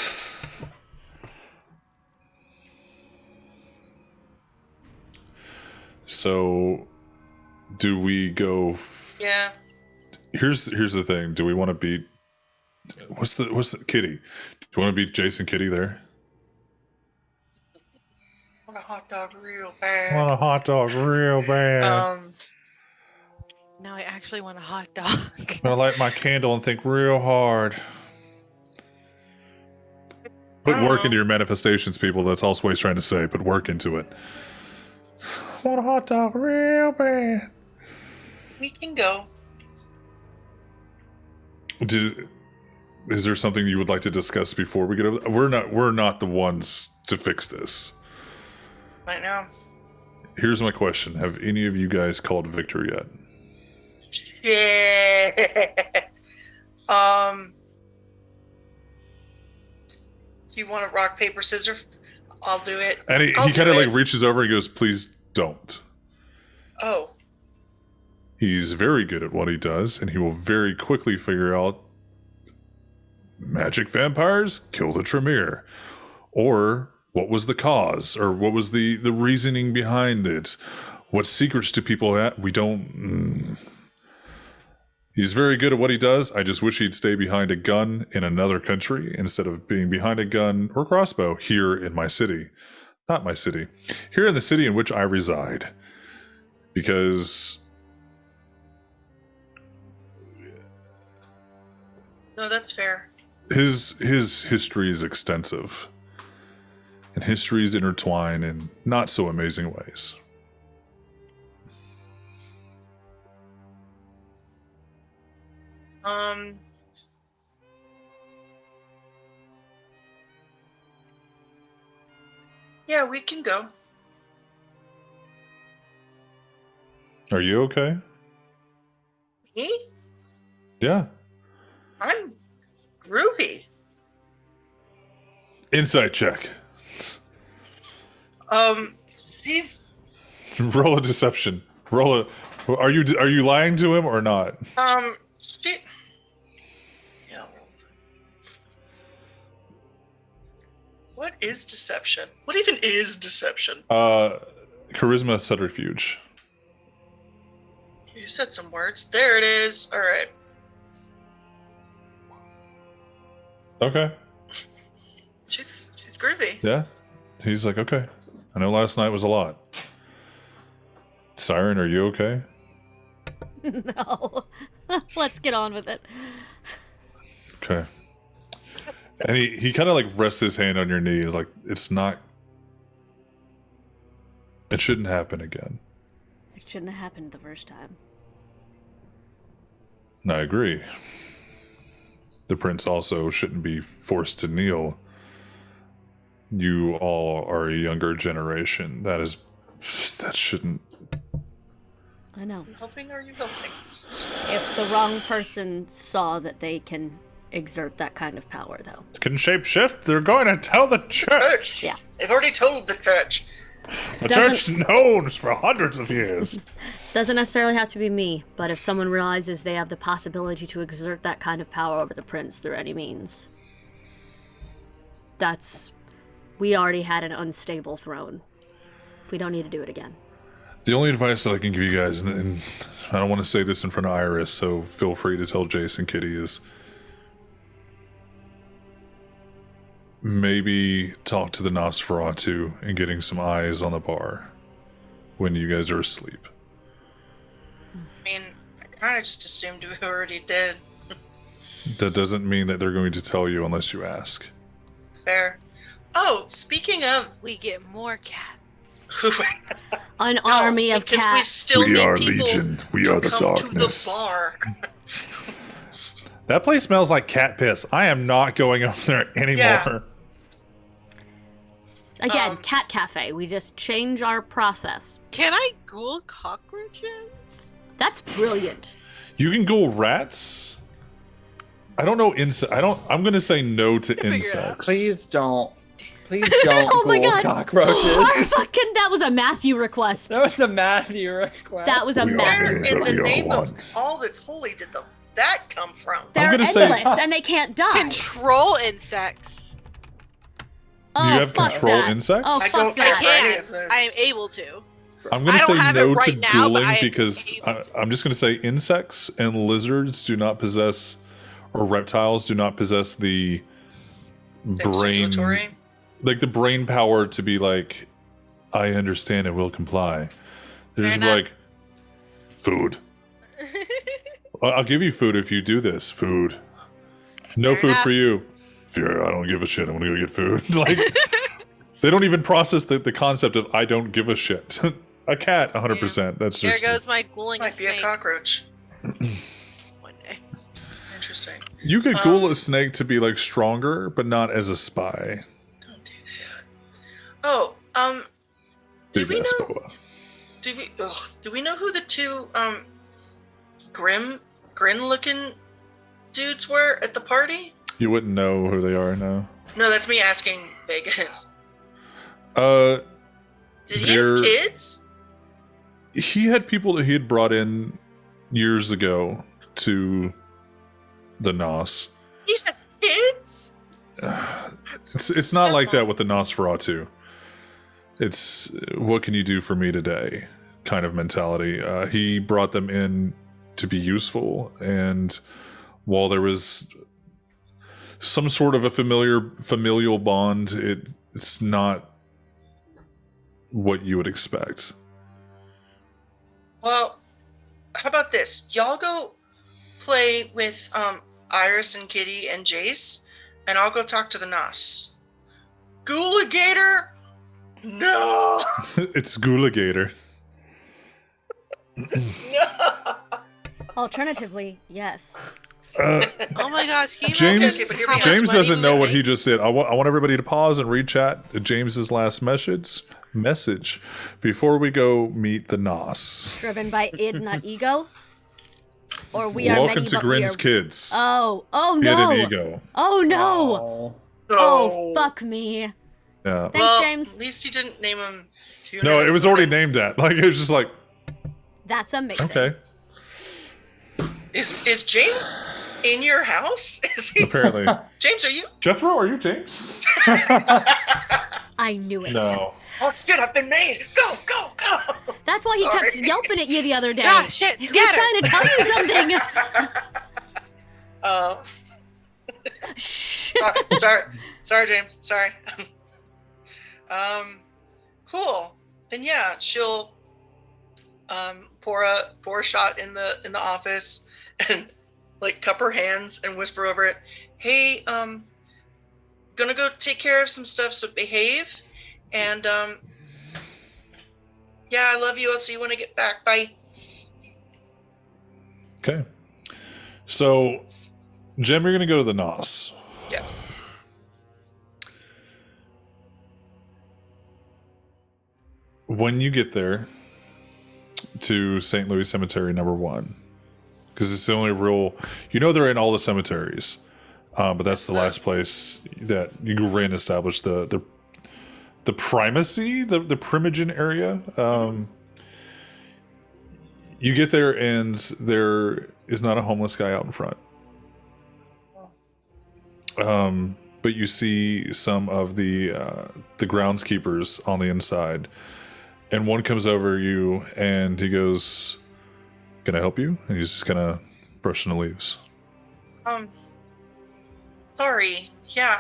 So, do we go? Yeah. Here's the thing. Do we want to beat? What's the Kitty? Do you want to beat Jason Kitty there? want a hot dog real I bad. want a hot dog real bad. Now I actually want a hot dog. I'm gonna light my candle and think real hard. Put work into your manifestations, people. That's all Sway's trying to say. Put work into it. I want a hot dog real bad. We can go. Is there something you would like to discuss before we get over? We're not the ones to fix this. Right now. Here's my question: have any of you guys called Victor yet? Yeah. If you want to rock, paper, scissors, I'll do it. And he kind of like reaches over and goes, "Please don't." Oh. He's very good at what he does, and he will very quickly figure out magic vampires kill the Tremere, or what was the cause, or what was the reasoning behind it. What secrets do people have? We don't. He's very good at what he does. I just wish he'd stay behind a gun in another country instead of being behind a gun or crossbow here in my city. Not my city. Here in the city in which I reside. Because No, that's fair. his history is extensive. And histories intertwine in not so amazing ways. Yeah, we can go. Are you okay? Me? Yeah. I'm groovy. Insight check. He's Roll a deception. Roll a. Are you lying to him or not? yeah. What is deception? What even is deception? Charisma subterfuge. You said some words. There it is. All right. Okay. She's groovy. Yeah. He's like, okay. I know last night was a lot. Siren, are you okay? No. Let's get on with it. Okay. And he kind of like rests his hand on your knee. Like, it's not. It shouldn't happen again. It shouldn't have happened the first time. And I agree. The prince also shouldn't be forced to kneel. You all are a younger generation. That shouldn't. I know. Helping? Are you helping? If the wrong person saw that they can exert that kind of power, though. Can shapeshift? They're going to tell the church. Yeah. They've already told the church. The church knows for hundreds of years. Doesn't necessarily have to be me, but if someone realizes they have the possibility to exert that kind of power over the prince through any means, we already had an unstable throne. We don't need to do it again. The only advice that I can give you guys, and I don't want to say this in front of Iris, so feel free to tell Jace and Kitty, is maybe talk to the Nosferatu and getting some eyes on the bar when you guys are asleep. I mean, I kind of just assumed we already did. That doesn't mean that they're going to tell you unless you ask. Fair. Oh, speaking of, We get more cats. An army of because cats. we still We need are people Legion. We to are the come darkness. to the bar. That place smells like cat piss. I am not going up there anymore. Yeah. Again, cat cafe. We just change our process. Can I ghoul cockroaches? That's brilliant. You can go rats. I don't know insect. I'm going to say no to figure it out. insects. Please don't. Please don't Oh my ghoul God. cockroaches. That was a Matthew request. That was a Matthew request. That was a We are Matthew men, Where in the we are name one. of all that's holy did that come from? They're gonna say- endless and they can't die. Control insects. Oh, You have fuck control that. insects? Oh, I fuck don't I care. that. Any can. of those. I am able to. I'm going I to don't say have it no right to now, but I ghouling am because able I'm just going to say insects and lizards do not possess, or reptiles do not possess the Same brain, circulatory? like the brain power to be like I understand and will comply. They're just Fair like, food. I'll give you food if you do this. Food. No Fair food enough. for you. I don't give a shit. I'm gonna go get food. Like, they don't even process the concept of I don't give a shit. A cat, 100%. That's There just goes my ghouling a Might be a snake cockroach. one day. Interesting. You could ghoul a snake to be like stronger, but not as a spy. Don't do that. Oh, did Big we ass know? boa. Do we know who the two grin-looking dudes were at the party? You wouldn't know who they are now. No, that's me asking Vegas. Uh, Did he have they're- kids? he had people that he had brought in years ago to the Nos. He has kids? It's not like that with the Nosferatu. It's what can you do for me today kind of mentality. He brought them in to be useful, and while there was some sort of a familial bond, it's not what you would expect. Well, how about this? Y'all go play with Iris and Kitty and Jace, and I'll go talk to the Nos. Ghouligator? No! It's Ghouligator. No! Alternatively, yes. Uh, Oh my gosh, can you James imagine Okay, but hear how me much out. James money doesn't we know would what he make? just said. I want everybody to pause and read chat James's last message before we go meet the Nos. Driven by id, not ego. Or we are Welcome many, to but Grin's we are... Kids. Oh He had no! an ego. Oh no! Oh. Oh fuck me! Yeah. Thanks, Well, James. at least you didn't name him. No, it was already named that. Like, it was just like, That's amazing. okay. Is James in your house? Is he? Apparently. James, are you? Jethro, are you James? I knew it. No. Oh shit! I've been made. Go, go, go! That's why he kept Sorry. yelping at you the other day. Ah, shit, He was scatter. trying to tell you something. Shh. Sorry, James. Sorry. Cool. Then yeah, she'll pour a shot in the office and like cup her hands and whisper over it. Hey, gonna go take care of some stuff, so behave. And yeah, I love you. I'll see you when I get back. Bye. Okay. So, Jem, you're going to go to the Nos. Yes. When you get there to St. Louis Cemetery number 1, because it's the only real, they're in all the cemeteries, but that's the last place that you ran established the primacy, the primogen area. You get there and there is not a homeless guy out in front. But you see some of the groundskeepers on the inside, and one comes over you and he goes, "Can I help you?" And he's just kind of brushing the leaves. Sorry. Yeah,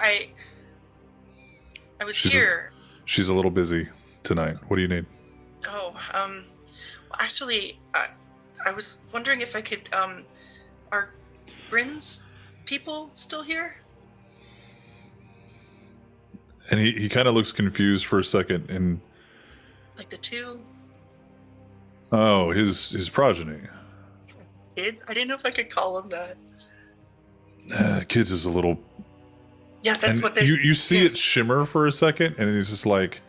I was here. She's a little busy tonight. What do you need? Oh, well, actually, I was wondering if I could, are Bryn's people still here? And he kind of looks confused for a second, and Like the two his progeny. kids? I didn't know if I could call them that. Kids is a little. Yeah, that's And what they. you see yeah. it shimmer for a second, and it's just like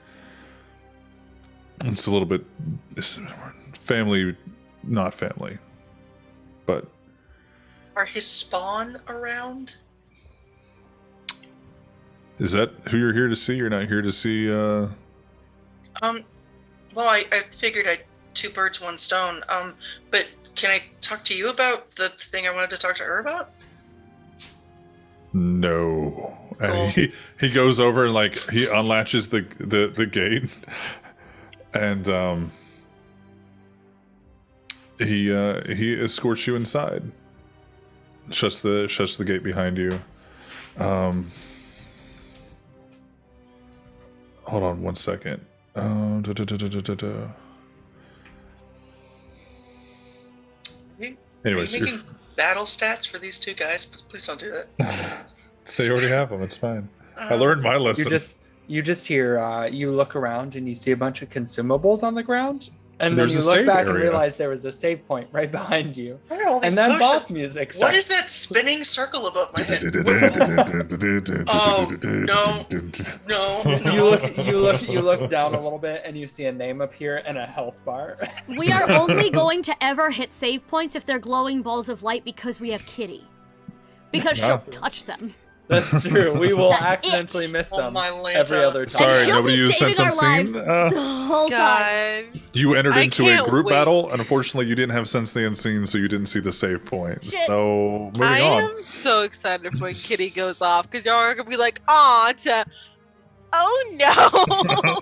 it's a little bit family, not family, but Are his spawn around? is that who you're here to see? You're not here to see. Well, I figured I'd two birds, one stone. But can I talk to you about the thing I wanted to talk to her about? No. Cool. And he goes over and like he unlatches the gate, and he escorts you inside. Shuts the gate behind you. Hold on one second. Da, da, da, da, da, da. Anyways, are you making battle stats for these two guys? Please don't do that. they already have them. It's fine. I learned my lesson. You just hear. You look around and you see a bunch of consumables on the ground, and then There's you a look save back and area. realize there was a save point right behind you. Where are all these And then potions? boss music What is starts. that spinning circle above my head? No. You look down a little bit and you see a name appear and a health bar. We are only going to ever hit save points if they're glowing balls of light because we have Kitty. Because she'll touch them. That's true. We will That's accidentally it. miss Oh, them my Lanta. every other time. Sorry, And she'll nobody be used saving Sense our Unseen? lives the whole time. God. You entered I into a can't group wait. battle, and unfortunately, you didn't have Sense the Unseen, so you didn't see the save point. Shit. So, moving I on. am so excited for when Kitty goes off because y'all are gonna be like, "Aw," to, "Oh no!"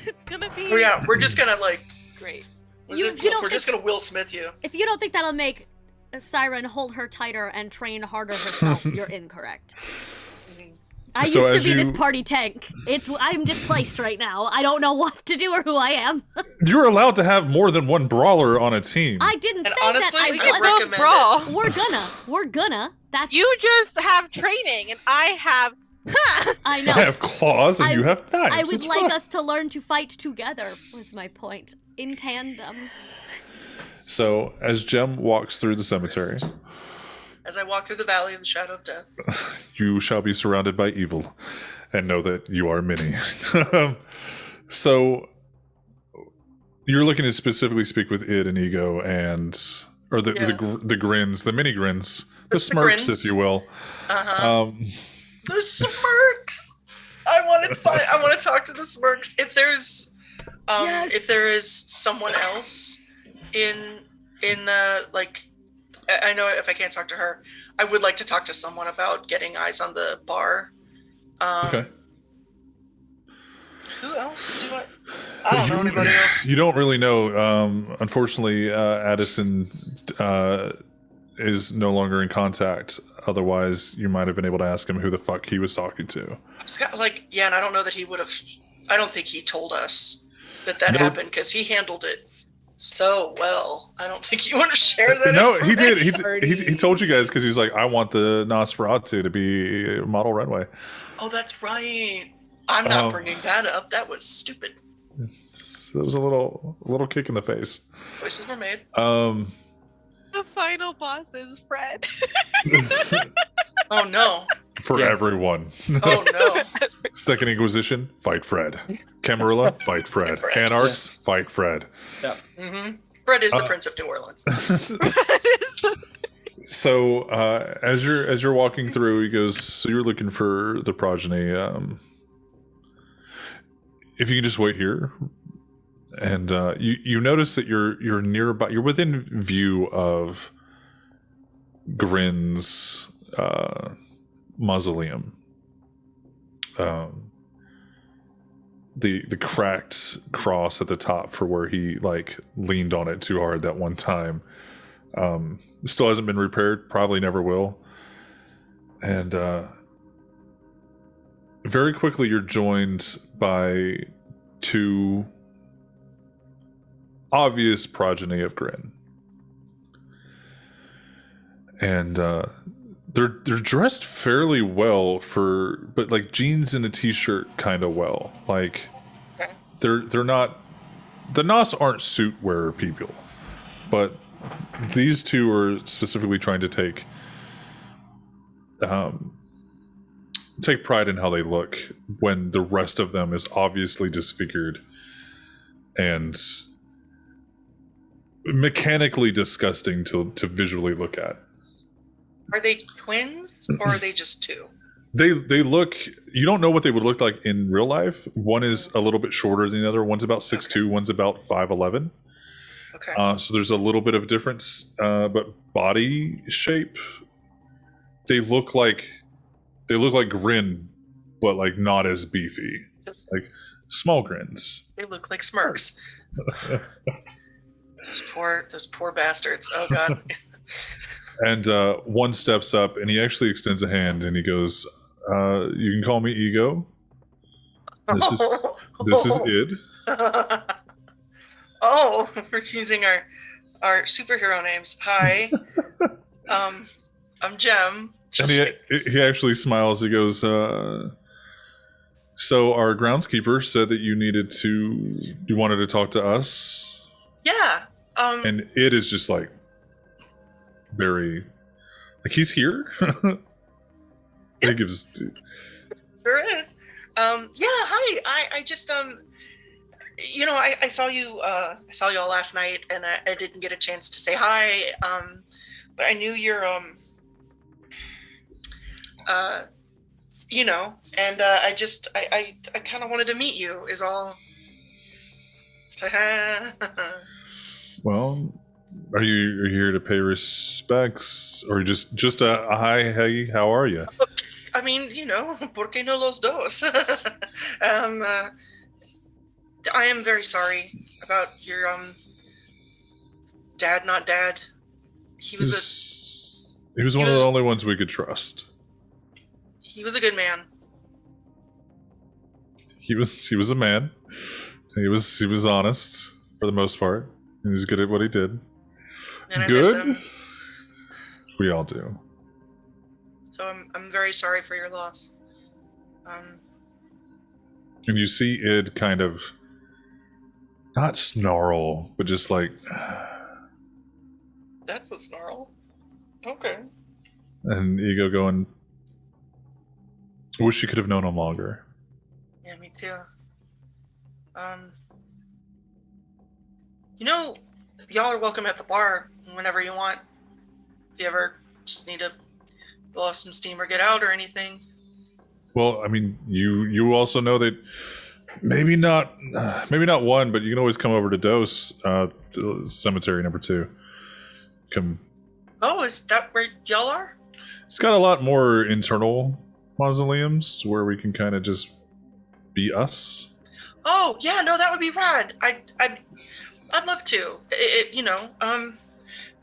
It's gonna be Oh yeah, we're just gonna like. great. We're just gonna Will Smith you. If you don't think that'll make Siren hold her tighter and train harder herself, you're incorrect. I So used as to be this you- party tank. I'm displaced right now. I don't know what to do or who I am. You're allowed to have more than one brawler on a team. I didn't And say honestly, that. We I can I both recommend brawl. We're gonna. That's You just have training, and I have. I know. I have claws, and I- you have knives. I would It's like fine. us to learn to fight together. Was my point. In tandem. So, as Jem walks through the cemetery, As I walk through the valley of the shadow of death. you shall be surrounded by evil, and know that you are many. So, you're looking to specifically speak with Id and Ego, or the grins, the mini grins, the smirks, grins. if you will. Uh-huh. The smirks. I want to talk to the smirks. If there's, Yes. if there is someone else in like, I know if I can't talk to her, I would like to talk to someone about getting eyes on the bar. Okay. Who else do I don't know anybody else. You don't really know. Unfortunately, Addison is no longer in contact. Otherwise, you might have been able to ask him who the fuck he was talking to. And I don't know that he would have. I don't think he told us that Nope. happened because he handled it so well. I don't think you want to share that. No, he did. information. He told you guys because he was like, I want the Nosferatu to be model runway. Oh, that's right. I'm not bringing that up. That was stupid. So that was a little kick in the face. Choices were made. The final boss is Fred. Oh no. For Yes. everyone. Oh no. Second Inquisition, fight Fred. Camarilla, fight Fred. Fred. Anarchs, fight Fred. Mm-hmm. Fred is the Prince of New Orleans. So as you're walking through, he goes, so you're looking for the progeny. If you can just wait here. And you notice that you're nearby, you're within view of Grin's mausoleum. The cracked cross at the top for where he like leaned on it too hard that one time. Still hasn't been repaired, probably never will. And very quickly you're joined by two obvious progeny of Grin. And they're dressed fairly well but like jeans and a t-shirt kind of well. Like Okay. they're not, the Nos aren't suit wearer people, but these two are specifically trying to take pride in how they look when the rest of them is obviously disfigured and mechanically disgusting to visually look at. Are they twins or are they just two? They look, you don't know what they would look like in real life. One is a little bit shorter than the other. One's about 6'2", one's about 5'11". Okay. So there's a little bit of difference, but body shape, they look like Grin, but like not as beefy, Just- like small grins. They look like smirks. Those poor bastards. Oh god. And one steps up and he actually extends a hand and he goes, "You can call me Ego. This is Id. Oh, we're using our superhero names. Hi, I'm Jem. And he actually smiles. He goes, so our groundskeeper said that you wanted to talk to us. Yeah. And Id is just like very, like he's here. He gives. There is. Yeah. Hi. I just I saw you. I saw y'all last night, and I didn't get a chance to say hi. But I knew you're and I kind of wanted to meet you. Is all. Well, are you here to pay respects, or just a hi? Hey, how are you? I mean, ¿por qué no los dos? I am very sorry about your dad, not dad. He was one of the only ones we could trust. He was a good man. He was a man. He was honest for the most part. He was good at what he did. And I good. miss him. We all do. So I'm very sorry for your loss. And you see Id kind of not snarl, but just like that's a snarl. Okay. And Ego going, I wish you could have known him longer. Yeah, me too. Y'all are welcome at the bar whenever you want. If you ever just need to blow off some steam or get out or anything. Well, I mean, you also know that maybe not one, but you can always come over to Dose, Cemetery number 2. Come. Oh, is that where y'all are? It's got a lot more internal mausoleums where we can kind of just be us. Oh yeah, no, that would be rad. I'd love to. If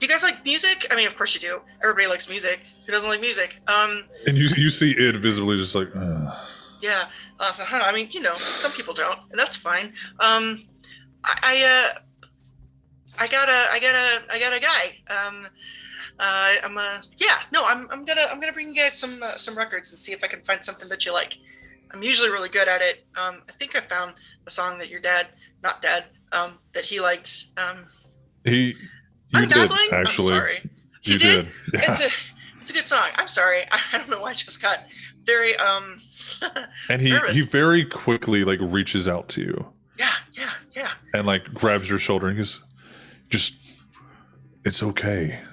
you guys like music? I mean, of course you do. Everybody likes music. Who doesn't like music? And you see Id visibly just like. Yeah. I mean, some people don't, and that's fine. I got a guy. I'm gonna bring you guys some records and see if I can find something that you like. I'm usually really good at it. I think I found the song that your dad, not dad, that he liked. You did, dabbling? actually. I'm sorry. You did. Yeah. It's a good song. I'm sorry. I don't know why I just got very and he nervous. he very quickly like reaches out to you. Yeah. And like grabs your shoulder and goes, just, it's okay.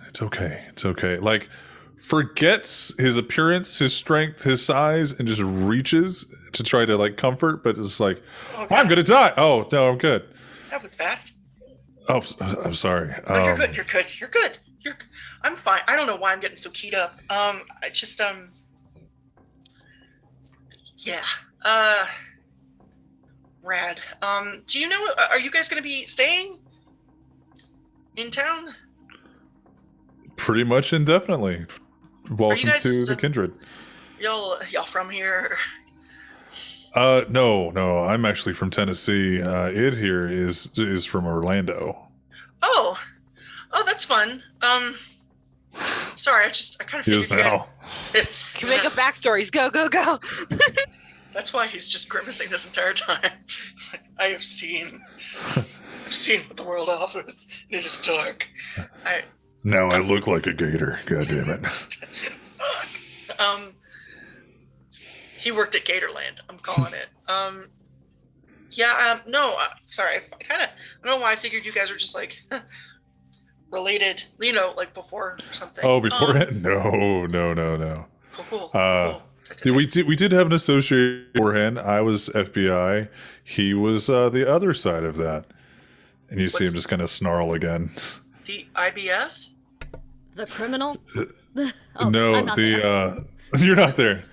Like forgets his appearance, his strength, his size, and just reaches to try to like comfort, but it's like, I'm gonna die. Oh no, I'm good. That was fast. Oh, I'm sorry. Oh, you're good. I'm fine. I don't know why I'm getting so keyed up. I just yeah. Rad. Do you know? Are you guys gonna be staying in town? Pretty much indefinitely. Welcome to the Kindred. Y'all from here? No. I'm actually from Tennessee. Id here is from Orlando. Oh, that's fun. Sorry, I kind of figured you now. Can make up backstories. Go. That's why he's just grimacing this entire time. I've seen what the world offers. It is dark. Now I look like a gator. God damn it. He worked at Gatorland. I'm calling it. Sorry. I don't know why I figured you guys were just like related, like before or something. Oh, beforehand? No. Cool. We did have an associate beforehand. I was FBI. He was the other side of that. And you see him just kind of snarl again. The IBF? The criminal? No, you're not there.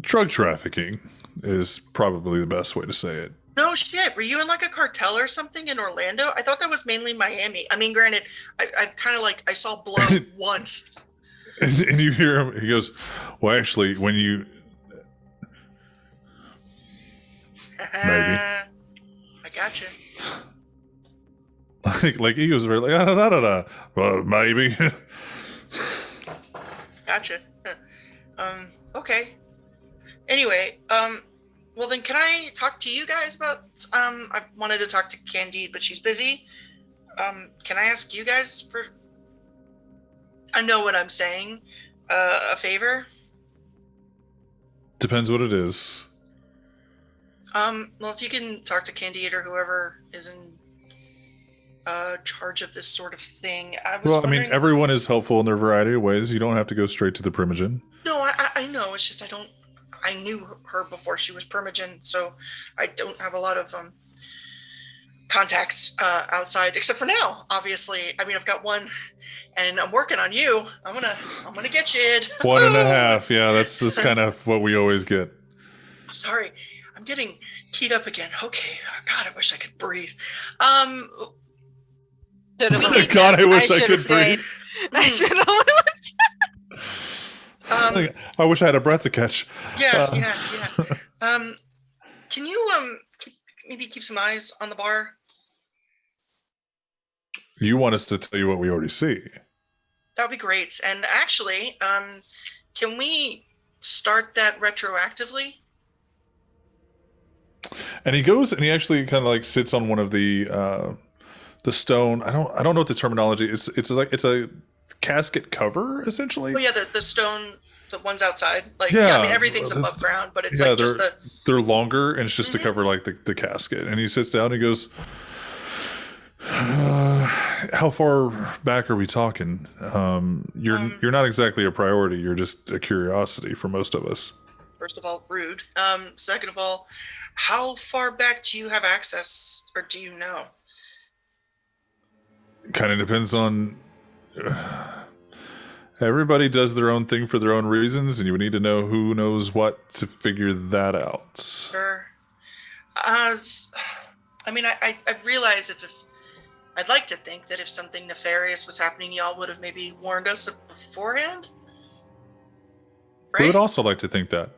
Drug trafficking is probably the best way to say it. No shit. Were you in like a cartel or something in Orlando? I thought that was mainly Miami. I mean, granted, I kind of like, I saw blood once. And you hear him, he goes, well, actually, when you... Maybe. I gotcha. Like he was very like, well, maybe. Gotcha. Okay. Anyway, well then can I talk to you guys about, I wanted to talk to Candide, but she's busy. Can I ask you guys for, I know what I'm saying, a favor? Depends what it is. Well, if you can talk to Candide or whoever is in charge of this sort of thing, I was wondering... I mean, everyone is helpful in their variety of ways. You don't have to go straight to the Primogen. No, I know. It's just I knew her before she was Primogen, so I don't have a lot of contacts outside, except for now. Obviously, I mean, I've got one, and I'm working on you. I'm gonna get you, Id. 1.5. Yeah, that's kind of what we always get. Sorry, I'm getting keyed up again. Okay, God, I wish I could breathe. God, I wish I could breathe. I should have. I wish I had a breath to catch. Yeah. Can you maybe keep some eyes on the bar? You want us to tell you what we already see? That'd be great. And actually, can we start that retroactively? And he goes and he actually kind of like sits on one of the stone. I don't know what the terminology is. It's a casket cover essentially. Oh yeah, the stone, the ones outside. Like yeah, I mean everything's above ground, but it's like just they're longer and it's just to cover like the casket. And he sits down and he goes, how far back are we talking? You're not exactly a priority. You're just a curiosity for most of us. First of all, rude. Second of all, how far back do you have access, or do you know? Kind of depends on. Everybody does their own thing for their own reasons, and you would need to know who knows what to figure that out. Sure. I mean, I realize if I'd like to think that if something nefarious was happening, y'all would have maybe warned us beforehand. Right? We would also like to think that.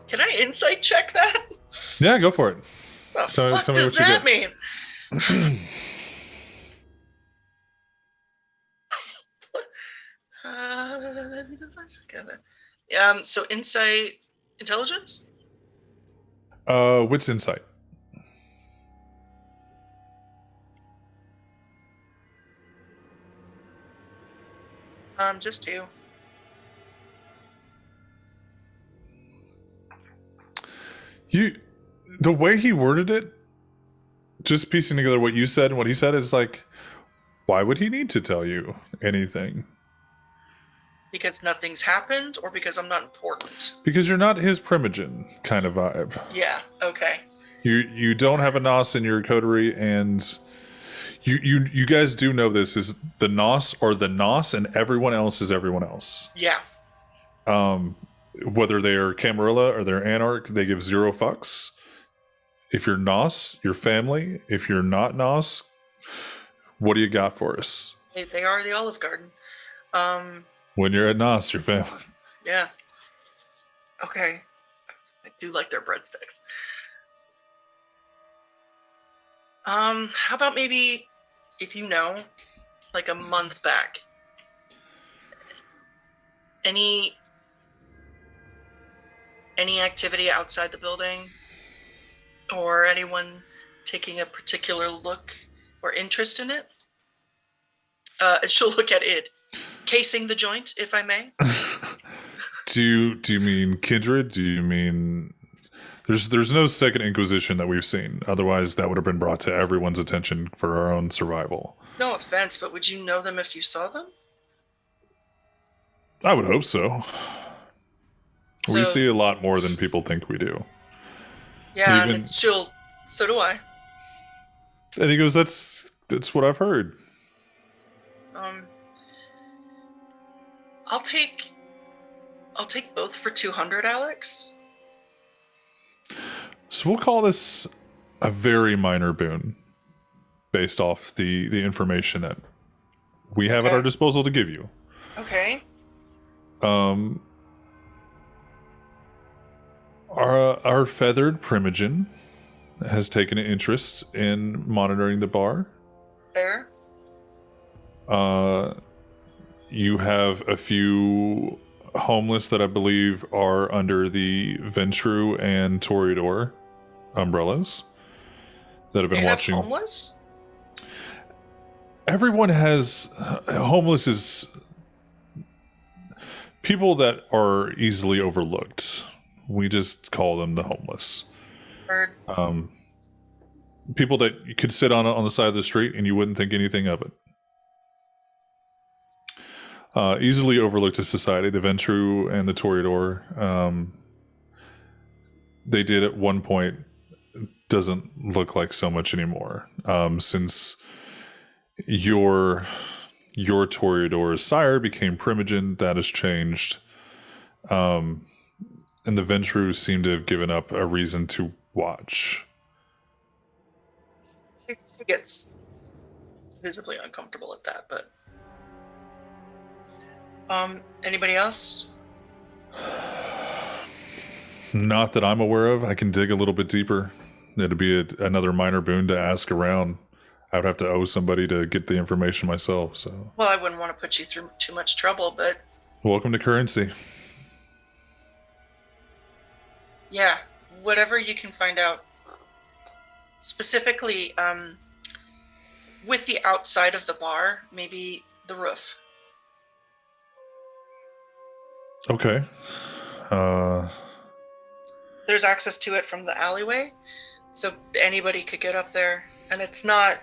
Can I insight check that? Yeah, go for it. What the fuck does that mean? So insight, intelligence? What's insight? Just two. The way he worded it, just piecing together what you said and what he said, is like, why would he need to tell you anything? Because nothing's happened, or because I'm not important? Because you're not his Primogen kind of vibe. Yeah, okay. You don't have a Nos in your coterie, and you guys do know this is the Nos or the Nos, and everyone else is everyone else. Yeah. Whether they're Camarilla or they're Anarch, they give zero fucks. If you're Nos, your family. If you're not Nos, what do you got for us? They are the Olive Garden. When you're at Nos, your family. Yeah. Okay. I do like their breadsticks. How about maybe, if you know, like a month back, any activity outside the building, or anyone taking a particular look or interest in it? And she'll look at it, casing the joint, if I may. Do you mean kindred? Do you mean there's no second Inquisition that we've seen? Otherwise, that would have been brought to everyone's attention for our own survival. No offense, but would you know them if you saw them? I would hope so. We see a lot more than people think we do. Yeah, and so do I. And he goes, that's what I've heard. I'll take both for 200, Alex. So we'll call this a very minor boon based off the information that we have at our disposal to give you. Our feathered Primogen has taken an interest in monitoring the bar. Fair. You have a few homeless that I believe are under the Ventru and Toreador umbrellas that have been They watching. have homeless? Everyone has homeless is people that are easily overlooked. We just call them the homeless. Heard. People that you could sit on the side of the street and you wouldn't think anything of it. Easily overlooked to society. The Ventru and the Toreador, they did at one point. Doesn't look like so much anymore. Since your Toreador's sire became Primogen, that has changed. And the Ventru seem to have given up a reason to watch. He gets visibly uncomfortable at that, but anybody else? Not that I'm aware of. I can dig a little bit deeper. It'd be another minor boon to ask around. I would have to owe somebody to get the information myself. So, Well, I wouldn't want to put you through too much trouble, but welcome to currency. yeah, whatever you can find out. Specifically, with the outside of the bar, maybe the roof. Okay. There's access to it from the alleyway, so anybody could get up there, and it's not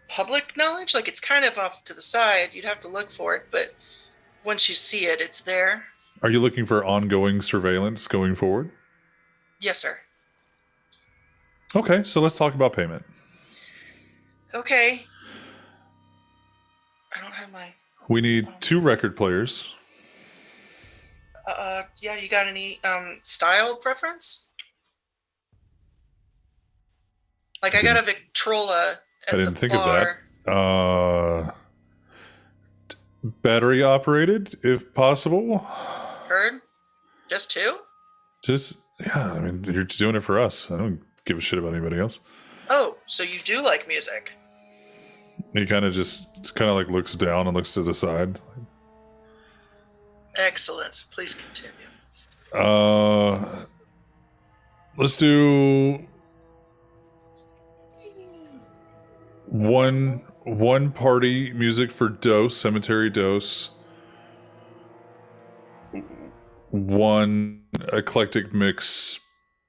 public knowledge. Like, it's kind of off to the side. You'd have to look for it, but once you see it, it's there. Are you looking for ongoing surveillance going forward? Yes, sir. Okay, so let's talk about payment. Okay. I don't have my... We need 2 record players. Yeah, you got any style preference? Like, I got a Victrola at I didn't the think bar. of that. Battery operated, if possible. Heard? Just 2? Just, yeah, I mean, you're doing it for us. I don't give a shit about anybody else. Oh, so you do like music? He kind of like looks down and looks to the side. Excellent. Please continue. Let's do one party music for Dose, Cemetery Dose. 1 eclectic mix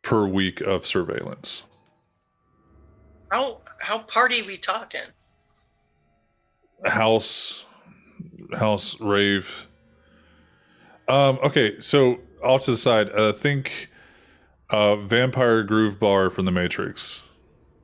per week of surveillance. How party we talking? House rave. Okay, so off to the side, think Vampire Groove Bar from the Matrix.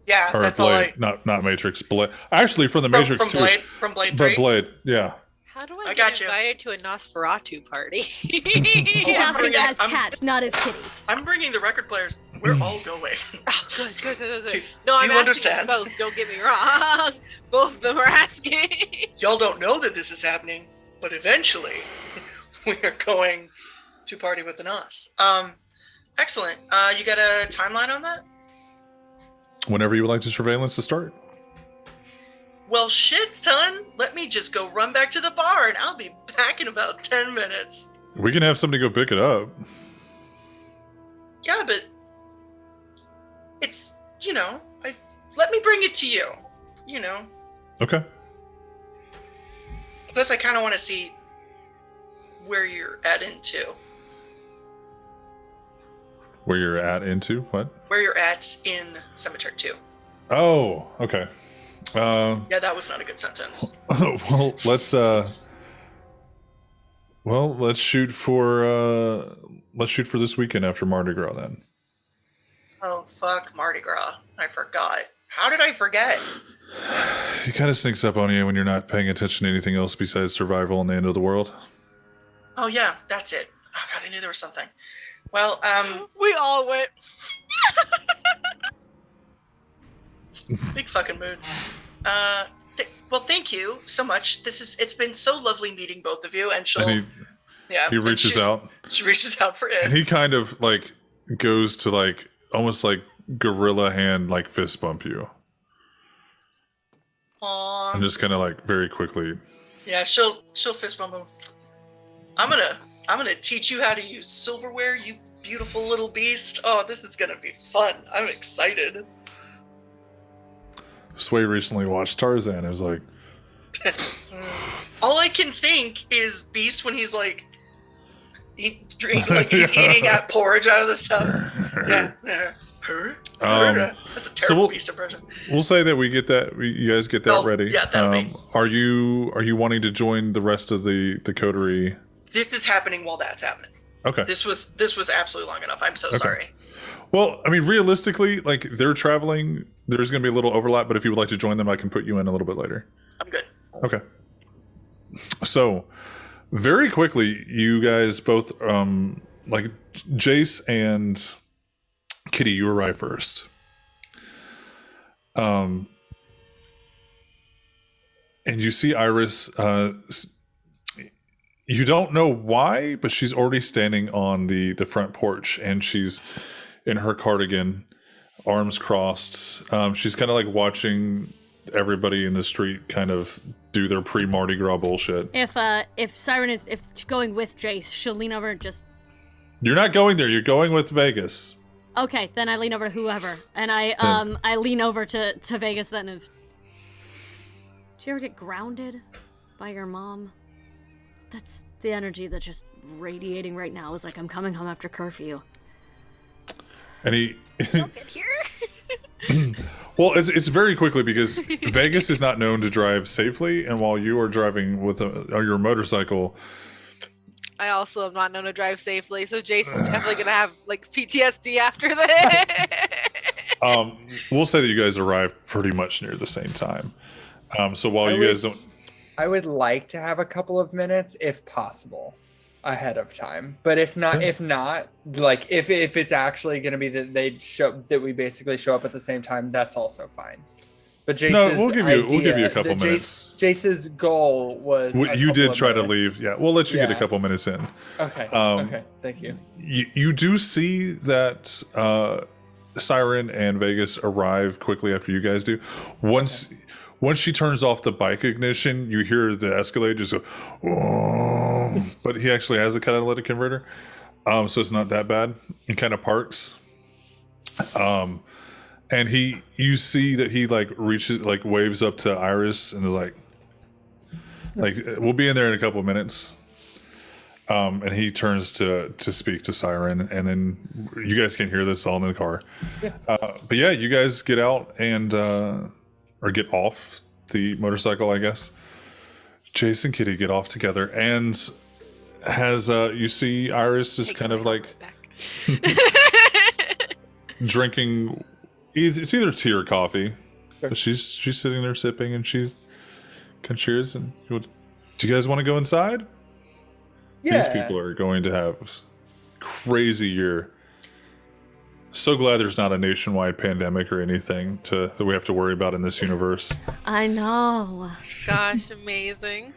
Yeah, Or that's all Blade, not Matrix, Blade. Actually, from the Matrix from too. Blade, from Blade 3. But Blade, yeah. How do I I got get you. invited to a Nosferatu party? She's I'm asking bringing- as I'm- cat, not as kitty. I'm bringing the record players. We're all going. Oh, good. Do- No, I'm do you asking understand? both. Don't get me wrong. Both of them are asking. Y'all don't know that this is happening, but eventually we are going to party with an us. Excellent. You got a timeline on that? Whenever you would like the surveillance to start. Well, shit, son. Let me just go run back to the bar, and I'll be back in about 10 minutes. We can have somebody go pick it up. Yeah, but it's, let me bring it to you. Okay. Plus, I kind of want to see where you're at into. Where you're at into what? Where you're at in Cemetery 2. Oh, okay. Yeah, that was not a good sentence. Well, let's shoot for this weekend after Mardi Gras then. Oh, fuck Mardi Gras. I forgot. How did I forget? It kind of sneaks up on you when you're not paying attention to anything else besides survival and the end of the world. Oh, yeah, that's it. Oh, God, I knew there was something. Well, We all went. big fucking mood. Well, thank you so much. It's been so lovely meeting both of you, and she'll, And yeah. he reaches out. She reaches out for it. And he kind of like goes to like almost like gorilla hand like fist bump you. Aww. And just kind of like very quickly. Yeah, she'll fist bump him. I'm gonna teach you how to use silverware, you beautiful little beast. Oh, this is gonna be fun. I'm excited. Sway recently watched Tarzan. It was like all I can think is Beast when he's like he's eating at porridge out of the stuff. Yeah. That's a terrible Beast impression. We'll say that we get that. You guys get that ready. Yeah, that'll be. Are you wanting to join the rest of the coterie? This is happening while that's happening. Okay. This was absolutely long enough. I'm so sorry. Well, I mean, realistically, like they're traveling. There's going to be a little overlap, but if you would like to join them, I can put you in a little bit later. I'm good. Okay. So, very quickly, you guys both, like Jace and Kitty, you arrive first. And you see Iris. You don't know why, but she's already standing on the front porch, and she's in her cardigan, arms crossed. She's kind of like watching everybody in the street kind of do their pre-Mardi Gras bullshit. If Siren is going with Jace, she'll lean over and just. You're not going there. You're going with Vegas. Okay, then I lean over to whoever, and I lean over to Vegas. Then, did you ever get grounded by your mom? That's the energy that's just radiating right now. It's like I'm coming home after curfew. And he. Don't get here. Well, it's very quickly because Vegas is not known to drive safely, and while you are driving with your motorcycle. I also am not known to drive safely, so Jason's definitely gonna have like PTSD after this. We'll say that you guys arrived pretty much near the same time. So while you guys don't. I would like to have a couple of minutes, if possible, ahead of time. But if not, like if it's actually going to be that we basically show up at the same time, that's also fine. But Jace's we'll give you a couple minutes. Jace's goal was. You did try to leave. Yeah, we'll let you get a couple minutes in. Okay. Okay. Thank you. You do see that Siren and Vegas arrive quickly after you guys do. Once she turns off the bike ignition, you hear the Escalade just go, oh, but he actually has a catalytic converter, so it's not that bad. He kind of parks, and you see that he like reaches, like waves up to Iris and is like we'll be in there in a couple of minutes. And he turns to speak to Siren, and then you guys can hear this all in the car. But yeah, you guys get out and. Or get off the motorcycle, I guess. Jace and Kitty get off together, and has you see Iris just kind of like drinking. It's either tea or coffee, but she's sitting there sipping, and she kind of cheers. And do you guys want to go inside? Yeah. These people are going to have a crazy year. So glad there's not a nationwide pandemic or anything that we have to worry about in this universe. I know. Gosh, amazing.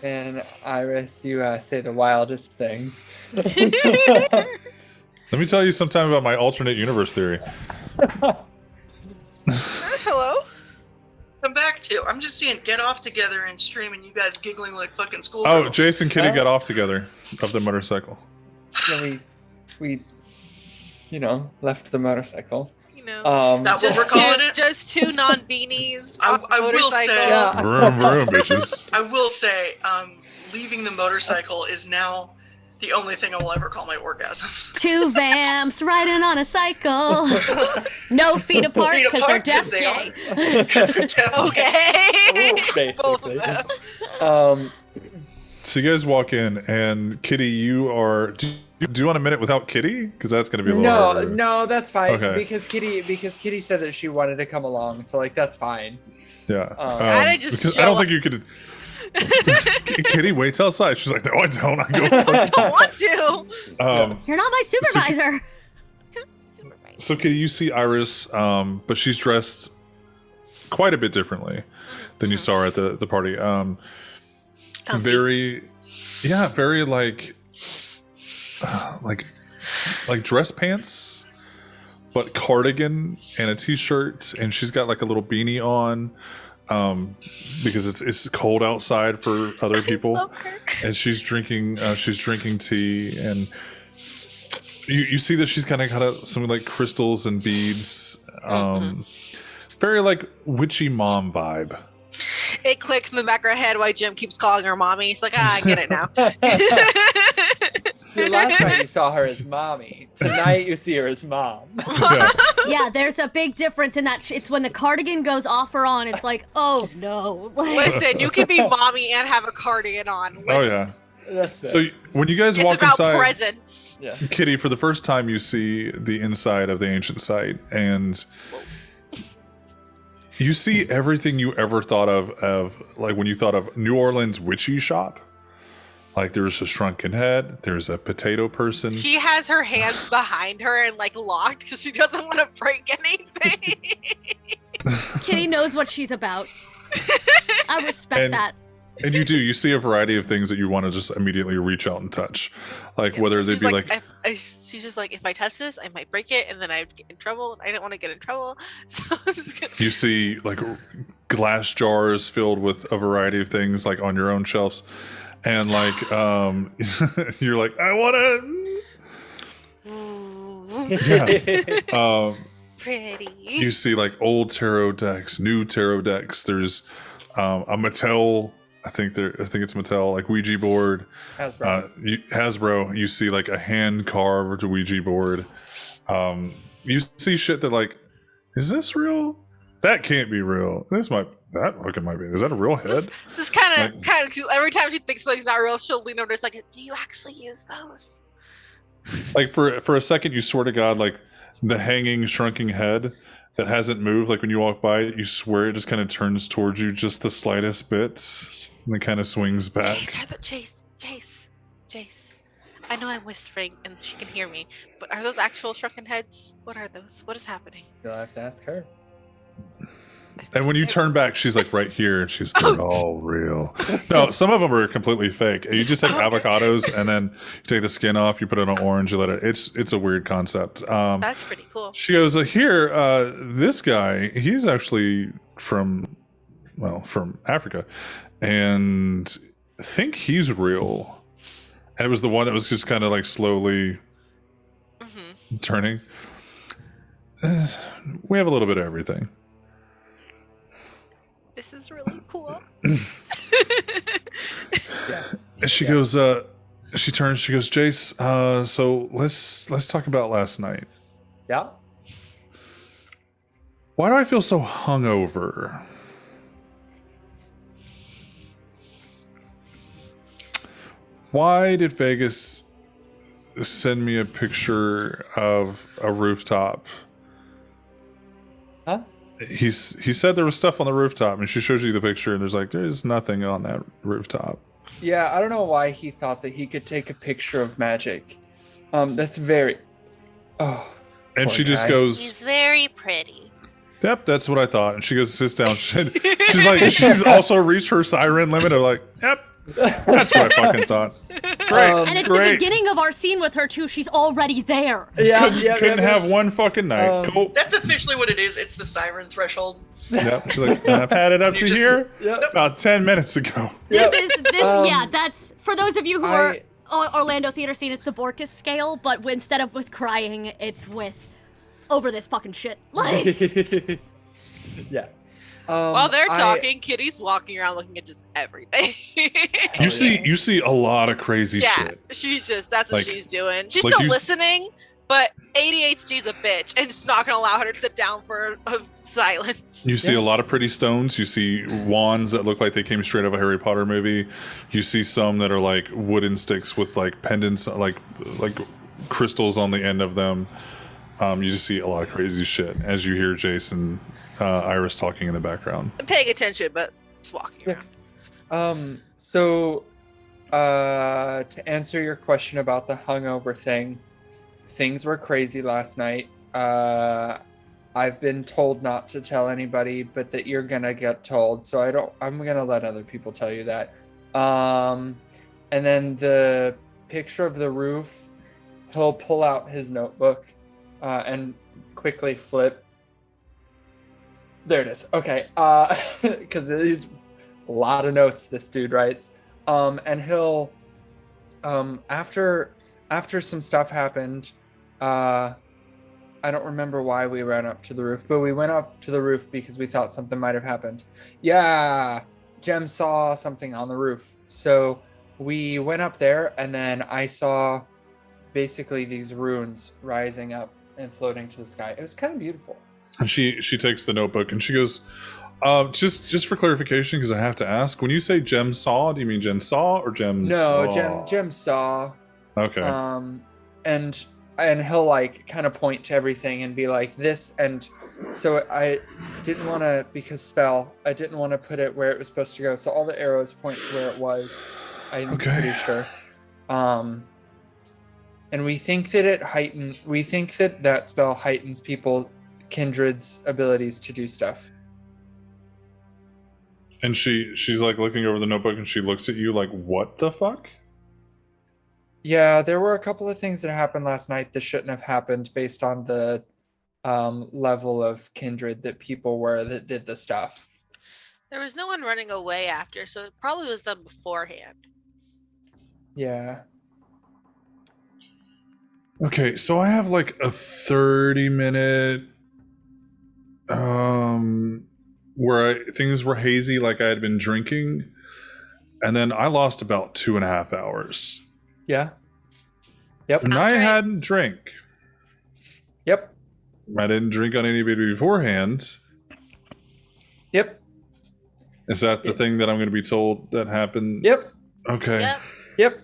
And Iris, you say the wildest thing. Let me tell you sometime about my alternate universe theory. Hello? Come back to. I'm just seeing get off together and stream and you guys giggling like fucking school. Oh, Jace and Kitty got off together of the motorcycle. Yeah, we left the motorcycle. You know, is that what we're calling it? Just two non-beanies. I will say, vroom, vroom, bitches. I will say, leaving the motorcycle is now the only thing I will ever call my orgasm. Two vamps riding on a cycle. No feet apart because they're deaf gay. Okay. Both of them. So you guys walk in, and Kitty, you are. Do you want a minute without Kitty? Because that's going to be a little harder. No, that's fine. Okay. Because Kitty said that she wanted to come along, so like that's fine. Yeah. I don't think you could. Kitty waits outside. She's like, no, I don't. I go. I don't want to. You're not my supervisor. So Kitty, you see Iris, but she's dressed quite a bit differently than you saw her at the party. Very like like dress pants, but cardigan and a t-shirt, and she's got like a little beanie on, because it's cold outside for other people, and she's drinking tea, and you see that she's kind of got some like crystals and beads, very like witchy mom vibe. It clicks in the back of her head why Jim keeps calling her mommy. He's like, I get it now. The last night you saw her as mommy. Tonight you see her as mom. Yeah, there's a big difference in that. It's when the cardigan goes off or on, it's like, oh no. Listen, you can be mommy and have a cardigan on. Listen, Oh yeah. That's fair. So when you guys it's walk about inside, presents. Yeah. Kitty, for the first time, you see the inside of the ancient site, and you see everything you ever thought of like when you thought of New Orleans witchy shop. Like there's a shrunken head, there's a potato person. She has her hands behind her and like locked because she doesn't want to break anything. Kitty knows what she's about. I respect that. And you see a variety of things that you want to just immediately reach out and touch. Like whether they'd be like she's just like, if I touch this, I might break it, and then I'd get in trouble. I don't want to get in trouble. So I'm just gonna... You see like glass jars filled with a variety of things like on your own shelves. And like you're like, I wanna pretty. You see like old tarot decks, new tarot decks. There's a Mattel, I think it's Mattel, like Ouija board. Hasbro. You see like a hand carved Ouija board. You see shit that like, is this real? That can't be real. That fucking might be. Is that a real head? This kind of every time she thinks something's not real, she'll lean over and it's like, do you actually use those? Like for a second, you swear to God, like the hanging, shrunken head that hasn't moved, like when you walk by it, you swear it just kind of turns towards you just the slightest bit, and then kind of swings back. Jace. I know I'm whispering and she can hear me, but are those actual shrunken heads? What are those? What is happening? You'll have to ask her. And when you turn back, she's like right here, and they're all real. No, some of them are completely fake. You just take avocados, and then you take the skin off, you put it on orange, you let it. It's a weird concept. That's pretty cool. She goes, here, this guy, he's actually from Africa, and I think he's real. And it was the one that was just kind of like slowly turning. We have a little bit of everything. This is really cool. And she goes, she turns, she goes, Jace, so let's talk about last night. Yeah? Why do I feel so hungover? Why did Vegas send me a picture of a rooftop? Huh? He said there was stuff on the rooftop, and she shows you the picture, and there's nothing on that rooftop. Yeah, I don't know why he thought that he could take a picture of magic. That's very... Oh. And she just guy. goes... He's very pretty. Yep, that's what I thought. And she goes, sits down. She's also reached her siren limit of like, yep, that's what I fucking thought. Great, and it's the beginning of our scene with her too. She's already there. Yeah, couldn't have one fucking night. Cool. That's officially what it is. It's the siren threshold. Yep. She's like, I've had it up to here about 10 minutes ago. That's for those of you who are Orlando theater scene. It's the Borkus scale, but instead of with crying, it's with over this fucking shit. Like, yeah. While they're talking, Kitty's walking around looking at just everything. You see a lot of crazy shit. She's just that's what she's doing. She's like still listening, but ADHD's a bitch, and it's not gonna allow her to sit down for silence. You see a lot of pretty stones. You see wands that look like they came straight out of a Harry Potter movie. You see some that are like wooden sticks with like pendants, like crystals on the end of them. You just see a lot of crazy shit as you hear Jason, Iris talking in the background. I'm paying attention, but just walking around. So, to answer your question about the hungover thing, things were crazy last night. I've been told not to tell anybody, but that you're gonna get told. So I'm gonna let other people tell you that. And then the picture of the roof, he'll pull out his notebook and quickly flip. There it is. Okay. Because it's a lot of notes this dude writes. And he'll after some stuff happened, I don't remember why we ran up to the roof, but we went up to the roof because we thought something might have happened. Yeah, Jem saw something on the roof. So we went up there, and then I saw basically these runes rising up and floating to the sky. It was kind of beautiful. And she takes the notebook and she goes, just for clarification, because I have to ask, when you say Jem saw, do you mean Jem saw or Jem No, saw? Jem saw. Okay. And he'll like kind of point to everything and be like this, and so I didn't want to, because spell, I didn't want to put it where it was supposed to go, so all the arrows point to where it was. I'm pretty sure. And we think that we think that spell heightens kindred's abilities to do stuff. And she's like looking over the notebook and she looks at you like, what the fuck? Yeah, there were a couple of things that happened last night that shouldn't have happened based on the level of kindred that people were that did the stuff. There was no one running away after, so it probably was done beforehand. Yeah. Okay, so I have like a 30-minute where things were hazy, like I had been drinking, and then I lost about 2.5 hours. Yeah. Yep. And I hadn't drank. Yep. I didn't drink on anybody beforehand. Yep. Is that the thing that I'm going to be told that happened? Yep. Okay. Yep.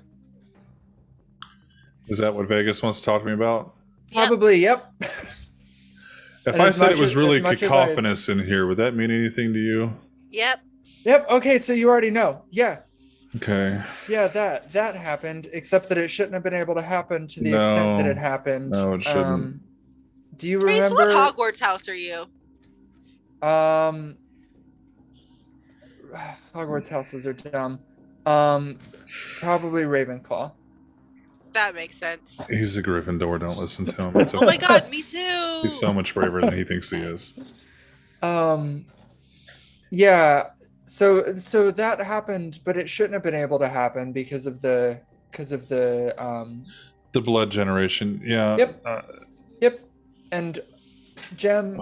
Is that what Vegas wants to talk to me about? Probably, yep. If And I as said much it was as- really as much as cacophonous in here, would that mean anything to you? Yep. Yep. Okay, so you already know. Yeah. Okay. Yeah, that happened, except that it shouldn't have been able to happen to the extent that it happened. No, it shouldn't. Do you Trace, remember? what Hogwarts house are you? Hogwarts houses are dumb. Probably Ravenclaw. That makes sense. He's a Gryffindor. Don't listen to him. It's Oh my okay. god, me too. He's so much braver than he thinks he is. Yeah. So that happened, but it shouldn't have been able to happen because of the The blood generation. Yeah. Yep. Yep. And Jem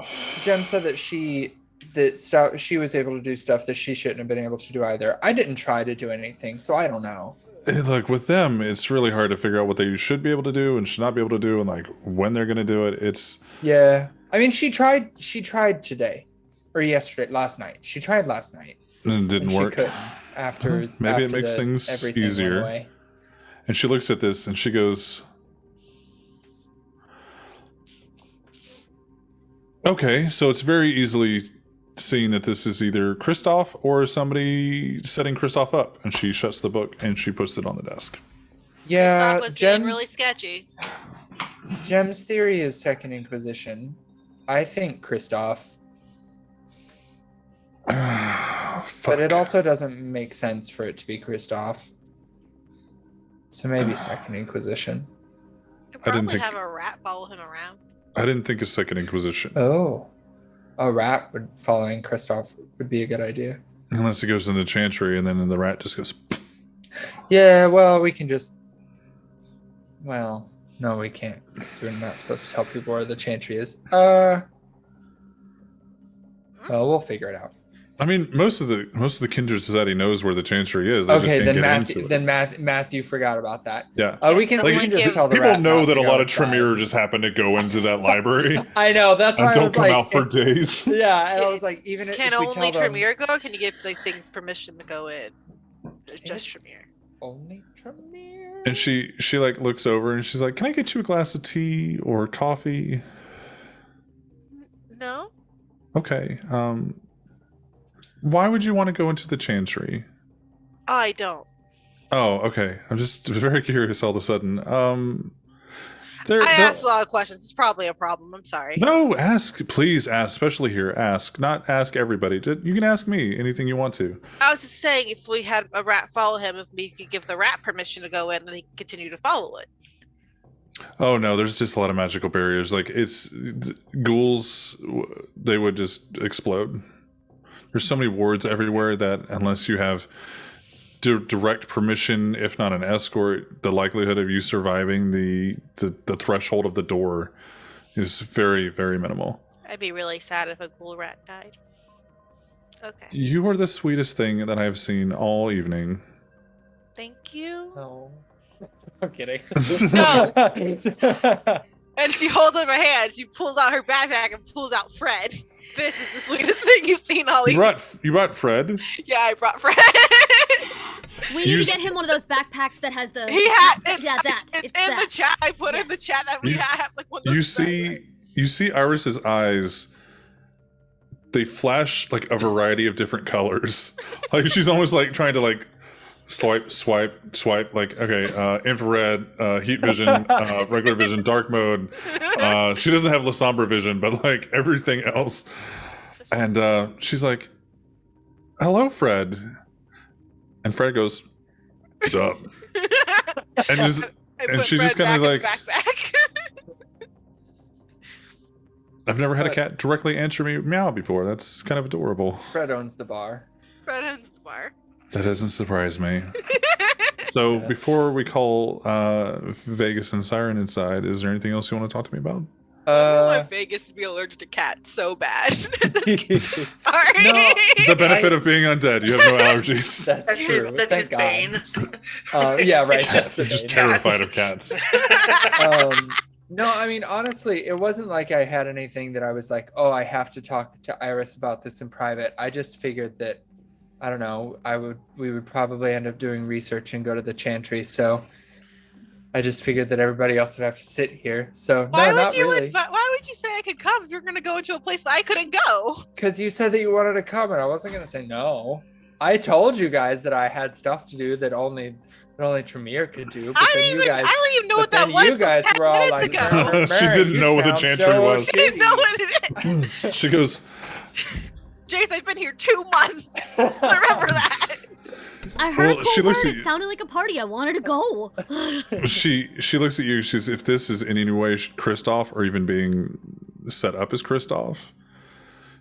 said that she was able to do stuff that she shouldn't have been able to do either. I didn't try to do anything, so I don't know. Look, with them, it's really hard to figure out what they should be able to do and should not be able to do, and like when they're going to do it. Yeah. I mean, she tried today or last night. She tried last night. And it didn't and work. She couldn't after Maybe it makes things everything easier. went away. And she looks at this and she goes, okay, so it's very easily seen that this is either Kristoff or somebody setting Kristoff up. And she shuts the book and she puts it on the desk. Yeah, Kristoff was being really sketchy. Jem's theory is Second Inquisition. I think Kristoff. But it also doesn't make sense for it to be Kristoff. So maybe Second Inquisition. Could I didn't probably think- have a rat follow him around. I didn't think of Second Inquisition. Oh. A rat following Kristoff would be a good idea. Unless it goes in the chantry and then the rat just goes. Yeah, well, we can just... Well, no, we can't. Because we're not supposed to tell people where the chantry is. Well, we'll figure it out. I mean, most of the kindred society knows where the chantry is. They just Okay, can't then get into it. Matthew forgot about that. Yeah. We can just tell the People rat know not that to a go lot of outside. Tremere just happen to go into that library I know, that's why and I don't was come like, out for it's- days. Yeah, and I was like, even if Can we only tell them, Tremere go? Can you give like things permission to go in? Just Tremere. only Tremere. And she like looks over and she's like, "Can I get you a glass of tea or coffee?" No. Okay. Why would you want to go into the chantry? I don't. Oh, okay. I'm just very curious all of a sudden. I asked a lot of questions. It's probably a problem. I'm sorry. No, please ask, especially here. Ask, not ask everybody. You can ask me anything you want to. I was just saying, if we had a rat follow him, if we could give the rat permission to go in, then he could continue to follow it. Oh no, there's just a lot of magical barriers. Like ghouls, they would just explode. There's so many wards everywhere that unless you have direct permission, if not an escort, the likelihood of you surviving the threshold of the door is very, very minimal. I'd be really sad if a ghoul rat died. Okay. You are the sweetest thing that I've seen all evening. Thank you. No. I'm kidding. No. And she holds up her hand. She pulls out her backpack and pulls out Fred. This is the sweetest thing you've seen all evening. You brought Fred? Yeah, I brought Fred. We need to get him one of those backpacks that has the. He had. Yeah, that. It's in the chat. I put in the chat that we have. Like one of those you see Iris's eyes. They flash like a variety of different colors. Like she's almost like trying to like swipe. Like okay, infrared, heat vision, regular vision, dark mode. She doesn't have La Sombra vision, but like everything else. And she's like, "Hello, Fred." And Fred goes, "What's up?" And she just kind of like, I've never had a cat directly answer me meow before. That's kind of adorable. Fred owns the bar. Fred owns the bar. That doesn't surprise me. So before we call Vegas and Siren inside, is there anything else you want to talk to me about? I want Vegas to be allergic to cats so bad. Sorry. No, the benefit of being undead, you have no allergies. That's true. That's his bane. Yeah, right. It's just terrified of cats. No, I mean, honestly, it wasn't like I had anything that I was like, oh, I have to talk to Iris about this in private. I just figured that, I don't know, we would probably end up doing research and go to the Chantry. So I just figured that everybody else would have to sit here. So why no, would not really. Why would you say I could come if you're gonna go into a place that I couldn't go? Because you said that you wanted to come, and I wasn't gonna say no. I told you guys that I had stuff to do that only Tremere could do. But I don't even know what that was. You guys were all like, she didn't know what the Chantry was. She didn't know what it is. She goes, Jace, I've been here 2 months. Remember that. I heard Well, a she cool looks word. at It you. sounded like a party. I wanted to go. she looks at you. She's, if this is in any way Kristoff or even being set up as Kristoff,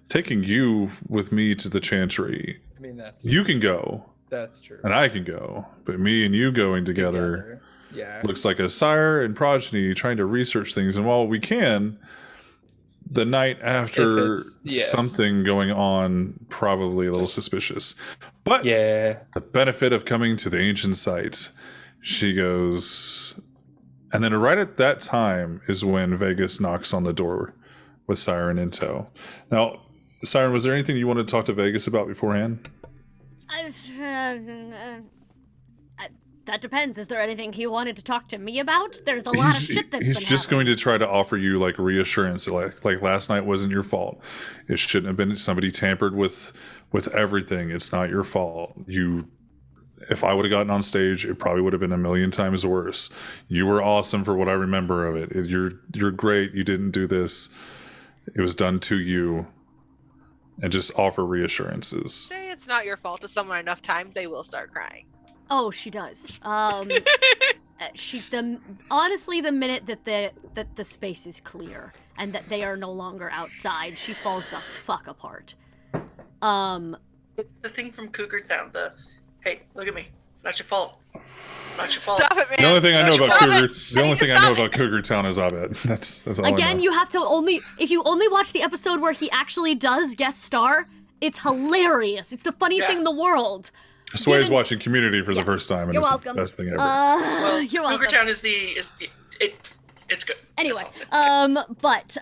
taking you with me to the Chantry, I mean, you can go. That's true. And I can go, but me and you going together yeah, looks like a sire and progeny trying to research things. And while we can, the night after something going on, probably a little suspicious. But yeah, the benefit of coming to the ancient site, she goes, and then right at that time is when Vegas knocks on the door with Siren in tow. Now, Siren, was there anything you wanted to talk to Vegas about beforehand? That depends. Is there anything he wanted to talk to me about? There's a lot of shit that's been He's just going to try to offer you like reassurance, like last night wasn't your fault. It shouldn't have been. Somebody tampered with everything. It's not your fault. If I would have gotten on stage, it probably would have been a million times worse. You were awesome for what I remember of it. You're great. You didn't do this. It was done to you. And just offer reassurances. Say it's not your fault to someone enough times, they will start crying. Oh, she does. Honestly, the minute that the space is clear and that they are no longer outside, she falls the fuck apart. It's the thing from Cougar Town. Hey, look at me. Not your fault. Not your fault. Stop it, man. The only thing I know about Stop Cougar, it. the only thing I Stop know it. about Cougar Town is Abed. That's all I Again, know. you have to if you only watch the episode where he actually does guest star, it's hilarious. It's the funniest thing in the world. Sway's watching Community for the first time, and You're it's welcome. the best thing ever. Well, You're welcome. Cougar Town is it's good. Anyway, That's all. but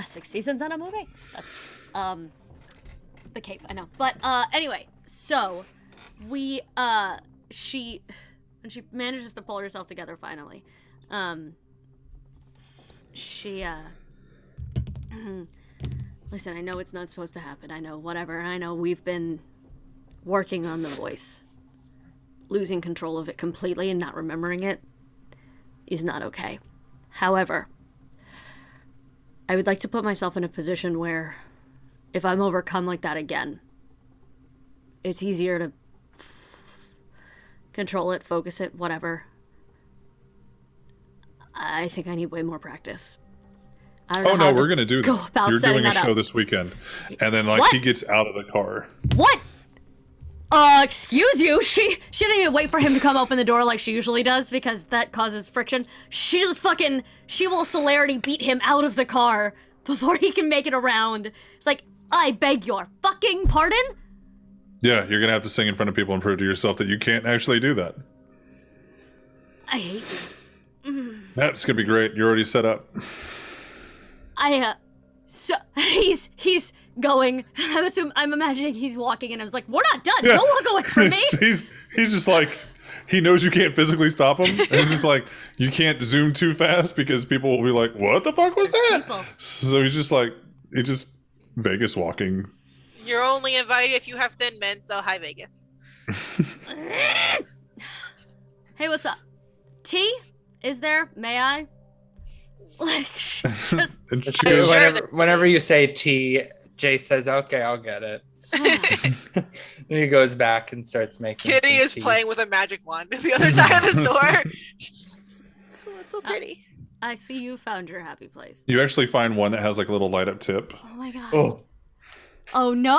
6 seasons on a movie. That's the cape, I know. But anyway, so we she manages to pull herself together finally. She listen, I know it's not supposed to happen. I know, whatever. I know we've been working on the voice. Losing control of it completely and not remembering it is not okay. However, I would like to put myself in a position where if I'm overcome like that again, it's easier to control it, focus it, whatever. I think I need way more practice. I don't know Oh how no, to we're gonna do go that. about You're setting doing a that show up. this weekend, and then like What? he gets out of the car. What? Excuse you. She didn't even wait for him to come open the door like she usually does because that causes friction. She will celerity beat him out of the car before he can make it around. It's like, I beg your fucking pardon? Yeah, you're gonna have to sing in front of people and prove to yourself that you can't actually do that. I hate you. That's gonna be great. You're already set up. So he's going. I'm imagining he's walking, and I was like, "We're not done. Yeah. Don't walk away from me." he's just like, he knows you can't physically stop him. And he's just like, you can't zoom too fast because people will be like, "What the fuck was that?" People. So he's just like, Vegas walking. You're only invited if you have thin men, so hi Vegas. Hey, what's up? Tea? Is there? May I? Like, just. And she I'm goes, sure Whenever you say tea, Jay says, "Okay, I'll get it." And he goes back and starts making. Kitty some is tea. playing with a magic wand on the other side of the door. She's like, oh, it's so pretty. I see you found your happy place. you actually find one that has like a little light up tip. Oh my god. Oh, Oh no!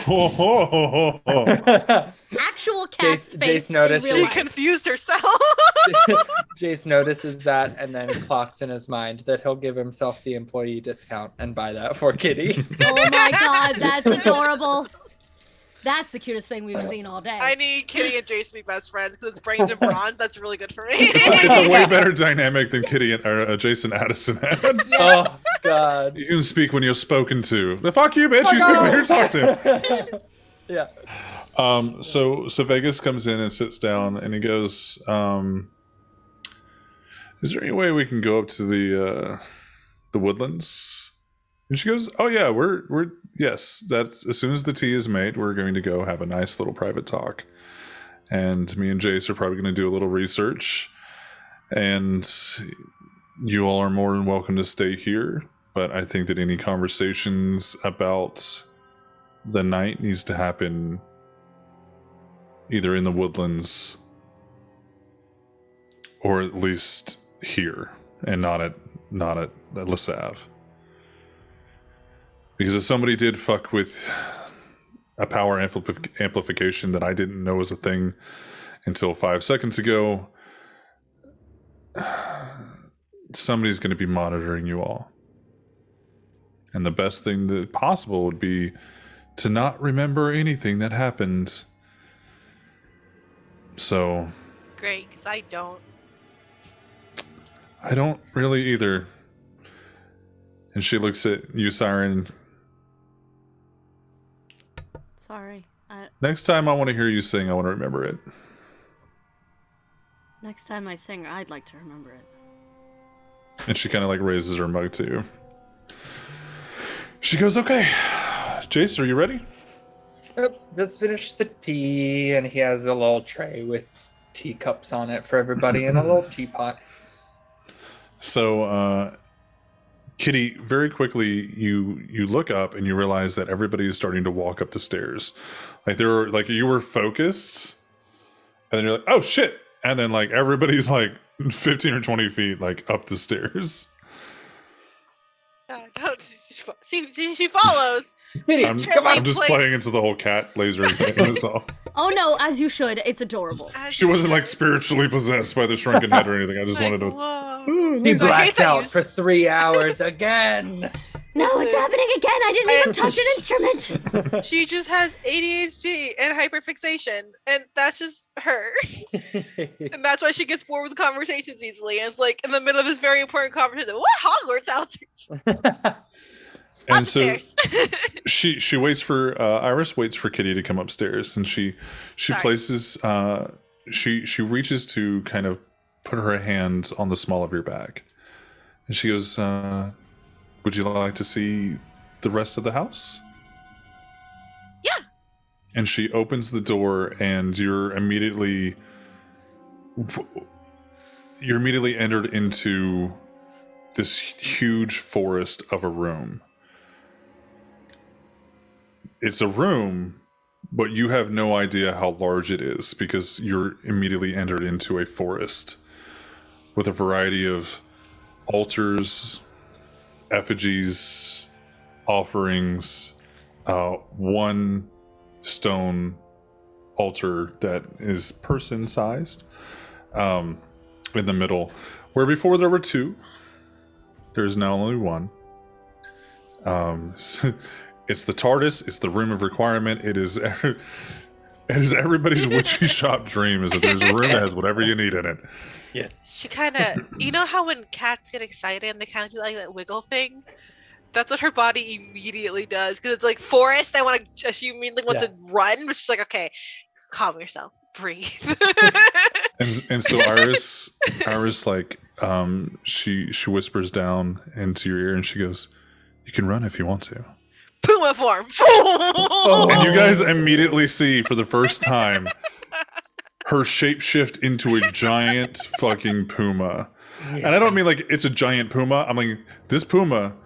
Ho, ho, ho, ho, ho. Actual cat's Jace face in noticed real She life. confused herself. Jace notices that and then clocks in his mind that he'll give himself the employee discount and buy that for Kitty. Oh my god, that's adorable. That's the cutest thing we've seen all day. I need Kitty and Jace to be best friends because it's brains and bronze. That's really good for me. It's a way better dynamic than Kitty and Jason Addison had. Oh God. You can speak when you're spoken to. The fuck you, bitch! You speak when you're talked to. Yeah. So Vegas comes in and sits down, and he goes, "Is there any way we can go up to the woodlands?" And she goes, "Oh yeah, we're yes. That's as soon as the tea is made, we're going to go have a nice little private talk, and me and Jace are probably going to do a little research, and you all are more than welcome to stay here. But I think that any conversations about the night needs to happen either in the woodlands or at least here and not at LaSalle. Because if somebody did fuck with a power amplification that I didn't know was a thing until 5 seconds ago, somebody's going to be monitoring you all. And the best thing that possible would be to not remember anything that happened. So Great, because I don't. I don't really either." And she looks at you, Siren. Sorry. Next time I want to hear you sing, I want to remember it. Next time I sing, I'd like to remember it. And she kind of like raises her mug to you. She goes, "Okay, Jace, are you ready?" Yep, just finished the tea, and he has a little tray with teacups on it for everybody and a little teapot. So, Kitty, very quickly you look up and you realize that everybody is starting to walk up the stairs. Like you were focused, and then you're like, "Oh shit!" And then like everybody's like 15 or 20 feet like up the stairs. No, she follows. Kitty, I'm come on. just playing into the whole cat laser thing. So. Oh no, as you should. It's adorable. She wasn't like spiritually possessed by the shrunken head or anything. I just wanted to. Whoa. Ooh, He laser. blacked that out you- for 3 hours again. No, it's happening again. I didn't even touch an instrument. She just has ADHD and hyperfixation, and that's just her. And that's why she gets bored with conversations easily. And it's like in the middle of this very important conversation. What Hogwarts out? And so Upstairs. she waits for Iris waits for Kitty to come upstairs, and she Sorry. places she reaches to kind of put her hands on the small of your back, and she goes, "Would you like to see the rest of the house?" Yeah. And she opens the door, and you're immediately entered into this huge forest of a room. It's a room but you have no idea how large it is because you're immediately entered into a forest with a variety of altars, effigies, offerings, one stone altar that is person-sized in the middle, where before there were two, there's now only one. It's the TARDIS. It's the room of requirement. It is everybody's witchy shop dream, is that there's a room that has whatever you need in it. Yes. She kind of, you know how when cats get excited and they kind of do like that wiggle thing? That's what her body immediately does. Because it's like forest. She immediately wants to run, but she's like, okay, calm yourself, breathe. And so Iris like she whispers down into your ear and she goes, "You can run if you want to." Puma form. And you guys immediately see for the first time her shapeshift into a giant fucking puma. And I don't mean like it's a giant puma. I'm like, this puma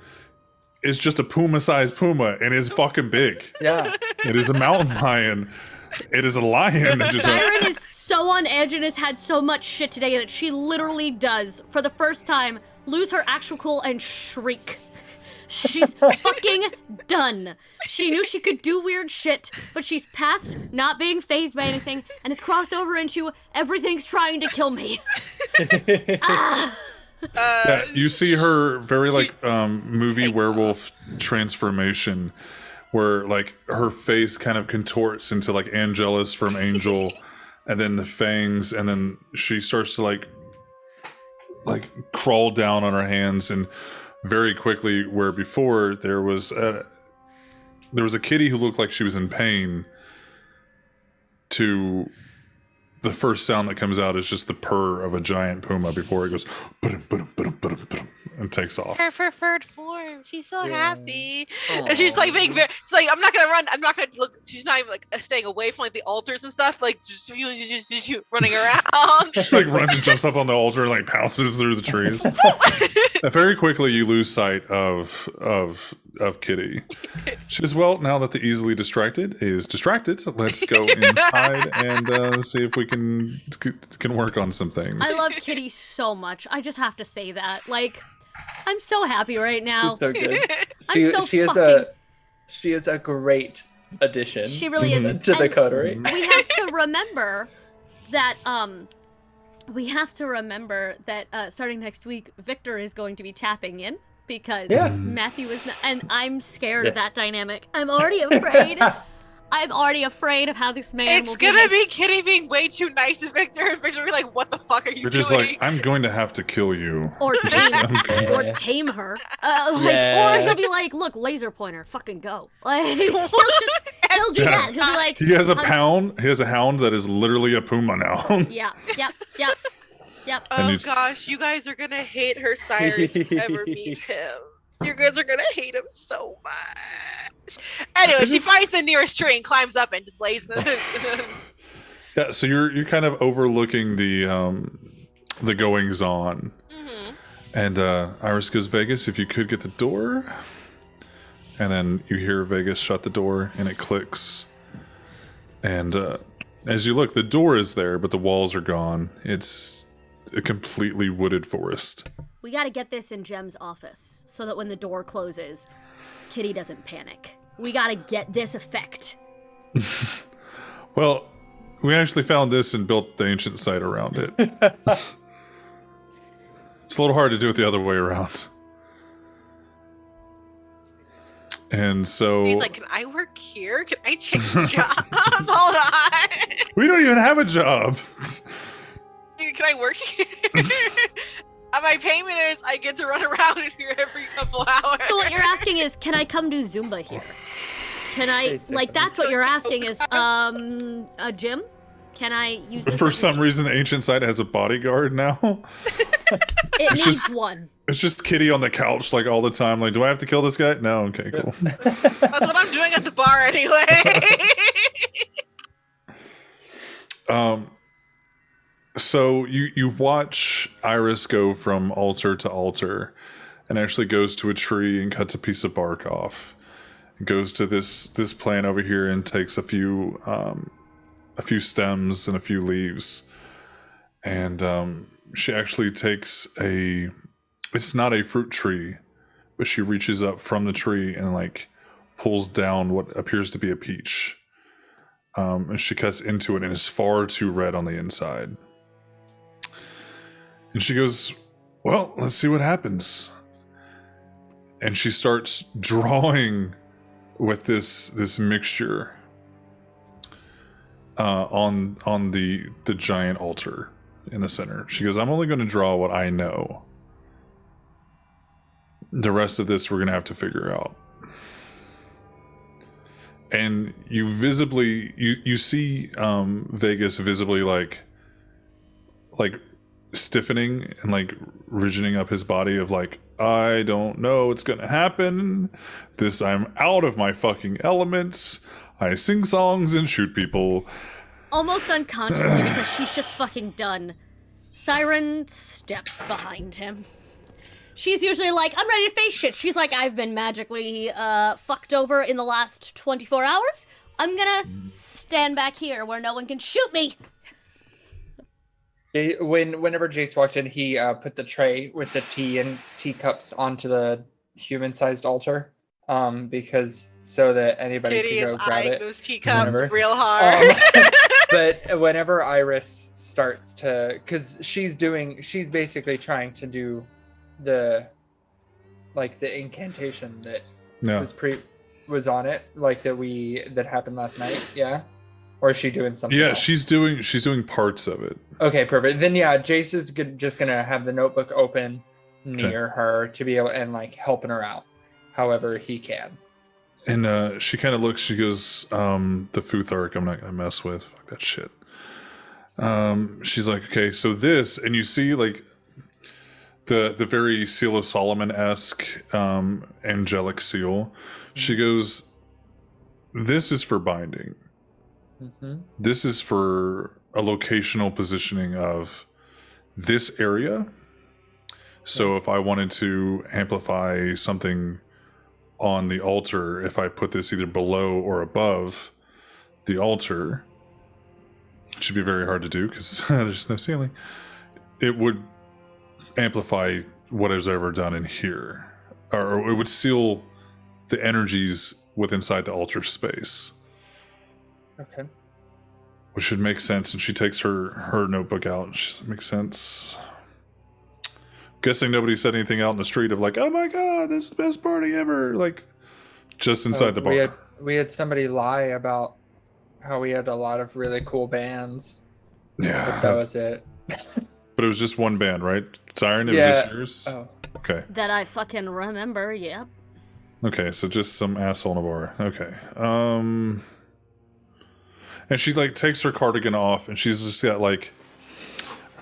is just a puma-sized puma and is fucking big. Yeah. It is a mountain lion. It is a lion. Siren is so on edge and has had so much shit today that she literally does, for the first time, lose her actual cool and shriek. She's fucking done. She knew she could do weird shit, but she's past not being fazed by anything and has crossed over into everything's trying to kill me. Yeah, you see her very like movie werewolf transformation, where like her face kind of contorts into like Angelus from Angel, and then the fangs, and then she starts to like crawl down on her hands, and very quickly, where before there was a kitty who looked like she was in pain, to the first sound that comes out is just the purr of a giant puma before it goes and takes off. Her preferred form. She's so happy. Aww. And she's like she's like, I'm not gonna run. I'm not gonna look. She's not even like staying away from like the altars and stuff. Like just running around. She like runs and jumps up on the altar and like pounces through the trees. Very quickly you lose sight of Kitty. She says, well, now that the easily distracted is distracted, let's go inside and see if we can work on some things. I love Kitty so much. I just have to say that. Like, I'm so happy right now. So good. She is a great addition. She really is to the coterie. We have to remember that starting next week, Victor is going to be tapping in because Matthew is not, and I'm scared of that dynamic. I'm already afraid. I'm already afraid of how this man will be. It's gonna be Kitty being way too nice to Victor, and Victor will be like, what the fuck are you doing? Just like, I'm going to have to kill you. Or tame her. Or he'll be like, look, laser pointer, fucking go. Like, he'll do that. He'll be like, he has a hound that is literally a puma now. Yep. Oh gosh, you guys are gonna hate her siren if you ever meet him. You guys are gonna hate him so much. Anyway, she finds the nearest tree and climbs up and just lays in the Yeah, so you're kind of overlooking the goings on. Mm-hmm. And Iris goes, Vegas, if you could get the door. And then you hear Vegas shut the door and it clicks. And as you look, the door is there, but the walls are gone. It's a completely wooded forest. We gotta get this in Jem's office so that when the door closes, Kitty doesn't panic. We gotta get this effect. Well, we actually found this and built the ancient site around it. It's a little hard to do it the other way around. And so... He's like, can I work here? Can I change jobs? Hold on. We don't even have a job. Can I work here? My payment is I get to run around in here every couple hours. So what you're asking is, can I come do Zumba here? Can I, like, that's what you're asking is, a gym? Can I use this? For some reason, the ancient site has a bodyguard now. It needs one. It's just Kitty on the couch, like, all the time. Like, do I have to kill this guy? No? Okay, cool. That's what I'm doing at the bar anyway. So you watch Iris go from altar to altar and actually goes to a tree and cuts a piece of bark off. goes to this plant over here and takes a few stems and a few leaves, and she actually takes it's not a fruit tree, but she reaches up from the tree and like pulls down what appears to be a peach, and she cuts into it, and it's far too red on the inside. And she goes, well, let's see what happens. And she starts drawing with this mixture on the giant altar in the center. She goes, I'm only going to draw what I know. The rest of this we're going to have to figure out. And you visibly, you see Vegas visibly like stiffening and like rigidening up his body of like, I don't know what's gonna happen. I'm out of my fucking elements. I sing songs and shoot people. Almost unconsciously because she's just fucking done. Siren steps behind him. She's usually like, I'm ready to face shit. She's like, I've been magically fucked over in the last 24 hours. I'm gonna stand back here where no one can shoot me. Whenever Jace walked in, he put the tray with the tea and teacups onto the human-sized altar, because so that anybody Kitty could go is grab eyeing it. those teacups whenever. real hard. But whenever Iris starts to, because she's basically trying to do the incantation that was on it, like that happened last night. Yeah. Or is she doing something else? she's doing parts of it. Okay, perfect. Then yeah, Jace is just gonna have the notebook open near her to be able and like helping her out however he can. And she kind of looks, she goes, the Futhark I'm not gonna mess with. Fuck that shit. She's like, okay, so this, and you see like the very Seal of Solomon-esque angelic seal. She goes, this is for binding. Mm-hmm. This is for a locational positioning of this area. So if I wanted to amplify something on the altar, if I put this either below or above the altar, it should be very hard to do because there's no ceiling. It would amplify what is ever done in here, or it would seal the energies within inside the altar space. Okay. Which should make sense. And she takes her notebook out and she says, makes sense. Guessing nobody said anything out in the street of like, oh my god, this is the best party ever. Like, just inside the bar. We had somebody lie about how we had a lot of really cool bands. Yeah. But that was it. But it was just one band, right? Siren, it was just yours? Oh. Okay. That I fucking remember, yep. Okay, so just some asshole in a bar. Okay. And she like takes her cardigan off and she's just got like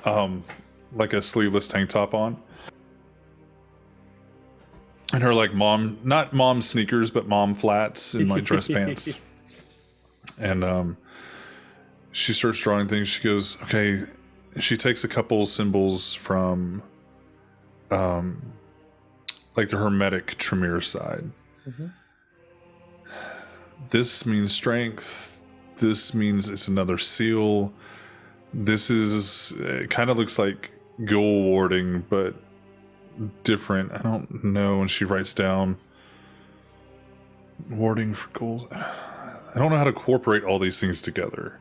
a sleeveless tank top on. And her like not mom sneakers, but mom flats and like dress pants. And she starts drawing things. She goes, okay. She takes a couple symbols from like the Hermetic Tremere side. Mm-hmm. This means strength. This means it's another seal. This is, it kind of looks like goal warding, but different. I don't know. And she writes down warding for goals. I don't know how to incorporate all these things together.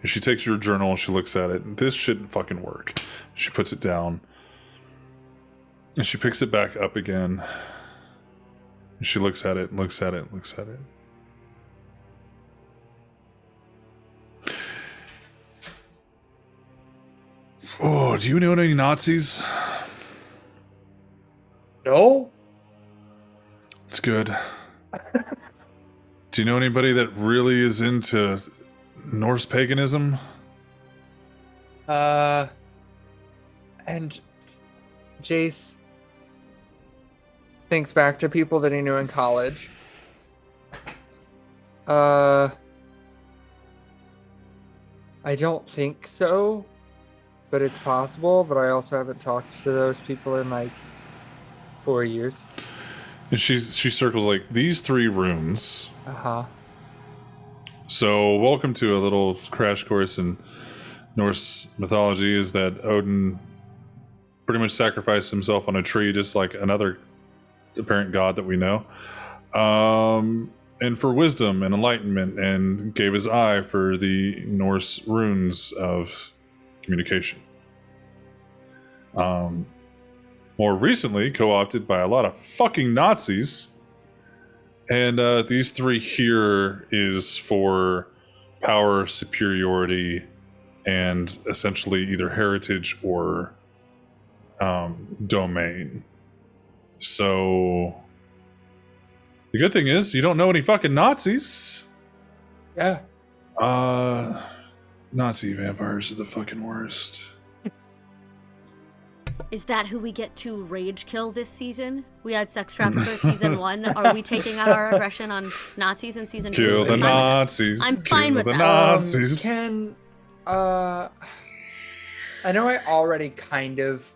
And she takes your journal and she looks at it. This shouldn't fucking work. She puts it down. And she picks it back up again. And she looks at it and looks at it and looks at it. Oh, do you know any Nazis? No? It's good. Do you know anybody that really is into Norse paganism? And Jace thinks back to people that he knew in college. I don't think so, but it's possible. But I also haven't talked to those people in like 4 years. And she circles like these 3 rooms. Uh-huh. So welcome to a little crash course in Norse mythology. Is that Odin pretty much sacrificed himself on a tree, just like another apparent god that we know. And for wisdom and enlightenment, and gave his eye for the Norse runes of communication. More recently, co-opted by a lot of fucking Nazis. And these 3 here is for power, superiority, and essentially either heritage or domain. So the good thing is you don't know any fucking Nazis. Yeah. Nazi vampires are the fucking worst. Is that who we get to rage kill this season? We had Sex Traffickers season 1. Are we taking out our aggression on Nazis in season 2? Kill the Nazis. I'm fine with the that. Nazis. I know I already kind of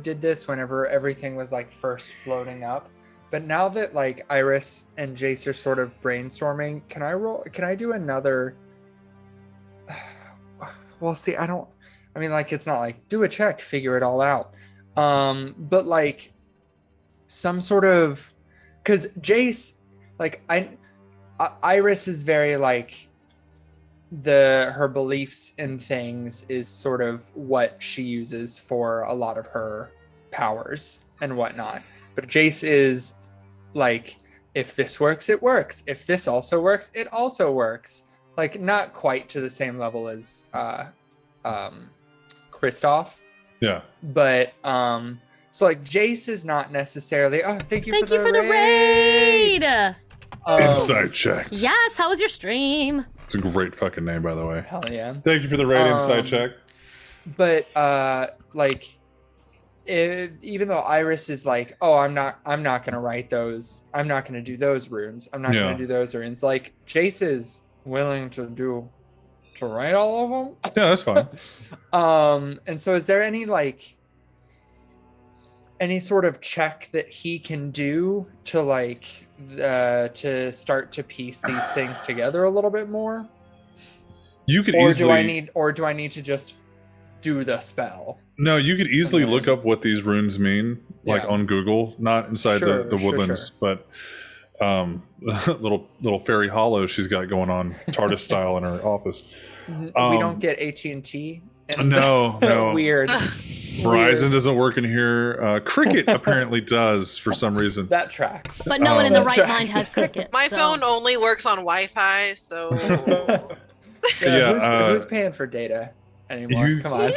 did this whenever everything was like first floating up. But now that like Iris and Jace are sort of brainstorming, can I do another? Well, see, it's not like do a check, figure it all out. But like some sort of, because Jace, like Iris is very like her beliefs in things is sort of what she uses for a lot of her powers and whatnot. But Jace is like, if this works, it works. If this also works, it also works. Like not quite to the same level as Kristoff. Yeah. But so like Jace is not necessarily thank you for the raid. Insight checks. Yes, how was your stream? It's a great fucking name, by the way. Hell yeah. Thank you for the raid insight check. But even though Iris is like, oh, I'm not gonna write those. I'm not gonna do those runes. I'm not gonna do those runes. Like Jace is willing to write all of them. Yeah, that's fine. And so is there any sort of check that he can do to to start to piece these things together a little bit more? You could or easily do I need to just do the spell? No, you could easily look up what these runes mean, like on Google, not inside the woodlands, but little fairy hollow she's got going on TARDIS style in her office. We don't get AT&T. No. Weird. Verizon doesn't work in here. Cricket apparently does for some reason. That tracks. But no one in the right mind has Cricket. My phone only works on Wi-Fi, so. Who's paying for data anymore? Come on.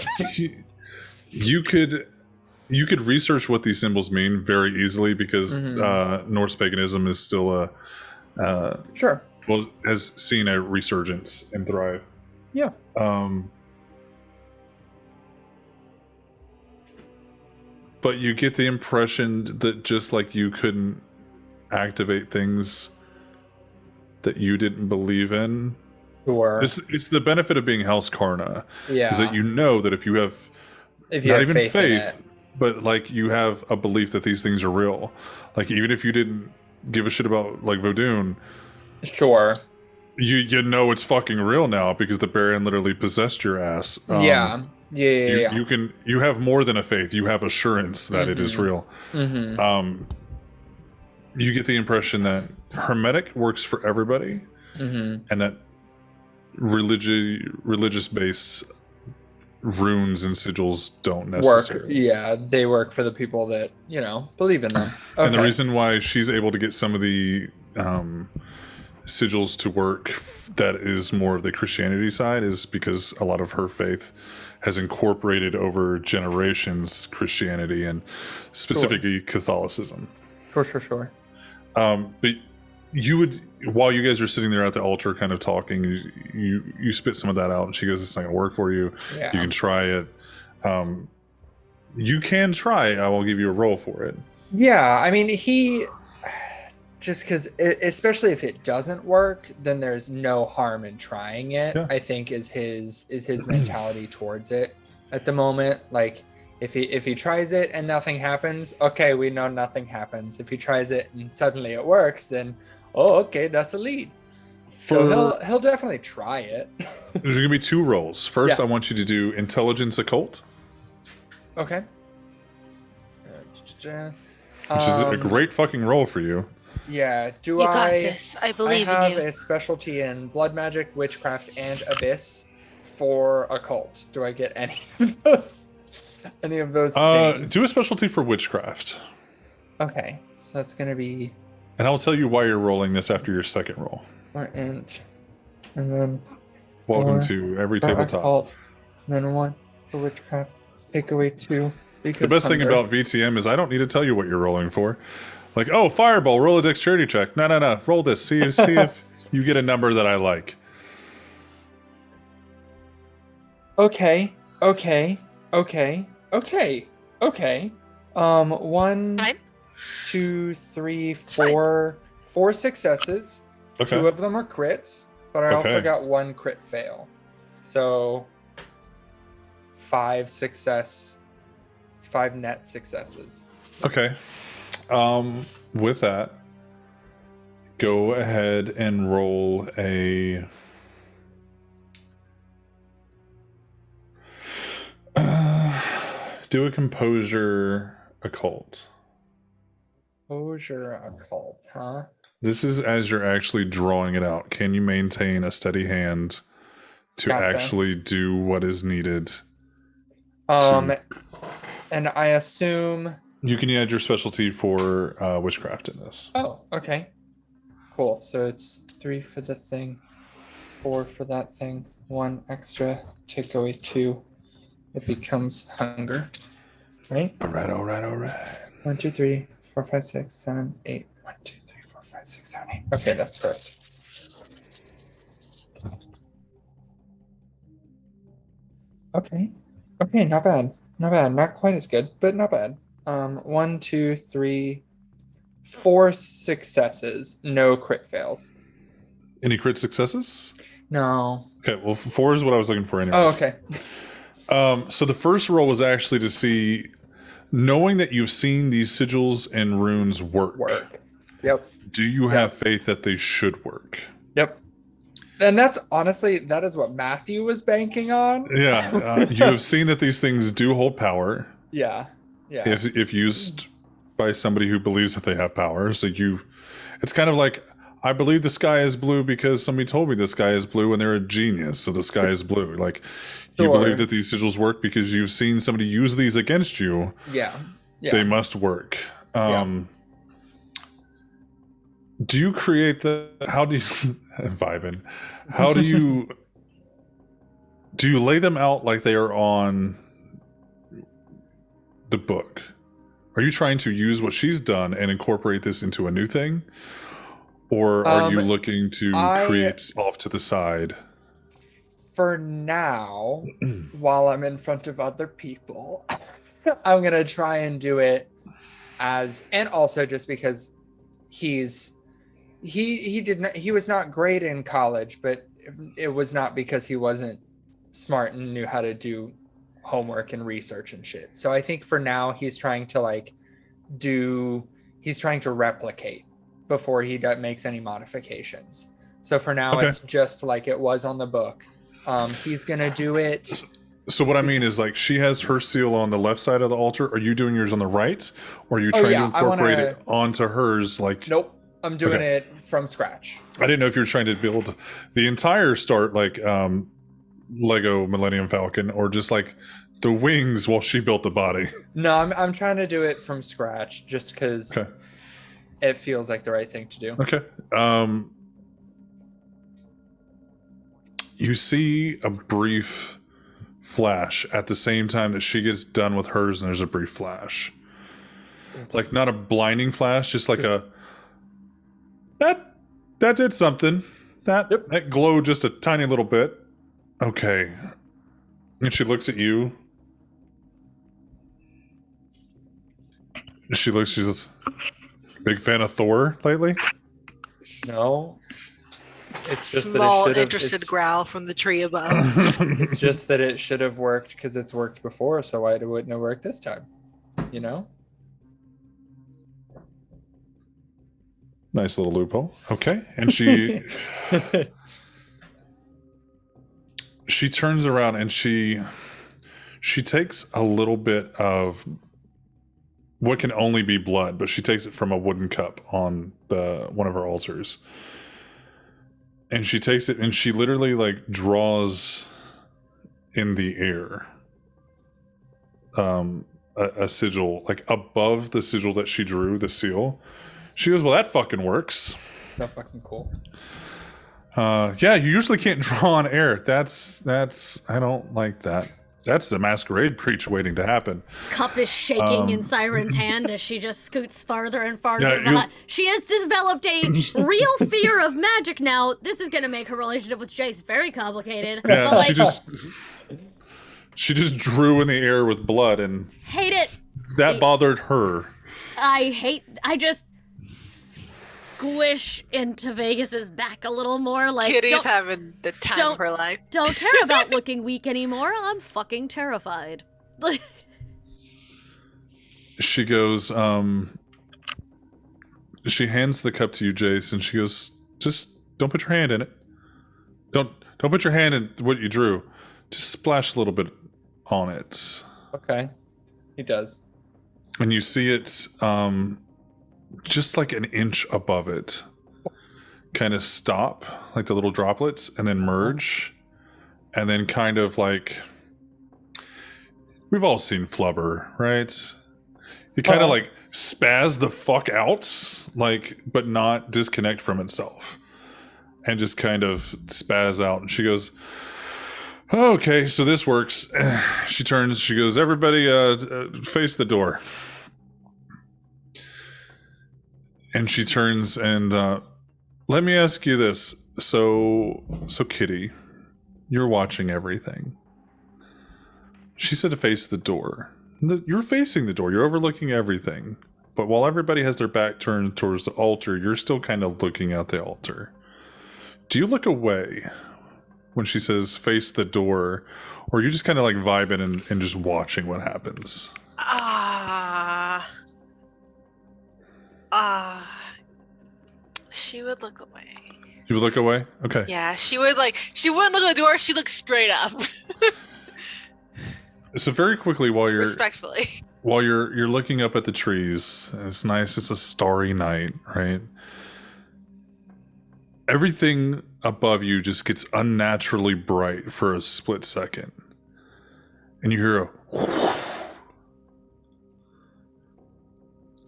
You could research what these symbols mean very easily because Norse paganism is still has seen a resurgence and thrive. Yeah. But you get the impression that just like you couldn't activate things that you didn't believe in. Sure. It's the benefit of being House Karna. Yeah. Is that you know that if you have faith, but like you have a belief that these things are real. Like even if you didn't give a shit about like Vodun. Sure. You know it's fucking real now because the Baron literally possessed your ass. You have more than a faith. You have assurance that it is real. You get the impression that Hermetic works for everybody, and that religious based runes and sigils don't necessarily work. They work for the people that believe in them. Okay. And the reason why she's able to get some of the sigils to work that is more of the Christianity side is because a lot of her faith has incorporated over generations Christianity and specifically Catholicism. Sure. But you would, while you guys are sitting there at the altar kind of talking, you spit some of that out and she goes, it's not gonna work for you. You can try it. You can try. I will give you a roll for it. Yeah, I mean, just because, especially if it doesn't work, then there's no harm in trying it. I think is his mentality towards it at the moment. Like, If he tries it and nothing happens, okay, we know nothing happens. If he tries it and suddenly it works, then okay, that's a lead. So he'll definitely try it. There's gonna be 2 rolls. First, Yeah. I want you to do intelligence occult, Okay. which is a great fucking roll for you. Yeah. Do You got I? this. I believe I have in you. a specialty in blood magic, witchcraft, and abyss for occult. Do I get any of those? Any of those things? Do a specialty for witchcraft, Okay, so that's gonna be and I'll tell you why you're rolling this after your second roll. more int, and then Welcome 4 to every for tabletop. occult, and then 1 for witchcraft. Take away 2. The Because best thing hunger. about VTM is I don't need to tell you what you're rolling for. Like, oh, fireball, roll a dexterity check. No, roll this. See if you get a number that I like. Okay. 1, Fine. 2, 3, 4. 4 successes. Okay. 2 of them are crits, but I also Okay. got 1 crit fail. So 5 net successes. Okay. With that, go ahead and roll a. Do a composure occult. Composure occult, huh? This is as you're actually drawing it out. Can you maintain a steady hand to Gotcha. actually do what is needed? And I assume. You can add your specialty for witchcraft in this. Oh, okay. Cool. So it's 3 for the thing, 4 for that thing, 1 extra. Take away 2. It becomes hunger, right? All right. 1, 2, 3, 4, 5, 6, 7, 8. 1, 2, 3, 4, 5, 6, 7, 8. Okay, that's correct. Okay, not bad. Not quite as good, but not bad. 1, 2, 3, 4 successes. No crit fails. Any crit successes? No. Okay, well, 4 is what I was looking for anyways. Oh, okay. So the first roll was actually to see, knowing that you've seen these sigils and runes work. Yep. Do you have faith that they should work? Yep. And that's honestly, that is what Matthew was banking on. Yeah, you have seen that these things do hold power. Yeah. If used by somebody who believes that they have power. So it's kind of like, I believe the sky is blue because somebody told me the sky is blue and they're a genius, so the sky is blue. Like, you Sure. believe that these sigils work because you've seen somebody use these against you. Yeah. They must work. Do you create how do you vibing? How do you lay them out like they are on the book? Are you trying to use what she's done and incorporate this into a new thing? Or are you looking to create off to the side? For now, while I'm in front of other people, I'm going to try and do it and also just because he was not great in college, but it was not because he wasn't smart and knew how to do homework and research and shit. So I think for now he's trying to replicate before he makes any modifications. So for now, It's just like it was on the book. He's gonna do it. So what I mean is, like, she has her seal on the left side of the altar. Are you doing yours on the right? Or are you trying to incorporate it onto hers? Like, nope, I'm doing it from scratch. I didn't know if you were trying to build the entire start like Lego Millennium Falcon, or just like the wings while she built the body. No, I'm trying to do it from scratch just because it feels like the right thing to do. Okay. You see a brief flash at the same time that she gets done with hers, and there's a brief flash. Like, not a blinding flash, just like that did something. That glowed just a tiny little bit. Okay. And she looks at you. She's big fan of Thor lately? No. It's just Small that it should interested have. growl from the tree above. It's just that it should have worked because it's worked before, so why it wouldn't have worked this time? You know? Nice little loophole. Okay. And she she turns around and she takes a little bit of what can only be blood, but she takes it from a wooden cup on one of her altars. And she takes it and she literally like draws in the air a sigil, like above the sigil that she drew, the seal. She goes, well, that fucking works. So fucking cool. Yeah, you usually can't draw on air. That's I don't like that. That's the masquerade preach waiting to happen. Cup is shaking in Siren's hand as she just scoots farther and farther Yeah, behind. She has developed a real fear of magic now. This is going to make her relationship with Jace very complicated. Yeah, but, like, she just drew in the air with blood, and hate it. that bothered her. I just squish into Vegas's back a little more. Like, Kitty's having the time of her life. Don't care about looking weak anymore. I'm fucking terrified. She goes, she hands the cup to you, Jace, and she goes, just don't put your hand in it. Don't put your hand in what you drew. Just splash a little bit on it. Okay. He does. And you see it just like an inch above it kind of stop, like the little droplets, and then merge, and then kind of like, we've all seen flubber, right? You kind of like spaz the fuck out, like, but not disconnect from itself, and just kind of spaz out. And she goes, okay, so this works. She turns, she goes, everybody face the door. And she turns and let me ask you this. So Kitty, you're watching everything. She said to face the door. You're facing the door. You're overlooking everything. But while everybody has their back turned towards the altar, you're still kind of looking at the altar. Do you look away when she says face the door, or are you just kind of like vibing and just watching what happens? She would look away. You would look away? Okay. Yeah, she wouldn't look at the door, she'd look straight up. So very quickly Respectfully. while you're looking up at the trees, and it's nice, it's a starry night, right? Everything above you just gets unnaturally bright for a split second. And you hear a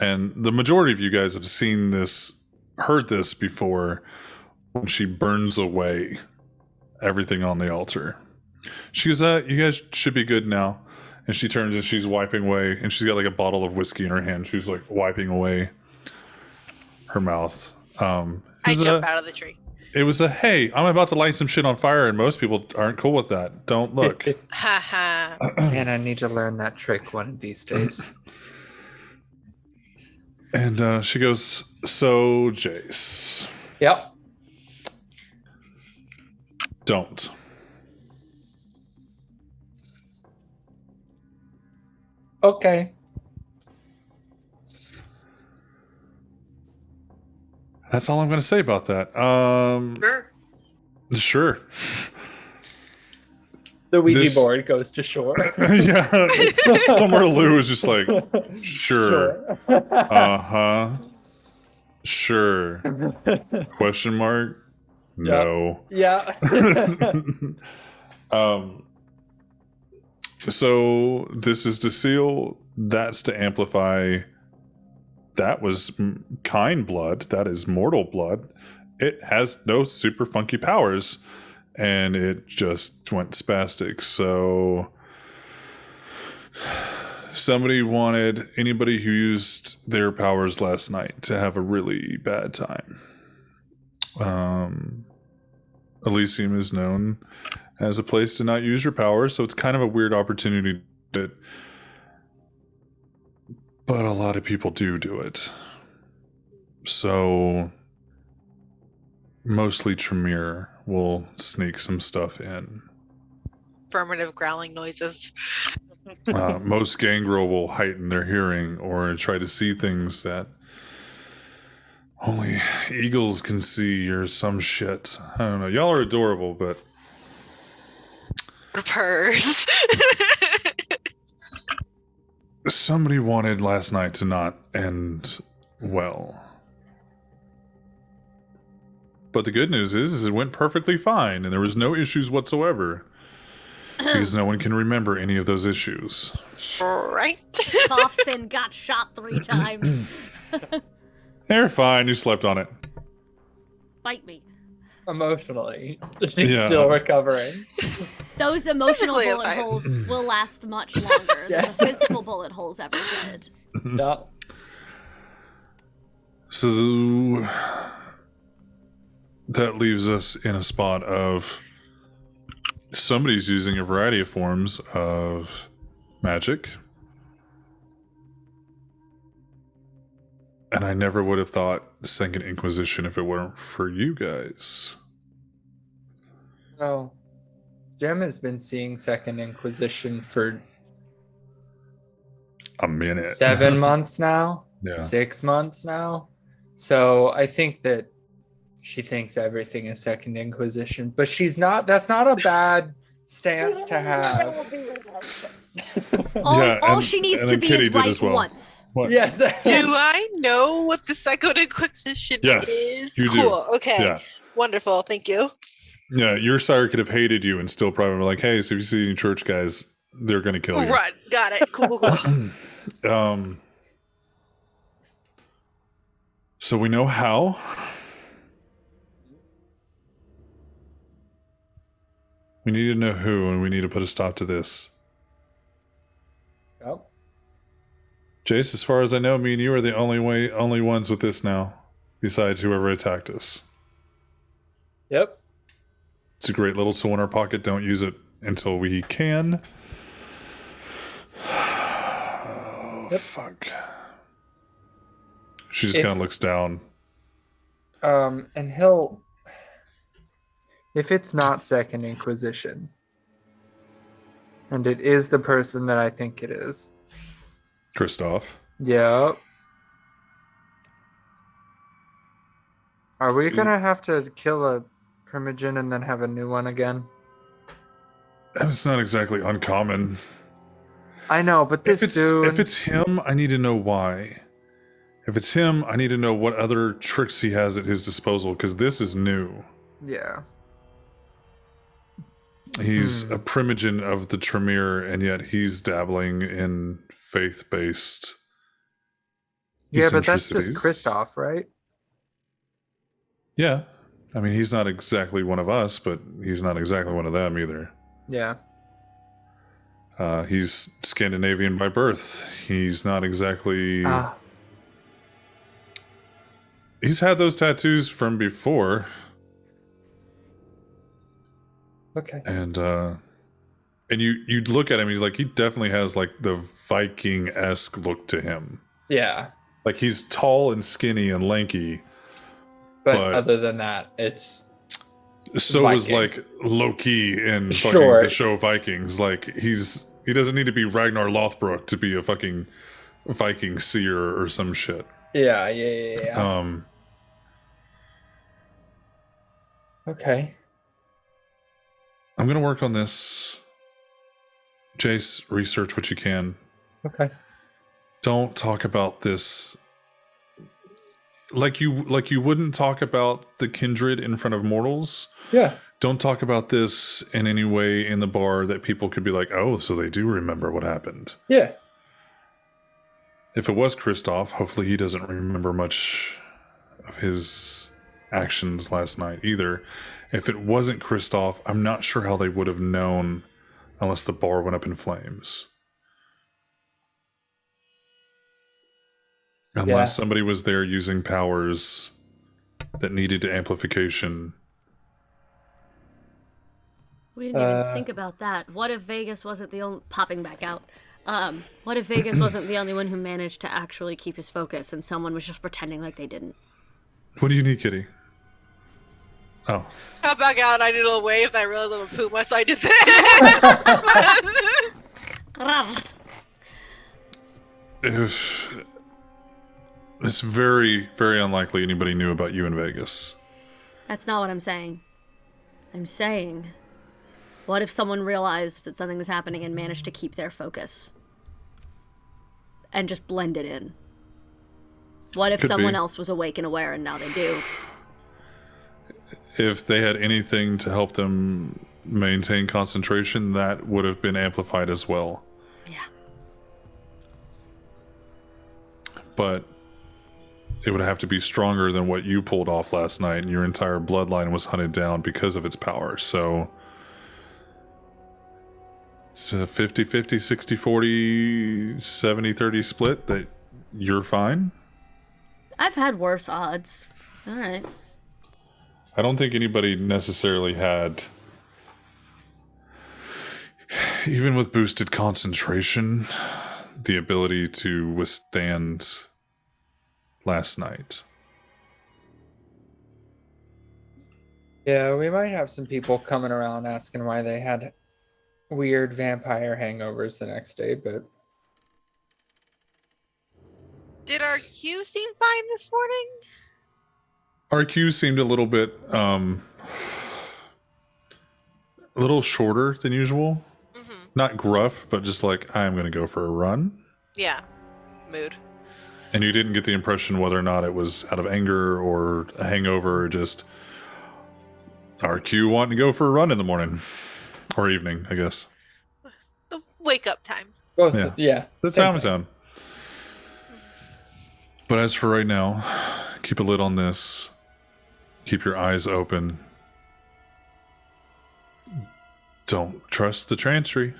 and the majority of you guys have seen this, heard this before, when she burns away everything on the altar. She goes, you guys should be good now. And she turns and she's wiping away, and she's got like a bottle of whiskey in her hand. She's like wiping away her mouth. I jump out of the tree. It was hey, I'm about to light some shit on fire, and most people aren't cool with that. Don't look. Haha. Man, I need to learn that trick one of these days. And she goes, so Jace. Yep. Don't. Okay. That's all I'm going to say about that. Sure. The Ouija board goes to shore. Yeah. Somewhere Lou is just like, sure. Uh-huh. Sure. Question mark? No. Yeah. So this is to seal. That's to amplify. That was kind blood. That is mortal blood. It has no super funky powers, and it just went spastic. So somebody wanted anybody who used their powers last night to have a really bad time. Elysium is known as a place to not use your powers, so it's kind of a weird opportunity that, but a lot of people do it. So mostly Tremere will sneak some stuff in. Affirmative growling noises. Most Gangrel will heighten their hearing or try to see things that only eagles can see or some shit. I don't know. Y'all are adorable, but Purrs. somebody wanted last night to not end well. But the good news is it went perfectly fine and there was no issues whatsoever. Because no one can remember any of those issues. Right? Coughson got shot 3 times. They're fine. You slept on it. Bite me. Emotionally, she's still recovering. Those emotional Physically, bullet okay. holes will last much longer than the physical bullet holes ever did. Yep. So that leaves us in a spot of somebody's using a variety of forms of magic. And I never would have thought Second Inquisition if it weren't for you guys. Oh, Jem has been seeing Second Inquisition for A minute. 7 months now. Yeah. 6 months now. So I think that she thinks everything is Second Inquisition, but she's not. That's not a bad stance to have. All she needs to then be Kitty is did right as well. once. What? Yes. Do I know what the Second Inquisition Yes, is? you do. Cool. Okay. Yeah. Wonderful. Thank you. Yeah, your sire could have hated you and still probably be like, hey, so if you see any church guys, they're going to kill you. Run. Got it. Cool. So we know how. We need to know who, and we need to put a stop to this. Oh. Jace, as far as I know, me and you are the only ones with this now, besides whoever attacked us. Yep. It's a great little tool in our pocket. Don't use it until we can. Oh, fuck. She just kind of looks down. And he'll, if it's not Second Inquisition, and it is the person that I think it is. Kristoff. Yep. Are we gonna have to kill a Primogen and then have a new one again? It's not exactly uncommon. I know, but this dude. If it's him, I need to know why. If it's him, I need to know what other tricks he has at his disposal, because this is new. Yeah. He's a primogen of the Tremere, and yet he's dabbling in faith-based. Yeah, but that's just eccentricities. Kristoff, right? Yeah. I mean, he's not exactly one of us, but he's not exactly one of them either. Yeah. He's Scandinavian by birth. He's not exactly... He's had those tattoos from before. Okay. And you look at him, he's like, he definitely has like the Viking-esque look to him. Yeah. Like he's tall and skinny and lanky. But other than that, it's so Viking. was like Loki in fucking Sure. the show Vikings. Like he doesn't need to be Ragnar Lothbrok to be a fucking Viking seer or some shit. Yeah. Okay. I'm gonna work on this. Jace, research what you can. Okay. Don't talk about this like you wouldn't talk about the kindred in front of mortals. Yeah. Don't talk about this in any way in the bar that people could be like, oh, so they do remember what happened. Yeah. If it was Kristoff, hopefully he doesn't remember much of his actions last night either. If it wasn't Kristoff, I'm not sure how they would have known unless the bar went up in flames. Unless somebody was there using powers that needed to amplification. We didn't even think about that. What if Vegas wasn't the only popping back out? What if Vegas wasn't the only one who managed to actually keep his focus and someone was just pretending like they didn't? What do you need, Kitty? Oh. I back out and I did a little wave and I realized I'm a Puma, so I did that. If it's very, very unlikely anybody knew about you in Vegas. That's not what I'm saying. I'm saying, what if someone realized that something was happening and managed to keep their focus? And just blend it in? What if Could someone be. else was awake and aware and now they do? If they had anything to help them maintain concentration, that would have been amplified as well. Yeah. But it would have to be stronger than what you pulled off last night, and your entire bloodline was hunted down because of its power. So it's a 50-50, 60-40, 70-30 split that you're fine. I've had worse odds. All right. I don't think anybody necessarily had, even with boosted concentration, the ability to withstand last night. Yeah, we might have some people coming around asking why they had weird vampire hangovers the next day, but Did our queue seem fine this morning? RQ seemed a little bit, a little shorter than usual. Mm-hmm. Not gruff, but just like, I'm going to go for a run. Yeah. Mood. And you didn't get the impression whether or not it was out of anger or a hangover, or just RQ wanting to go for a run in the morning. Or evening, I guess. The wake up time. both, Yeah. yeah. The same time is thing. down. But as for right now, keep a lid on this. Keep your eyes open. Don't trust the trantry.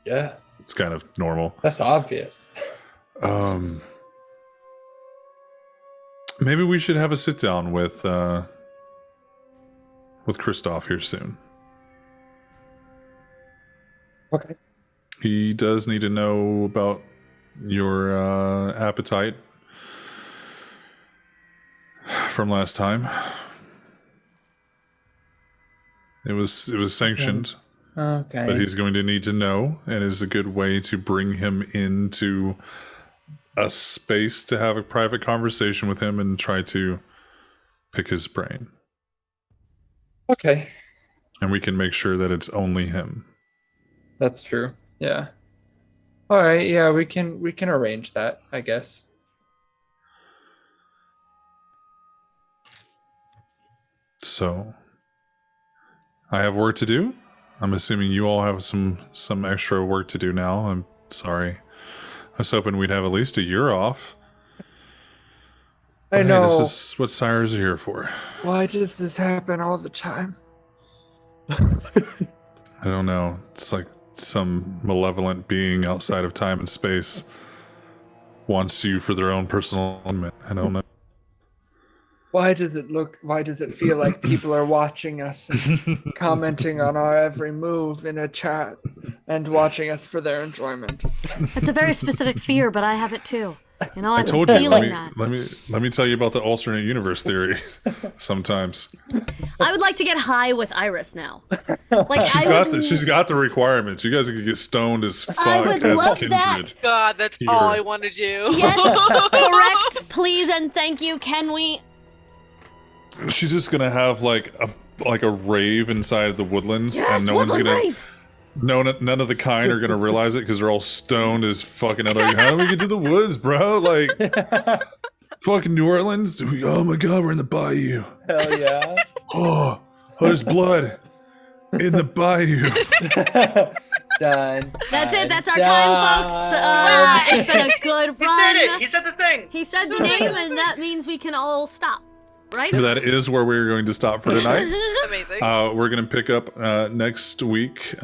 Yeah, It's kind of normal. that's obvious. Maybe we should have a sit down with Christoph here soon. Okay. He does need to know about your appetite from last time. It was sanctioned, Okay. but he's going to need to know, and is a good way to bring him into a space to have a private conversation with him and try to pick his brain. Okay, And we can make sure that it's only him. that's true. Yeah. All right. Yeah, we can arrange that, I guess. So I have work to do. I'm assuming you all have some extra work to do now. I'm sorry. I was hoping we'd have at least a year off. I But hey, know. this is what sires are here for. Why does this happen all the time? I don't know. It's like some malevolent being outside of time and space wants you for their own personal enjoyment. I don't know. Why does it feel like people are watching us and commenting on our every move in a chat and watching us for their enjoyment? It's a very specific fear, but I have it too. You know, I I'm told you. feeling that. Let me tell you about the alternate universe theory. Sometimes I would like to get high with Iris now. Like she's got the requirements. You guys can get stoned as fuck I would as love kindred. that. God, that's Here. all I want to do. Yes, correct. Please and thank you. Can we? She's just gonna have like a rave inside the woodlands, Yes, and no one's woodland gonna. rave. None of the kind are gonna realize it because they're all stoned as fucking. Like, how do we get to the woods, bro? Like, fucking New Orleans. Oh my god, we're in the bayou. Hell yeah. Oh, there's blood in the bayou. Done. That's it. That's our Done. time, folks. It's been a good He said it. run. He said the thing. He said the name, and that means we can all stop, right? That is where we're going to stop for tonight. Amazing. We're going to pick up next week.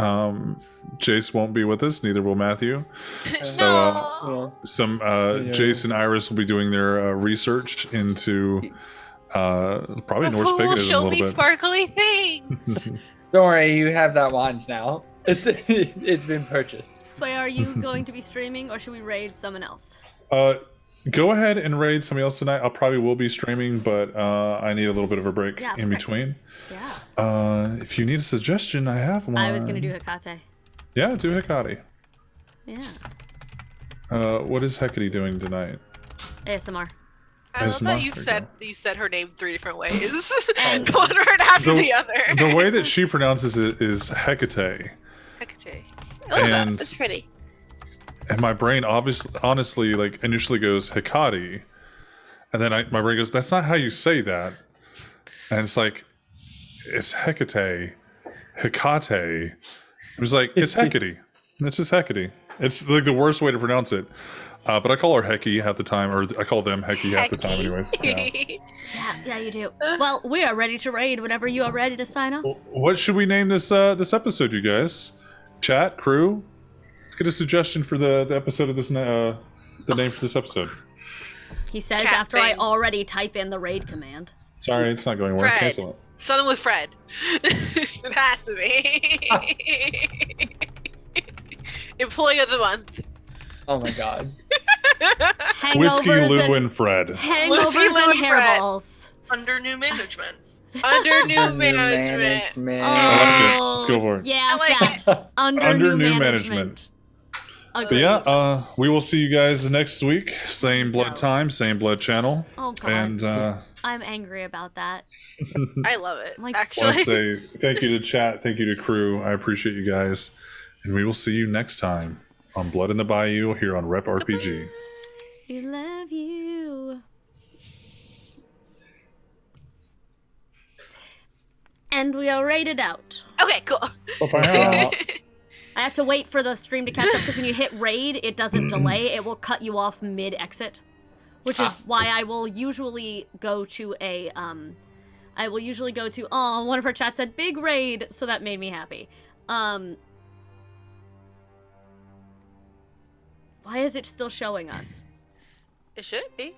Jace won't be with us, neither will Matthew. So Well, Jace and Iris will be doing their research into probably Norse Who will paganism a show little me bit. sparkly things? don't worry, you have that wand now. It's been purchased. Sway, are you going to be streaming, or should we raid someone else? go ahead and raid somebody else tonight. I probably will be streaming, but I need a little bit of a break Yeah, of in course. between. Yeah. If you need a suggestion, I have one. I was gonna do Hecate. Yeah, do Hecate. Yeah. What is Hecate doing tonight? ASMR. I love ASMR, that you there you said her name 3 different ways. And- one word after the other. The way that she pronounces it is Hecate. Hecate. I love And- that. That's pretty. And my brain honestly, like, initially goes Hecate, and then my brain goes, "That's not how you say that." And it's like, it's Hecate, Hecate. It was like, it's Hecate. It's just Hecate. It's like the worst way to pronounce it. But I call her Hecky half the time, or I call them Hecky half the time, anyways. Yeah. Yeah, you do. Well, we are ready to raid whenever you are ready to sign up. What should we name this episode, you guys? Chat, crew? Let's get a suggestion for the episode of this, the name for this episode. He says Cat after I things. already type in the raid command. Sorry, it's not going well. Fred. Cancel it. Something with Fred. It has to be. Employee of the month. Oh my god. Whiskey, Hangovers Lou, and and Fred. hangovers Whiskey, Lou, and and Fred. hairballs. Under new management. Under new New management. I like it. Let's go for it. Yeah, I like that. Under new management. But Agreed. yeah, we will see you guys next week. Same blood time, same blood channel. Oh god. And I'm angry about that. I love it. Like- I Actually. want to say thank you to chat, thank you to crew. I appreciate you guys. And we will see you next time on Blood in the Bayou here on Rep RPG. We love you. And we are rated out. Okay, cool. Bye-bye. I have to wait for the stream to catch up because when you hit raid, it doesn't delay. It will cut you off mid-exit, which is why I will usually go to a oh, one of her chats said big raid, so that made me happy. Why is it still showing us? It shouldn't be.